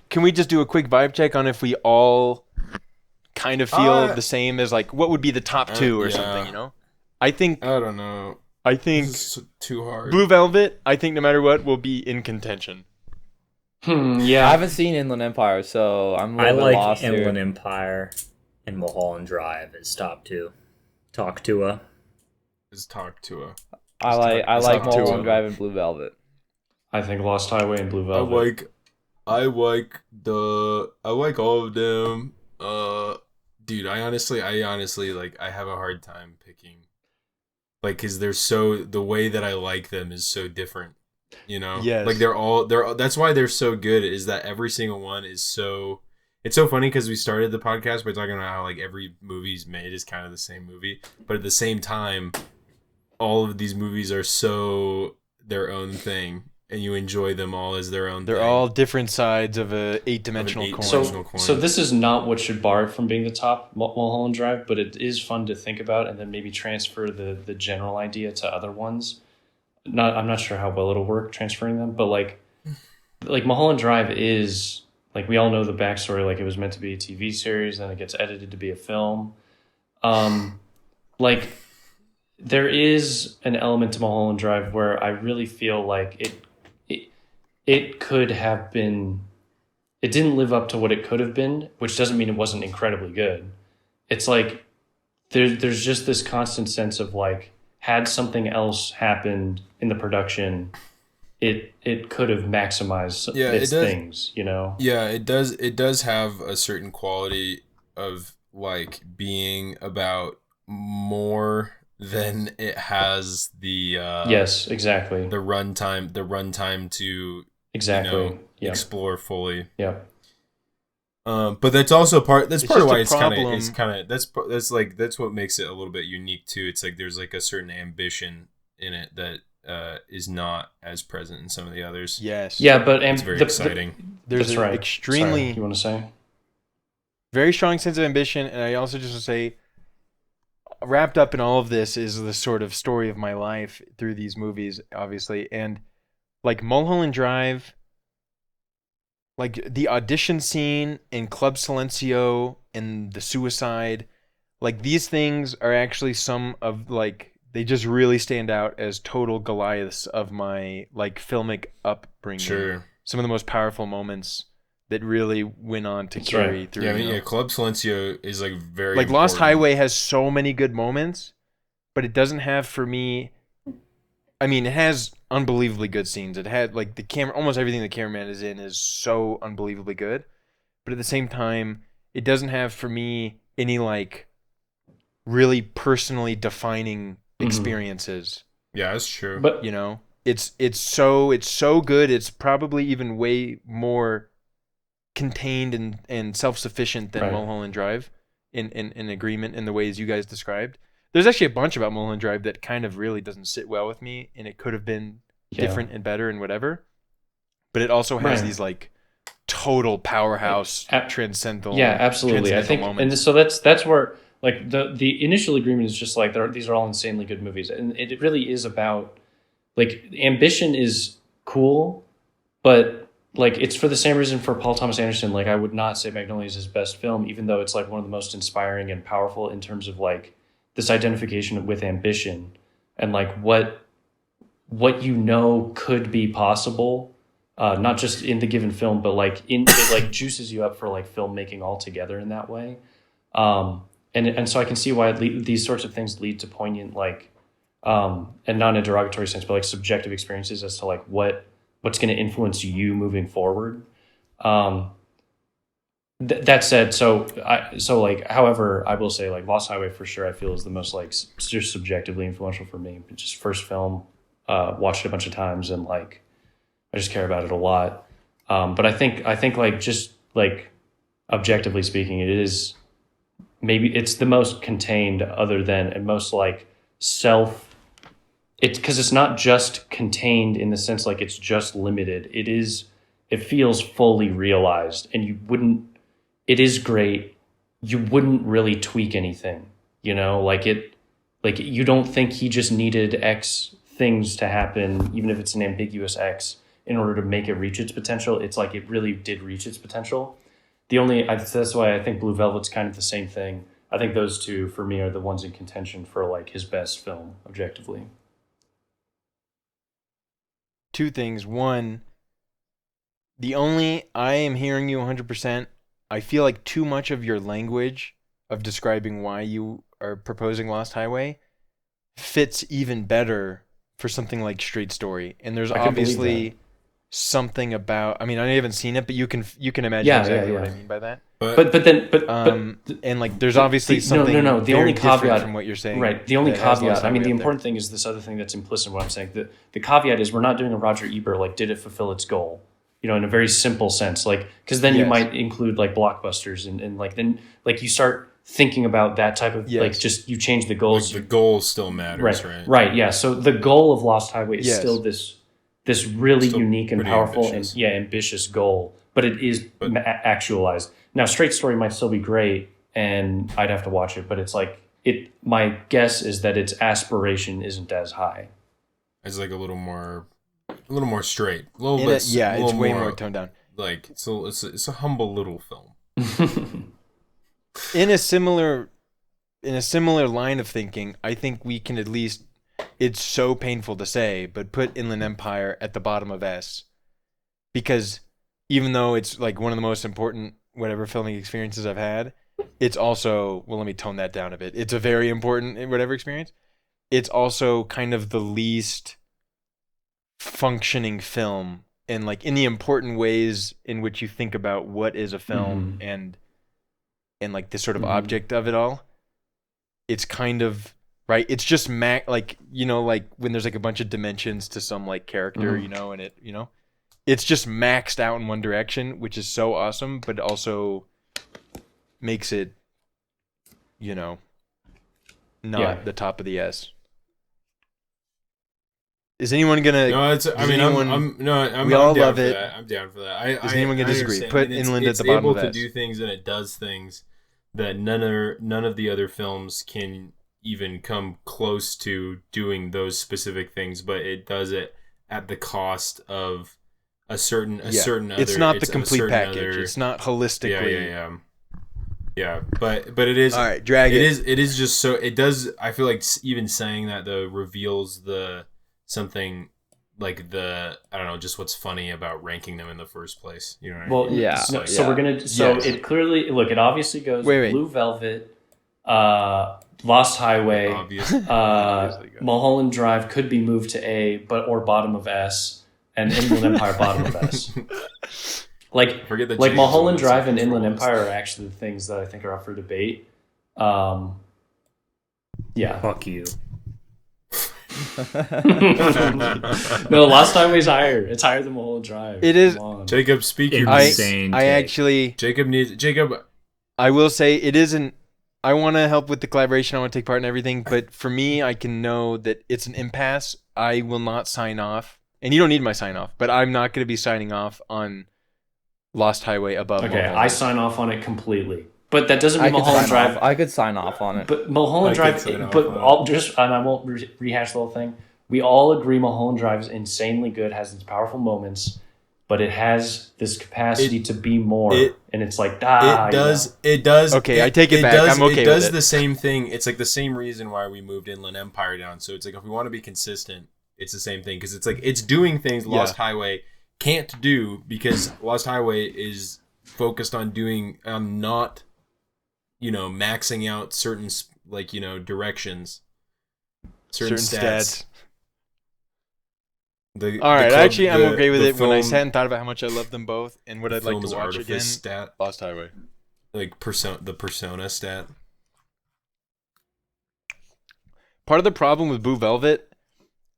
can we just do a quick vibe check on if we all kind of feel the same as like what would be the top two or yeah. something, you know? I think don't know. I think This is too hard. Blue Velvet, I think no matter what will be in contention. Yeah. I haven't seen Inland Empire, so I'm a I little bit like lost Inland here. Empire and Mulholland Drive as top two. Talk to a. Is talk to a. I like talk to Mulholland him. Drive and Blue Velvet. I think Lost Highway and Blue Velvet. I like all of them. Dude, I honestly like I have a hard time picking, like, cause the way that I like them is so different, you know. Yes. Like that's why they're so good, is that every single one is so. It's so funny because we started the podcast by talking about how like every movie's made is kind of the same movie, but at the same time, all of these movies are so their own thing, and you enjoy them all as their own. They're thing. all different sides of a eight-dimensional coin. So this is not what should bar it from being the top Mulholland Drive, but it is fun to think about and then maybe transfer the general idea to other ones. I'm not sure how well it'll work transferring them, but like Mulholland Drive is, like, we all know the backstory. Like, it was meant to be a TV series, then it gets edited to be a film. Like, there is an element to Mulholland Drive where I really feel like it could have been. It didn't live up to what it could have been, which doesn't mean it wasn't incredibly good. It's like there's just this constant sense of like, had something else happened in the production, it could have maximized its things, you know? Yeah, it does have a certain quality of like being about more than it has the yes, exactly. the runtime to exactly explore fully. Yeah. But that's also part of why it's kind of that's what makes it a little bit unique too. It's like there's like a certain ambition in it that is not as present in some of the others. Yes. Yeah, but it's very exciting. There's That's an right. extremely Sorry, you want to say? very strong sense of ambition, and I also just want to say, wrapped up in all of this is the sort of story of my life through these movies, obviously, and like Mulholland Drive, like the audition scene in Club Silencio and the suicide Like these things are actually some of like they just really stand out as total Goliaths of my like filmic upbringing. Sure. Some of the most powerful moments that really went on to carry through. Yeah, I mean, Club Silencio is like very like important. Lost Highway has so many good moments, but it doesn't have for me. I mean, it has unbelievably good scenes. It had like the camera, almost everything the cameraman is in is so unbelievably good, but at the same time, it doesn't have for me any like really personally defining experiences. Yeah, that's true. But you know, it's so good. It's probably even way more contained and self-sufficient than Mulholland Drive in agreement in the ways you guys described. There's actually a bunch about Mulholland Drive that kind of really doesn't sit well with me, and it could have been different and better and whatever. But it also has these like total powerhouse transcendental. Yeah, absolutely. I think, moments. and so that's where like the initial agreement is just like these are all insanely good movies, and it really is about like ambition is cool, but like it's for the same reason for Paul Thomas Anderson. Like I would not say Magnolia is his best film, even though it's like one of the most inspiring and powerful in terms of like this identification with ambition and like what you know could be possible, not just in the given film, but like it like juices you up for like filmmaking altogether in that way. And so I can see why these sorts of things lead to poignant like and not in a derogatory sense, but like subjective experiences as to like what's going to influence you moving forward. That said, however, I will say like Lost Highway for sure I feel is the most like just subjectively influential for me. Just first film, watched it a bunch of times and like I just care about it a lot. But I think like just like objectively speaking, it's the most contained other than and most like it's because it's not just contained in the sense like it's just limited. It feels fully realized and it is great. You wouldn't really tweak anything, you know, like you don't think he just needed X things to happen, even if it's an ambiguous X, in order to make it reach its potential. It's like it really did reach its potential. That's why I think Blue Velvet's kind of the same thing. I think those two for me are the ones in contention for like his best film objectively. Two things. One, I am hearing you 100%. I feel like too much of your language of describing why you are proposing Lost Highway fits even better for something like Straight Story. And there's obviously something about, I mean, I haven't seen it, but you can imagine exactly what I mean by that. But and like there's obviously something no. The only caveat from what you're saying. Right. The only caveat. I mean, the important thing is this other thing that's implicit in what I'm saying. The caveat is we're not doing a Roger Ebert like did it fulfill its goal, you know, in a very simple sense, like because then you might include like blockbusters and like then like you start thinking about that type of like just you change the goals. Like the goal still matters, right? Right. Yeah. So the goal of Lost Highway is still this really still unique and powerful ambitious. And ambitious goal, but it is actualized. Now, Straight Story might still be great, and I'd have to watch it, but it's like my guess is that its aspiration isn't as high. It's like a little more straight, a little bit. It's way more toned down. Like so, it's a humble little film. In a similar line of thinking, I think we can at least. It's so painful to say, but put Inland Empire at the bottom of S, because even though it's like one of the most important whatever filming experiences I've had, it's also, well, let me tone that down a bit. It's a very important whatever experience. It's also kind of the least functioning film, and like in the important ways in which you think about what is a film and like the sort of object of it all. It's kind of right. It's just like, you know, like when there's like a bunch of dimensions to some like character, you know, and it, you know, it's just maxed out in one direction, which is so awesome, but also makes it, you know, not the top of the S. Is anyone gonna? No, I'm we all down love for it. that. I'm down for that. Is anyone gonna disagree? Understand. Put Inland at the bottom of S. It's able to do things, and it does things that none of the other films can even come close to doing those specific things. But it does it at the cost of a certain other. It's not the complete package. It's not holistically. Yeah. Yeah, but it is All right, drag it. It is just so it does. I feel like even saying that though reveals something like I don't know, just what's funny about ranking them in the first place. You know what I mean? Well, Yeah. So we're gonna. So it clearly look. It obviously goes Wait. Blue Velvet, Lost Highway, Mulholland Drive could be moved to A, or bottom of S, and Inland Empire bottom of S. Like Mulholland Drive and Inland Empire are actually the things that I think are up for debate. Yeah. Fuck you. No, Lost Highway's higher. It's higher than Mulholland Drive. It is. Jacob, speaking. Insane. Jacob. I will say it isn't. I want to help with the collaboration. I want to take part in everything. But for me, I can know that it's an impasse. I will not sign off, and you don't need my sign off. But I'm not going to be signing off on Lost Highway above. Okay, Mulholland. I sign off on it completely. But that doesn't mean Mulholland Drive. I could sign off on it. But Mulholland Drive. But and I won't rehash the whole thing. We all agree Mulholland Drive is insanely good, has its powerful moments, but it has this capacity to be more. And it's like It does. Okay, I take it back. I'm okay with it. It does the same thing. It's like the same reason why we moved Inland Empire down. So it's like if we want to be consistent, it's the same thing because it's like it's doing things Lost Highway can't do because Lost Highway is focused on not, maxing out certain directions, certain stats. All right, actually, I'm okay with it. When I sat and thought about how much I love them both and what I'd like to watch again, Lost Highway. Like the persona stat. Part of the problem with Blue Velvet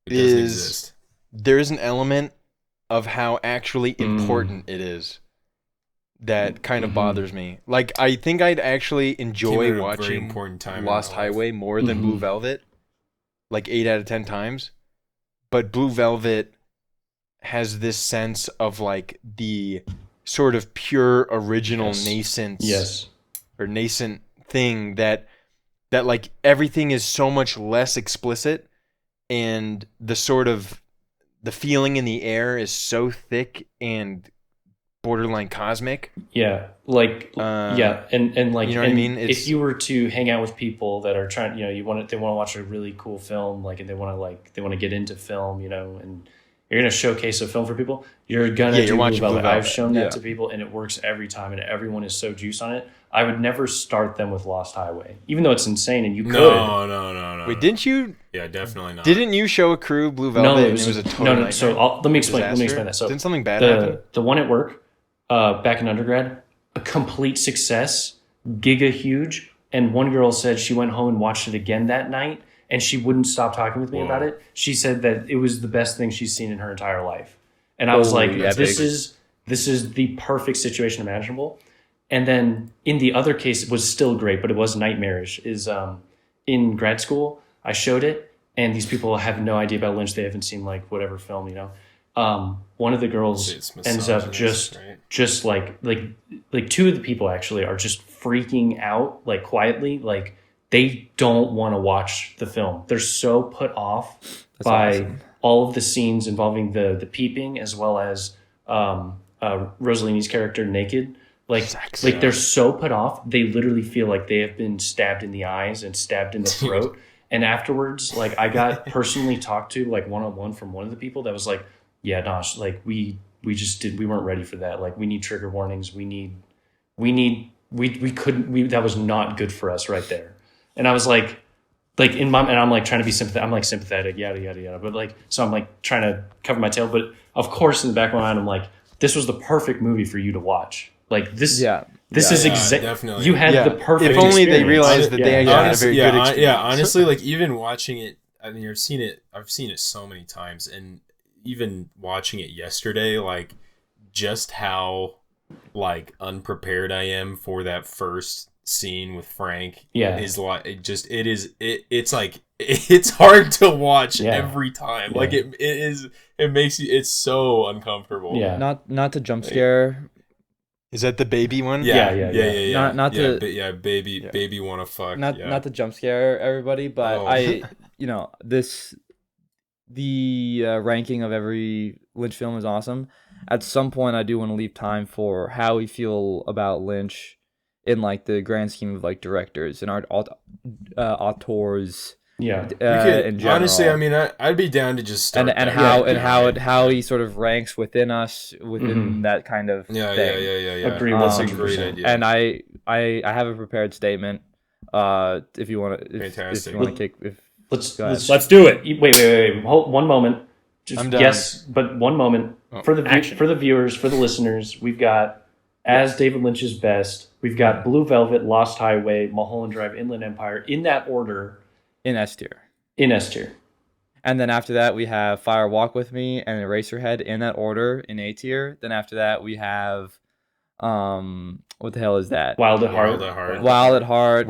is there is an element of how actually important it is that kind of bothers me. Like, I think I'd actually enjoy watching Lost Highway more than Blue Velvet, like 8 out of 10 times. But Blue Velvet has this sense of like the sort of pure original nascent thing that like everything is so much less explicit and the sort of the feeling in the air is so thick and borderline cosmic. Yeah, and like you know what I mean? If you were to hang out with people that are trying, they want to watch a really cool film, like, and they want to get into film, and you're gonna showcase a film for people. You're gonna do Blue Velvet. I've shown that to people, and it works every time, and everyone is so juiced on it. I would never start them with Lost Highway, even though it's insane, and you could. No. Wait, didn't you? Yeah, definitely not. Didn't you show a crew Blue Velvet? It was a total nightmare? So let me explain that. So didn't something bad happen? The one at work, back in undergrad, a complete success, giga huge. And one girl said she went home and watched it again that night, and she wouldn't stop talking with me about it. She said that it was the best thing she's seen in her entire life. And I was like, this is the perfect situation imaginable. And then in the other case, it was still great, but it was nightmarish, is in grad school, I showed it, and these people have no idea about Lynch. They haven't seen like whatever film, one of the girls ends up just like two of the people actually are just freaking out, like quietly, like they don't want to watch the film. They're so put off by all of the scenes involving the peeping, as well as Rosalini's character naked. Like they're so put off, they literally feel like they have been stabbed in the eyes and stabbed in the throat. And afterwards, like I got personally talked to like one-on-one from one of the people that was like, yeah, Nosh, like we weren't ready for that. Like we need trigger warnings. We couldn't, that was not good for us right there. And I was like and I'm like trying to be sympathetic. I'm like sympathetic, yada, yada, yada. But like, so I'm like trying to cover my tail. But of course, in the back of my mind, I'm like, this was the perfect movie for you to watch. Like this is exactly, you had the perfect If only experience. they realized that they actually had a very good experience. Yeah, honestly, like even watching it, I mean, I've seen it so many times, and even watching it yesterday, like just how like unprepared I am for that first scene with Frank is like it's like it's hard to watch every time. Like it makes you, it's so uncomfortable. Not to jump scare. Is that the baby one? Yeah. Baby wanna fuck. Not to jump scare everybody, but the ranking of every Lynch film is awesome. At some point, I do want to leave time for how we feel about Lynch in like the grand scheme of like directors and auteurs. Yeah. In general. Honestly, I mean, I'd be down to just start how he sort of ranks within us within that kind of thing. Yeah. Agree. That's a great idea. And I have a prepared statement. If you want to, Fantastic. If you want to Let's do it. Wait. Hold one moment. I'm done. Yes, but one moment for the viewers, for the listeners. We've got as David Lynch's best. We've got Blue Velvet, Lost Highway, Mulholland Drive, Inland Empire in that order. In S tier. And then after that, we have Fire Walk With Me and Eraserhead in that order in A tier. Then after that, we have, what the hell is that? Wild at Heart,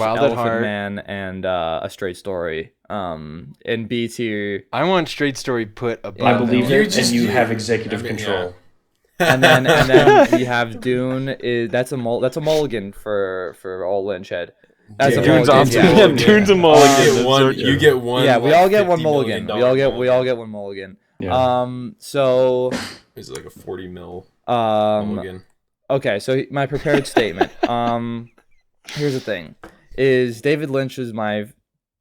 Elephant Man, and A Straight Story. In B tier. I want Straight Story put above. I believe it, and you have executive control. Yeah. And then we have Dune. That's a mulligan for all Lynch head. That's a Dune's mulligan. Dune's a mulligan. You get one. Yeah, we all get one $50 mulligan. million We all get one mulligan. Yeah. So it's like a 40 mil mulligan. Okay, so my prepared statement. Here's the thing: is David Lynch is the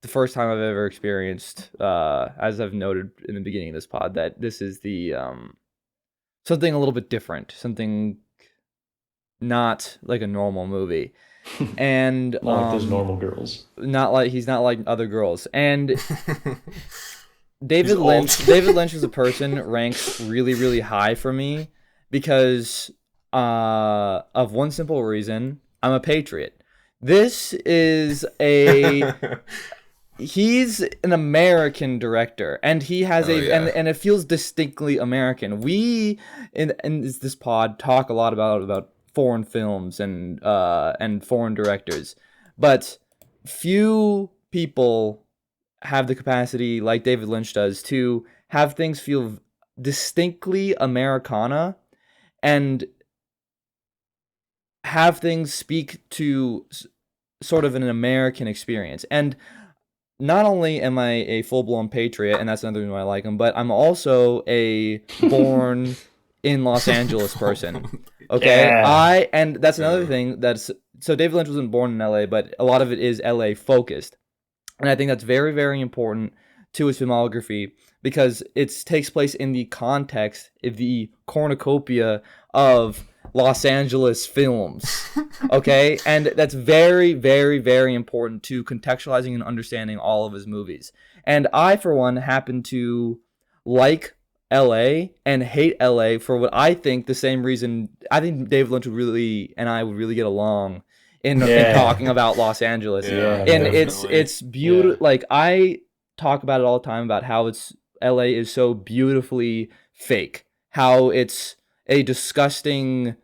first time I've ever experienced, as I've noted in the beginning of this pod, that this is the something a little bit different, something not like a normal movie. And not like those normal girls. He's not like other girls. And David Lynch as a person ranks really, really high for me because of one simple reason: I'm a patriot. This is he's an American director, and he has and it feels distinctly American. We in this pod talk a lot about foreign films and foreign directors, but few people have the capacity like David Lynch does to have things feel distinctly Americana and have things speak to sort of an American experience. And not only am I a full-blown patriot, and that's another reason why I like him, but I'm also a born in Los Angeles person. Okay, Yeah. And that's another thing. So David Lynch wasn't born in LA, but a lot of it is LA focused, and I think that's very, very important to his filmography because it takes place in the context, of the cornucopia of Los Angeles films. Okay, and that's very, very, very important to contextualizing and understanding all of his movies. And I, for one, happen to like LA and hate LA for what I think the same reason. I think David Lynch would really get along in talking about Los Angeles. Yeah, and definitely. it's beautiful. Yeah. Like I talk about it all the time about how LA is so beautifully fake. How it's a disgusting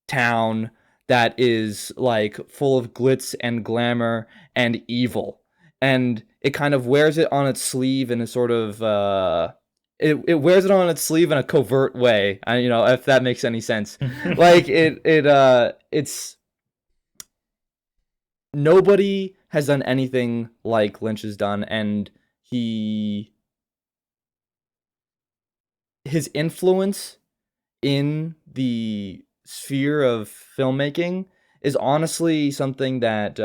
town that is like full of glitz and glamour and evil, and it kind of wears it on its sleeve in a sort of it wears it on its sleeve in a covert way. If that makes any sense. Like it's nobody has done anything like Lynch has done, and his influence in the sphere of filmmaking is honestly something that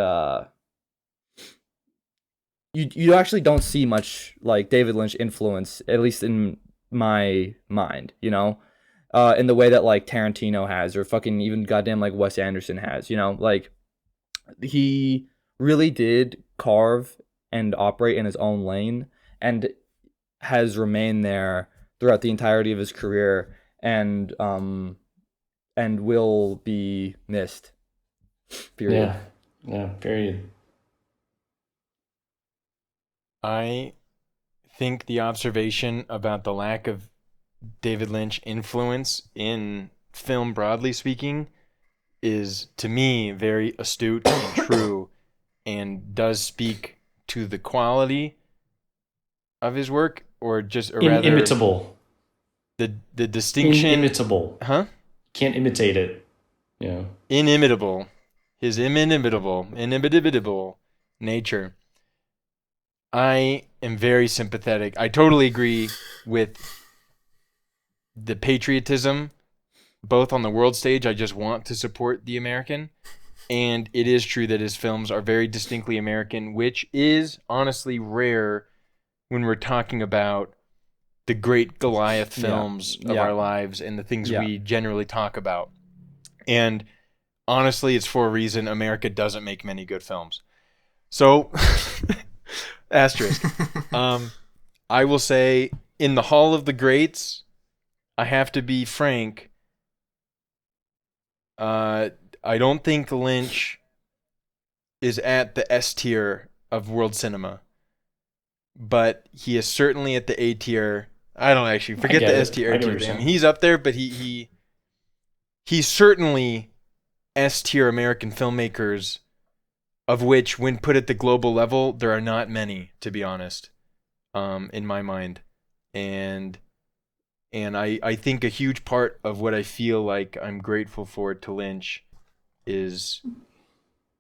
you actually don't see much like David Lynch influence, at least in my mind, in the way that like Tarantino has, or fucking even goddamn like Wes Anderson has, like he really did carve and operate in his own lane and has remained there throughout the entirety of his career, and will be missed. Period. Yeah, period. I think the observation about the lack of David Lynch influence in film, broadly speaking, is, to me, very astute and true, and does speak to the quality of his work, or rather, inimitable. The distinction. Inimitable. Huh? Can't imitate it. Yeah. Inimitable. His inimitable nature. I am very sympathetic. I totally agree with the patriotism, both on the world stage. I just want to support the American, And it is true that his films are very distinctly American, which is honestly rare when we're talking about the great Goliath films of our lives and the things we generally talk about. And honestly, it's for a reason. America doesn't make many good films. So, asterisk. I will say, in the Hall of the Greats, I have to be frank. I don't think Lynch is at the S tier of world cinema, but he is certainly at the A tier. I don't actually forget the S tier. He's up there, but he's certainly S tier American filmmakers, of which, when put at the global level, there are not many, to be honest, in my mind, and I think a huge part of what I feel like I'm grateful for to Lynch is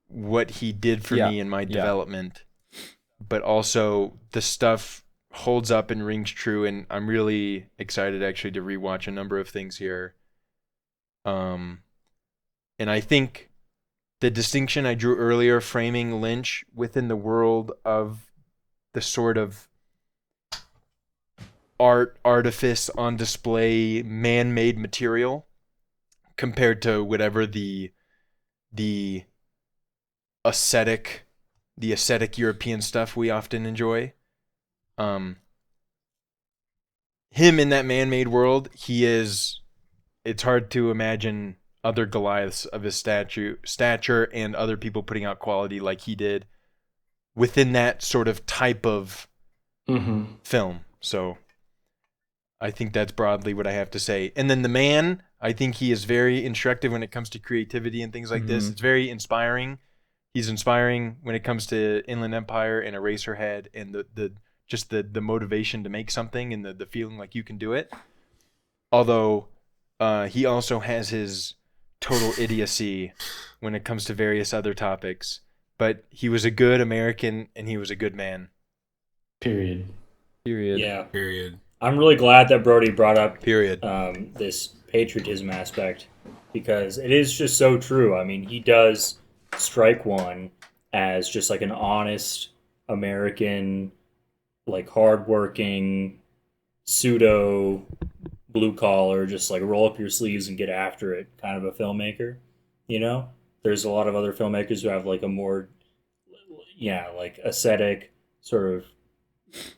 what he did for me in my development, but also the stuff holds up and rings true, and I'm really excited actually to rewatch a number of things here. And I think the distinction I drew earlier, framing Lynch within the world of the sort of artifice on display, man-made material, compared to whatever the aesthetic European stuff we often enjoy. Him in that man-made world, it's hard to imagine other Goliaths of his stature and other people putting out quality like he did within that sort of type of film. So I think that's broadly what I have to say. And then The Man, I think he is very instructive when it comes to creativity and things like this. It's very inspiring. He's inspiring when it comes to Inland Empire and Eraserhead and the motivation to make something and the feeling like you can do it. Although he also has his total idiocy when it comes to various other topics. But he was a good American and he was a good man. Period. Yeah. Period. I'm really glad that Brody brought up this patriotism aspect, because it is just so true. I mean, he does strike one as just like an honest American, like hardworking, pseudo blue collar, just like roll up your sleeves and get after it kind of a filmmaker. You know, there's a lot of other filmmakers who have like a more, like ascetic sort of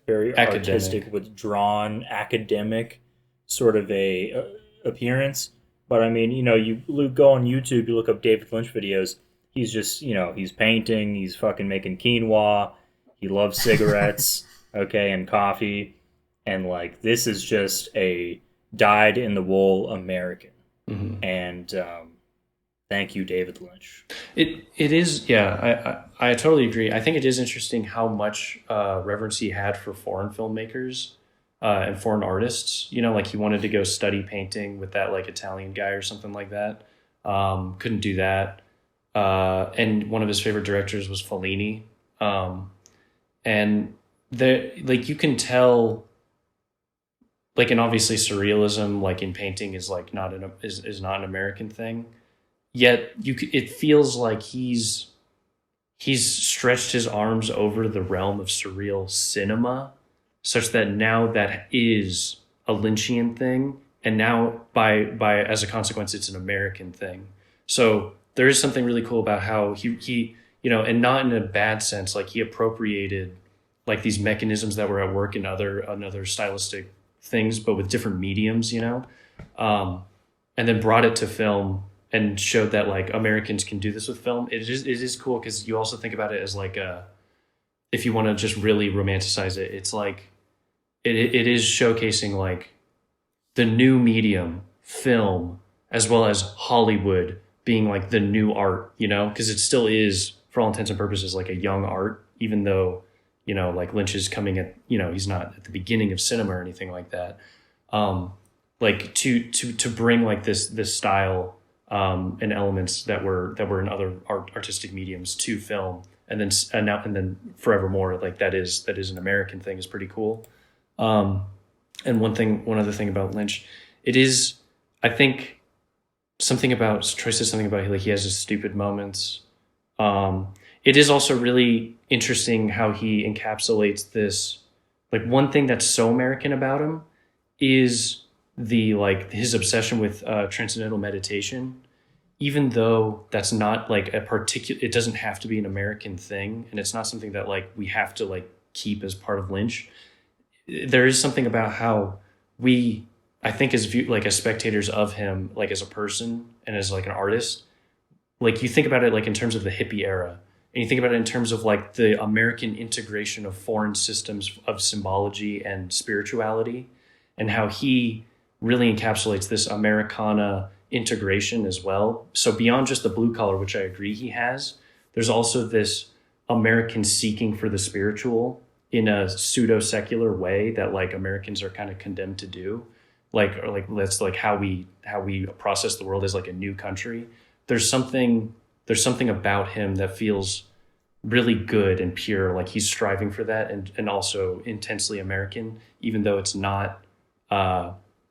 very artistic, withdrawn, academic sort of a appearance. But I mean, you go on YouTube, you look up David Lynch videos. He's just, he's painting, he's fucking making quinoa, he loves cigarettes, and coffee, and like this is just a dyed-in-the-wool American. And thank you, David Lynch. It is, I totally agree. I think it is interesting how much reverence he had for foreign filmmakers and foreign artists. Like he wanted to go study painting with that like Italian guy or something like that. Couldn't do that. And one of his favorite directors was Fellini. And you can tell, like, and obviously surrealism, like in painting, is like not an American thing. Yet it feels like he's stretched his arms over the realm of surreal cinema, such that now that is a Lynchian thing, and now by as a consequence, it's an American thing. So there is something really cool about how he and not in a bad sense, like he appropriated like these mechanisms that were at work in other stylistic things, but with different mediums, and then brought it to film and showed that like Americans can do this with film. It is cool because you also think about it as like if you want to just really romanticize it, it's like it is showcasing like the new medium, film, as well as Hollywood being like the new art, because it still is, for all intents and purposes, like a young art, even though, like Lynch is coming at, he's not at the beginning of cinema or anything like that. Like to bring like this style and elements that were in other artistic mediums to film, and then forevermore, like that is an American thing, is pretty cool. And one other thing about Lynch, it is, I think, Troy says something about like he has his stupid moments. It is also really interesting how he encapsulates this. Like one thing that's so American about him is the like his obsession with transcendental meditation, even though that's not like a particular, it doesn't have to be an American thing, and it's not something that like we have to like keep as part of Lynch. There is something about how we, I think, as like as spectators of him, like as a person and as like an artist, like you think about it like in terms of the hippie era, and you think about it in terms of like the American integration of foreign systems of symbology and spirituality, and how he really encapsulates this Americana integration as well. So beyond just the blue collar, which I agree he has, there's also this American seeking for the spiritual in a pseudo secular way that like Americans are kind of condemned to do. Like, or like that's like how we process the world as like a new country. There's something about him that feels really good and pure. Like he's striving for that, and also intensely American, even though it's not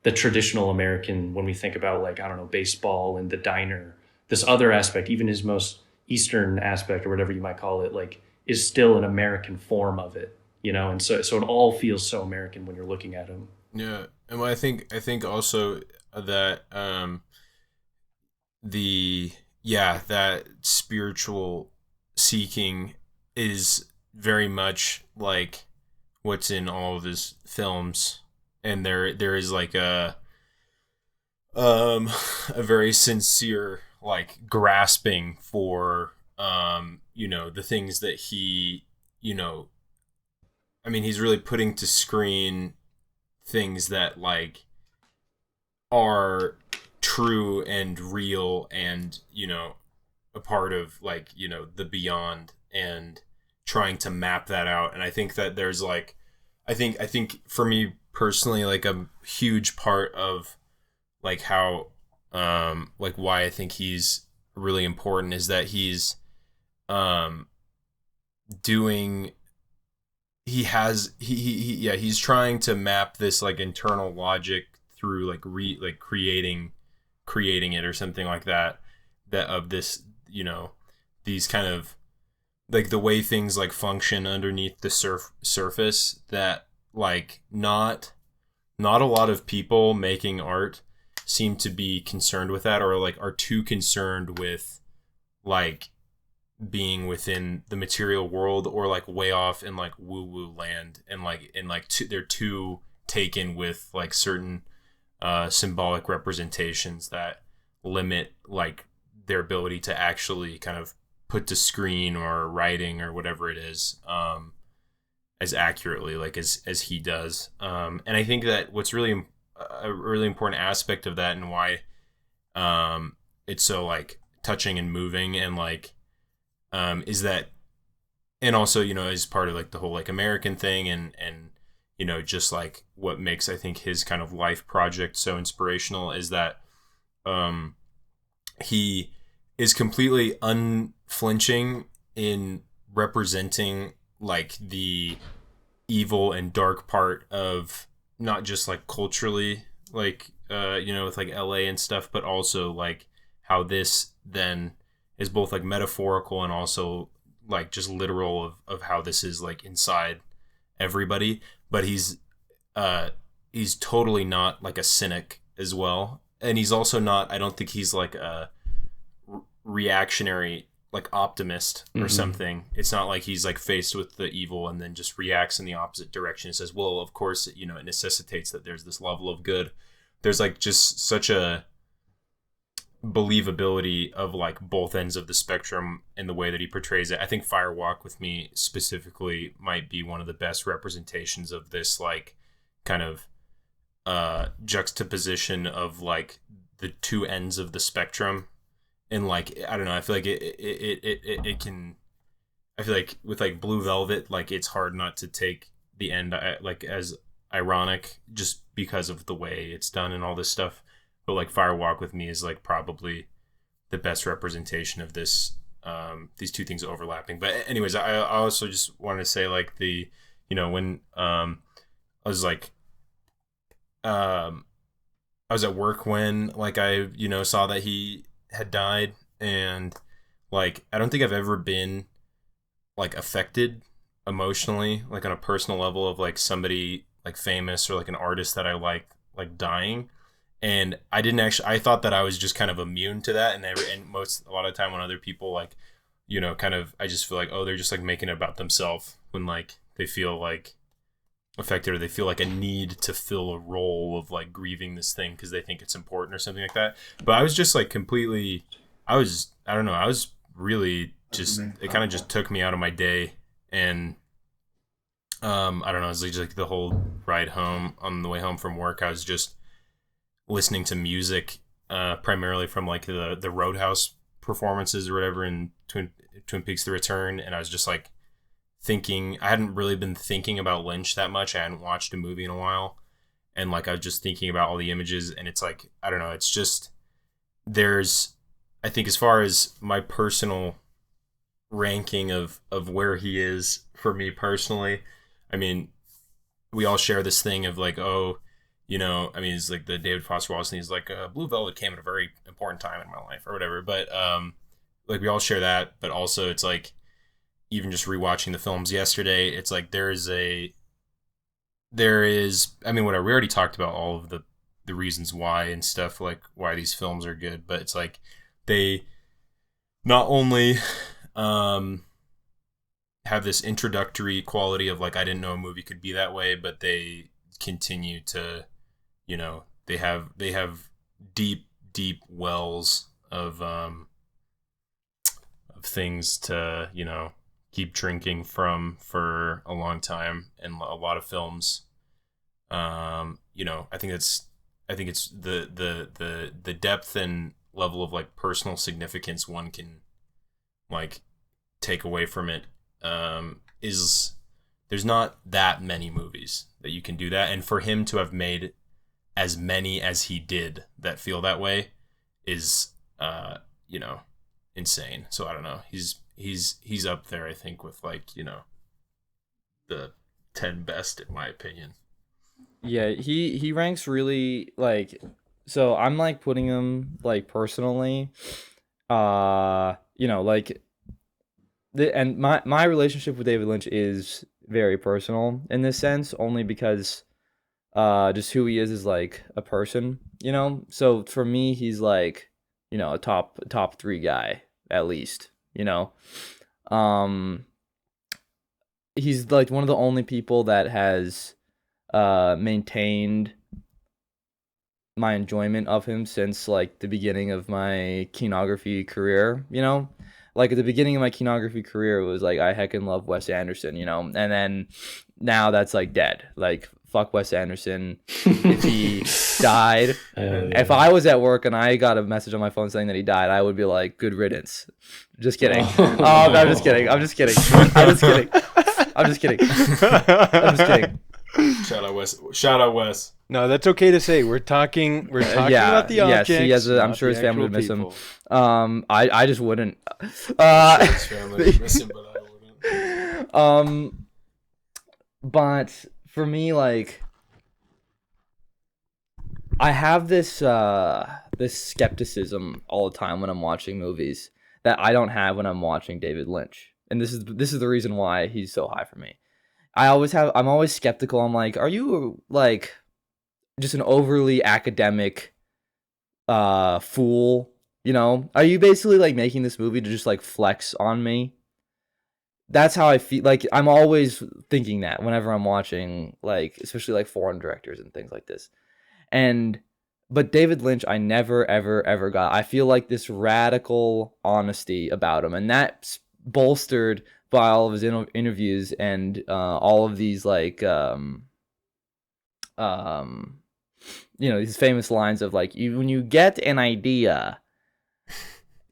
the traditional American when we think about like, I don't know, baseball and the diner. This other aspect, even his most Eastern aspect or whatever you might call it, like is still an American form of it, you know? And so it all feels so American when you're looking at him. Yeah. And I think also that that spiritual seeking is very much like what's in all of his films, and there is like a very sincere like grasping for the things that he, I mean, he's really putting to screen things that like are true and real and a part of like the beyond, and trying to map that out. And I think that there's like I think for me personally, like a huge part of like how like why I think he's really important is that he's he's trying to map this like internal logic through like creating it or something like that of this, these kind of like the way things like function underneath the surface that like not a lot of people making art seem to be concerned with that, or like are too concerned with like being within the material world, or like way off in like woo woo land, and they're too taken with like certain symbolic representations that limit like their ability to actually kind of put to screen or writing or whatever it is as accurately like as he does. And I think that what's really a really important aspect of that, and why it's so like touching and moving, and like is that, and also is part of like the whole like American thing, and just like what makes I think his kind of life project so inspirational is that he is completely unflinching in representing like the evil and dark part of not just like culturally like with like LA and stuff, but also like how this then is both like metaphorical and also like just literal of how this is like inside everybody. But he's totally not like a cynic as well, and he's also not, I don't think he's like a reactionary like optimist or something. It's not like he's like faced with the evil and then just reacts in the opposite direction and says, well, of course it necessitates that there's this level of good. There's like just such a believability of like both ends of the spectrum in the way that he portrays it. I think Fire Walk with Me specifically might be one of the best representations of this like kind of juxtaposition of like the two ends of the spectrum. And like, I don't know, I feel like it can, I feel like with like Blue Velvet, like it's hard not to take the end like as ironic just because of the way it's done and all this stuff. But like Fire Walk with Me is like probably the best representation of this, these two things overlapping. But anyways, I also just wanted to say like the, when I was like, I was at work when like I saw that he had died, and like I don't think I've ever been like affected emotionally, like on a personal level, of like somebody like famous or like an artist that I like dying. And I didn't actually, I thought that I was just kind of immune to that. And a lot of the time when other people like, kind of, I just feel like, oh, they're just like making it about themselves when like they feel like affected, or they feel like a need to fill a role of like grieving this thing because they think it's important or something like that. But I was just like completely, I don't know, I was really just, it kind of just took me out of my day. And I don't know, it was just like the whole ride home, on the way home from work, I was just listening to music, primarily from like the Roadhouse performances or whatever in Twin Peaks: The Return, and I was just like thinking, I hadn't really been thinking about Lynch that much. I hadn't watched a movie in a while, and like I was just thinking about all the images, and it's like, I don't know, it's just, I think as far as my personal ranking of where he is for me personally, I mean, we all share this thing of like, oh, I mean, it's like the David Foster Wallace, and he's like, Blue Velvet came at a very important time in my life or whatever. But like we all share that, but also it's like, even just rewatching the films yesterday, it's like there is, I mean, whatever, we already talked about all of the reasons why and stuff, like why these films are good, but it's like they not only have this introductory quality of like, I didn't know a movie could be that way, but they continue to, they have deep wells of things to, keep drinking from for a long time. And a lot of films, I think it's the depth and level of like personal significance one can like take away from it, is there's not that many movies that you can do that. And for him to have made as many as he did that feel that way is, insane. So I don't know. He's up there, I think, with like, the 10 best in my opinion. Yeah, he ranks really like, so I'm like putting him like personally, like and my relationship with David Lynch is very personal in this sense, only because just who he is like a person, so for me he's like, a top 3 guy at least, he's like one of the only people that has maintained my enjoyment of him since like the beginning of my kinography career. Like at the beginning of my kinography career, it was like I heckin' love Wes Anderson, and then now that's like dead. Like fuck Wes Anderson. If he died, if I was at work and I got a message on my phone saying that he died, I would be like, good riddance. Just kidding. I'm just kidding. I'm just kidding. Shout out Wes. No, that's okay to say. We're talking about the objects. Yes, he has I'm sure his family would miss him. I just wouldn't. His family would miss him, but I wouldn't. But for me, like, I have this skepticism all the time when I'm watching movies that I don't have when I'm watching David Lynch, and this is the reason why he's so high for me. I'm always skeptical. I'm like, are you like just an overly academic fool? Are you basically like making this movie to just like flex on me? That's how I feel. Like I'm always thinking that whenever I'm watching, like, especially like foreign directors and things like this. But David Lynch, I never ever got. I feel like this radical honesty about him, and that's bolstered by all of his interviews and all of these like these famous lines of like, when you get an idea,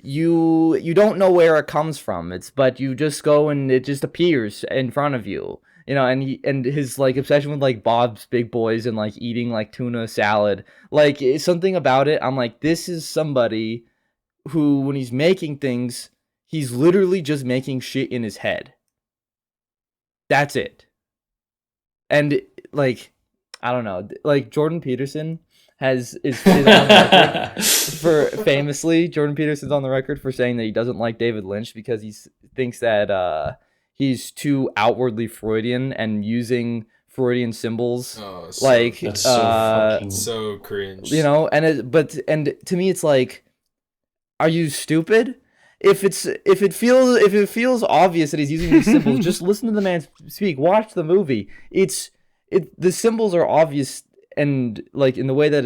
you don't know where it comes from, but you just go and it just appears in front of you, and his like obsession with like Bob's Big Boys and like eating like tuna salad, like something about it, I'm like, this is somebody who, when he's making things, he's literally just making shit in his head. That's it. And like, I don't know, like Jordan Peterson is on record for famously, Jordan Peterson's on the record for saying that he doesn't like David Lynch because he thinks that he's too outwardly Freudian and using Freudian symbols. That's so cringe. You know, and to me it's like, are you stupid? If it feels obvious that he's using these symbols, just listen to the man speak. Watch the movie. The symbols are obvious, and like in the way that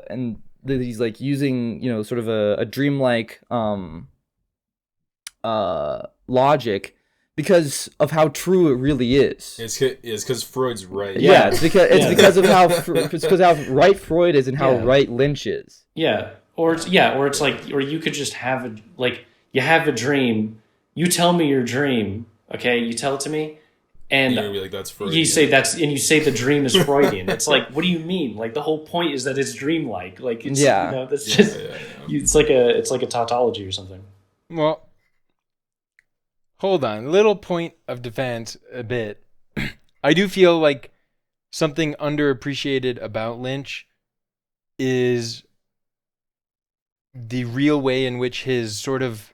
and that he's like using, you know, sort of a dreamlike logic because of how true it really is. It's because Freud's right. Yeah, it's because of how right Freud is and how right Lynch is. Yeah. Or it's like, or you could just have you have a dream. You tell me your dream, okay? You tell it to me, and you're gonna be like, that's Freudian. You say you say the dream is Freudian. It's like, what do you mean? Like the whole point is that it's dreamlike. Like it's, you know, that's just it's like a tautology or something. Well, hold on. Little point of defense a bit. I do feel like something underappreciated about Lynch is the real way in which his sort of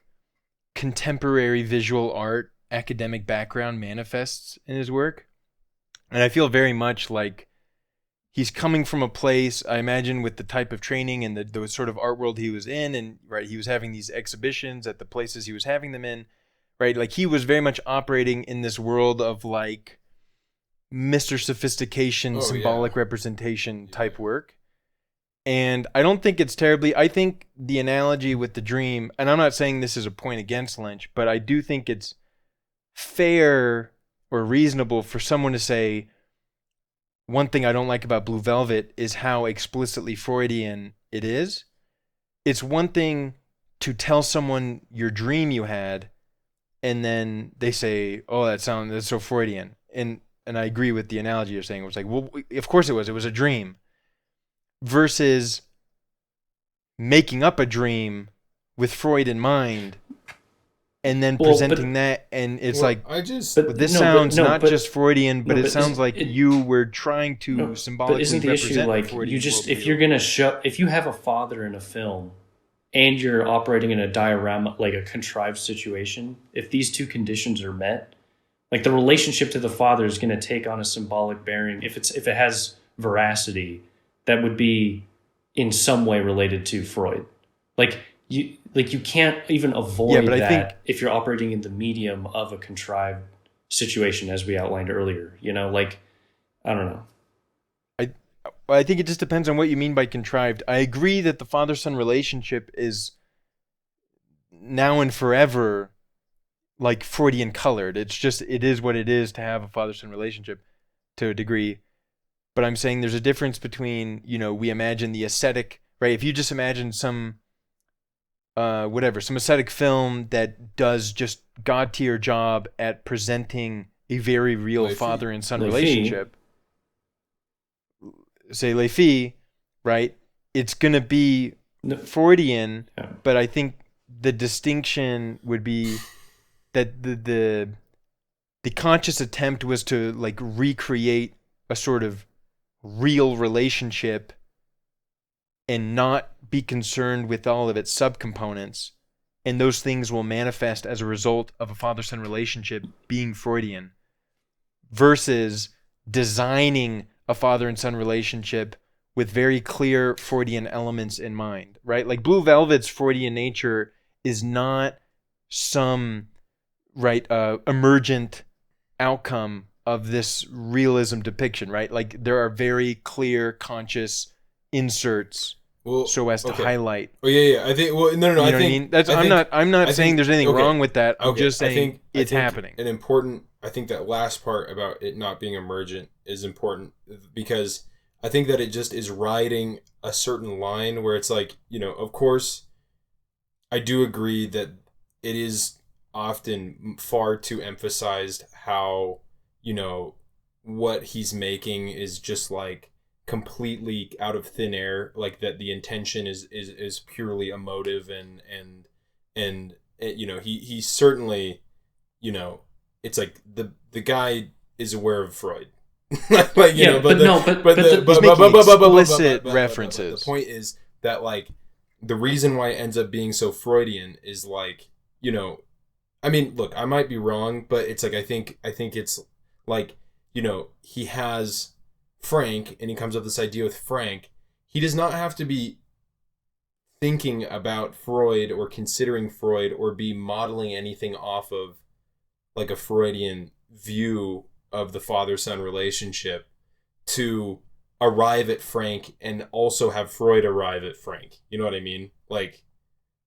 contemporary visual art academic background manifests in his work. And I feel very much like he's coming from a place, I imagine, with the type of training and the sort of art world he was in, and right, he was having these exhibitions at the places he was having them in, right? Like he was very much operating in this world of like Mr. Sophistication, symbolic representation type work. And I don't think it's terribly, I think the analogy with the dream, and I'm not saying this is a point against Lynch, but I do think it's fair or reasonable for someone to say, one thing I don't like about Blue Velvet is how explicitly Freudian it is. It's one thing to tell someone your dream you had, and then they say, oh, that's so Freudian. And I agree with the analogy you're saying. It was like, well, of course it was a dream. Versus making up a dream with Freud in mind and then presenting that, and it's this sounds not just Freudian, but it sounds like you were trying to symbolically but isn't the issue like you just, if you're gonna if you have a father in a film and you're operating in a diorama, like a contrived situation, if these two conditions are met, like the relationship to the father is going to take on a symbolic bearing if it has veracity that would be in some way related to Freud. Like you can't even avoid that if you're operating in the medium of a contrived situation, as we outlined earlier. You know, like, I don't know. I think it just depends on what you mean by contrived. I agree that the father-son relationship is now and forever like Freudian colored. It is what it is to have a father-son relationship to a degree. But I'm saying there's a difference between, you know, we imagine the aesthetic, right? If you just imagine some aesthetic film that does just god-tier job at presenting a very real father and son relationship, say Les Filles, right? It's going to be Freudian, but I think the distinction would be that the conscious attempt was to like recreate a sort of real relationship and not be concerned with all of its subcomponents, and those things will manifest as a result of a father-son relationship being Freudian, versus designing a father and son relationship with very clear Freudian elements in mind, right? Like Blue Velvet's Freudian nature is not some emergent outcome of this realism depiction, right? Like there are very clear conscious inserts so as to highlight. Oh yeah. I think. Well, no. You know what I mean? I'm not saying there's anything wrong with that. I'm just saying it's happening. An important. I think that last part about it not being emergent is important because I think that it just is riding a certain line where it's like, you know, of course, I do agree that it is often far too emphasized how, you know, what he's making is just like completely out of thin air, like that the intention is purely emotive and you know, he certainly, you know, it's like the guy is aware of Freud. like you know, but explicit references. The point is that like the reason why it ends up being so Freudian is like, you know, I mean, look, I might be wrong, but it's like I think it's like, you know, he has Frank and he comes up with this idea with Frank. He does not have to be thinking about Freud or considering Freud or be modeling anything off of like a Freudian view of the father-son relationship to arrive at Frank and also have Freud arrive at Frank. You know what I mean? Like,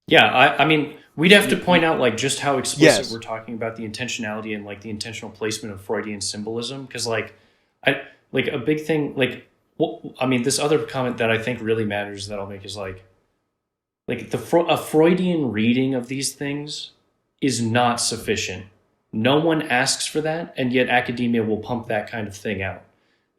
yeah, I mean, we'd have to point out like just how explicit Yes. we're talking about the intentionality and like the intentional placement of Freudian symbolism. Because like, a big thing, like, well, I mean, this other comment that I think really matters that I'll make is like a Freudian reading of these things is not sufficient. No one asks for that, and yet academia will pump that kind of thing out.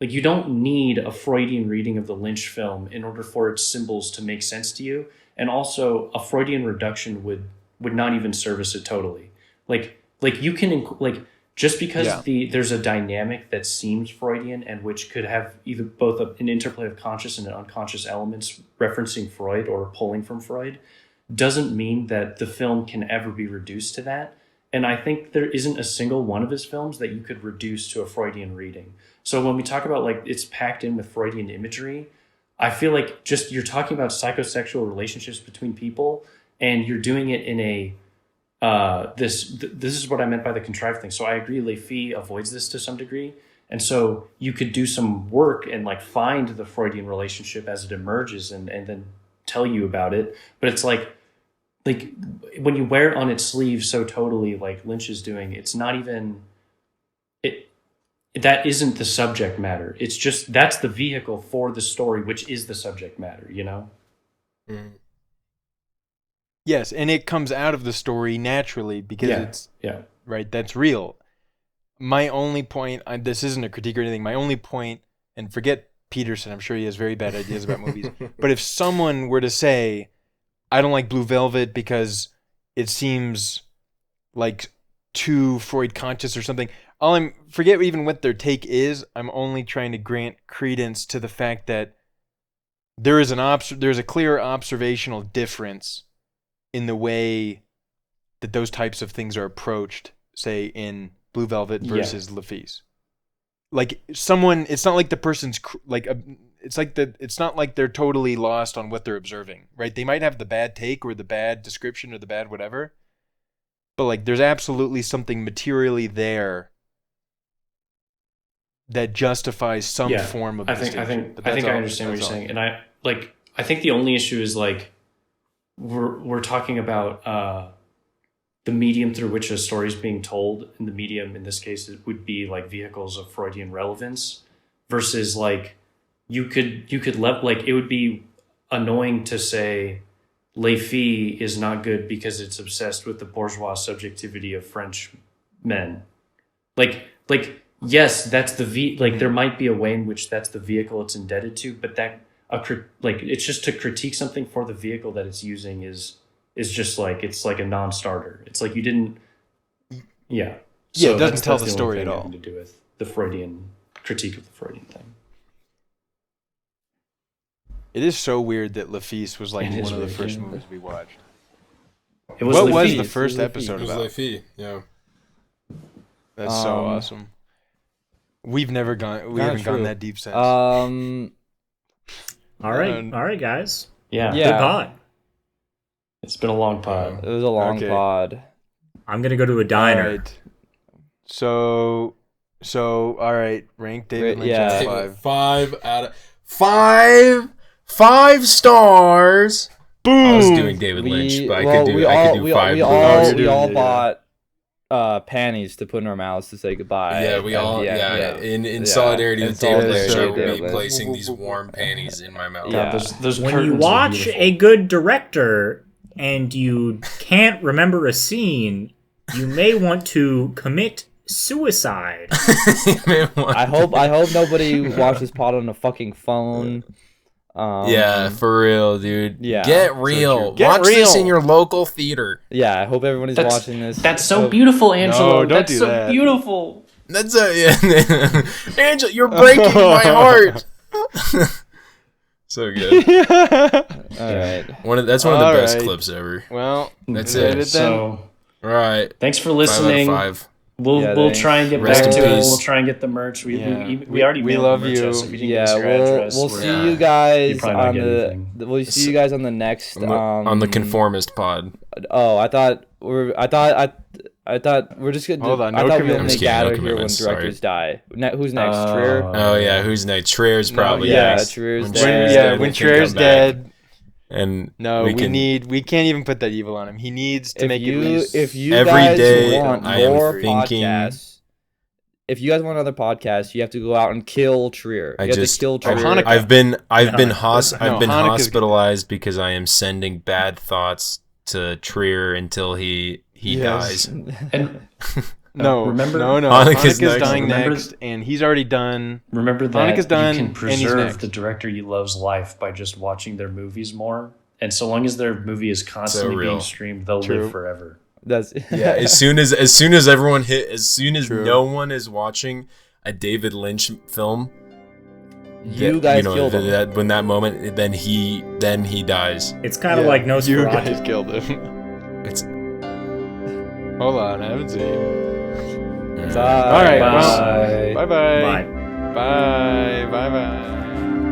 Like, you don't need a Freudian reading of the Lynch film in order for its symbols to make sense to you. And also, a Freudian reduction would not even service it totally. Like you can, just because there's a dynamic that seems Freudian and which could have either both an interplay of conscious and unconscious elements referencing Freud or pulling from Freud, doesn't mean that the film can ever be reduced to that. And I think there isn't a single one of his films that you could reduce to a Freudian reading. So when we talk about like it's packed in with Freudian imagery, I feel like just you're talking about psychosexual relationships between people, and you're doing it in a this is what I meant by the contrived thing. So I agree, Lefi avoids this to some degree, and so you could do some work and like find the Freudian relationship as it emerges, and then tell you about it. But it's like when you wear it on its sleeve so totally, like Lynch is doing, it's not even it. That isn't the subject matter. It's just that's the vehicle for the story, which is the subject matter. You know. Mm. Yes, and it comes out of the story naturally because it's right. That's real. My only point, this isn't a critique or anything. My only point, and forget Peterson. I'm sure he has very bad ideas about movies. But if someone were to say, "I don't like Blue Velvet because it seems like too Freud conscious or something," forget even what their take is. I'm only trying to grant credence to the fact that there's a clear observational difference in the way that those types of things are approached, say in Blue Velvet versus Lafise. Like someone, it's not like the person's it's not like they're totally lost on what they're observing, right? They might have the bad take or the bad description or the bad whatever, but like there's absolutely something materially there that justifies some form of distinction. I think I understand what you're saying, and I think the only issue is like we're talking about the medium through which a story is being told, and the medium in this case it would be like vehicles of Freudian relevance versus like you could it would be annoying to say Lefi is not good because it's obsessed with the bourgeois subjectivity of French men. Like yes, that's there might be a way in which that's the vehicle it's indebted to, but it's just to critique something for the vehicle that it's using is just like it's like a non-starter. It's like you didn't So it doesn't tell the story at all. To do with the Freudian critique of the Freudian thing. It is so weird that Lafise was like one of the first movies we watched. What was the first episode about? It was Lefi, yeah. That's so awesome. We haven't gone that deep since. All right, guys. Yeah. Good pod. It's been a long pod. It was a long pod. I'm gonna go to a diner. All right. So all right, rank David Lynch out of 5. 5 out of 5. 5 stars. Boom. I was doing David Lynch, but I could do 5. We all bought panties to put in our mouths to say goodbye. Yeah, we all in solidarity with David Lynch, I will be placing these warm panties in my mouth. Yeah. Those When you watch a good director and you can't remember a scene, you may want to commit suicide. I hope nobody watched this pod on a fucking phone. Yeah, for real, dude. Yeah. Get real. Watch this in your local theater. Yeah, I hope everyone is watching this. That's so beautiful, Angelo. No, don't That's do so that. beautiful. That's yeah. Angel, you're breaking my heart. So good. All right. That's one of the All best right. clips ever. Well, That's is that it. then? So, All right. thanks for 5 out of listening. 5. We'll Yeah, we'll thanks. try and get Rest back in to it. peace. We'll try and get the merch. We Yeah. already We mailed love the merch you. out, so if you didn't Yeah, get your address, we'll we're- see you guys You're probably not on getting the. anything. We'll see you guys on the next. On the conformist pod. Oh, I thought we're just gonna. Hold on, I no thought we commitments. only I'm just kidding, no gather here when commitments, sorry. directors die. Who's next? Trier. Oh yeah, who's next? Trier's probably yeah, next. Trier's When dead. Trier's Yeah, dead, when we can Trier's come back. dead. And No, we can't even put that evil on him. He needs to make it loose. If you Every guys day want I am more thinking- podcasts, if you guys want another podcast, you have to go out and kill Trier. You have to kill Trier. Hanukkah. I've been Hanukkah's hospitalized because I am sending bad thoughts to Trier until he Yes. dies. And No, remember- no. Hanukkah's Hanukkah's next. dying Remember- next, and he's already done. remember that Hanukkah's done, you can and he's preserve next. the director you love's life by just watching their movies more. And so long as their movie is constantly real. being streamed, they'll True. live forever. That's Yeah, as soon as everyone as True. no one is watching a David Lynch film, You guys killed him. when that moment, then he dies. It's kind of like You guys Nosferatu. killed him. It's Hold on, I haven't seen. Bye. All right, Bye. well, bye bye. Bye. Bye. Bye. Bye.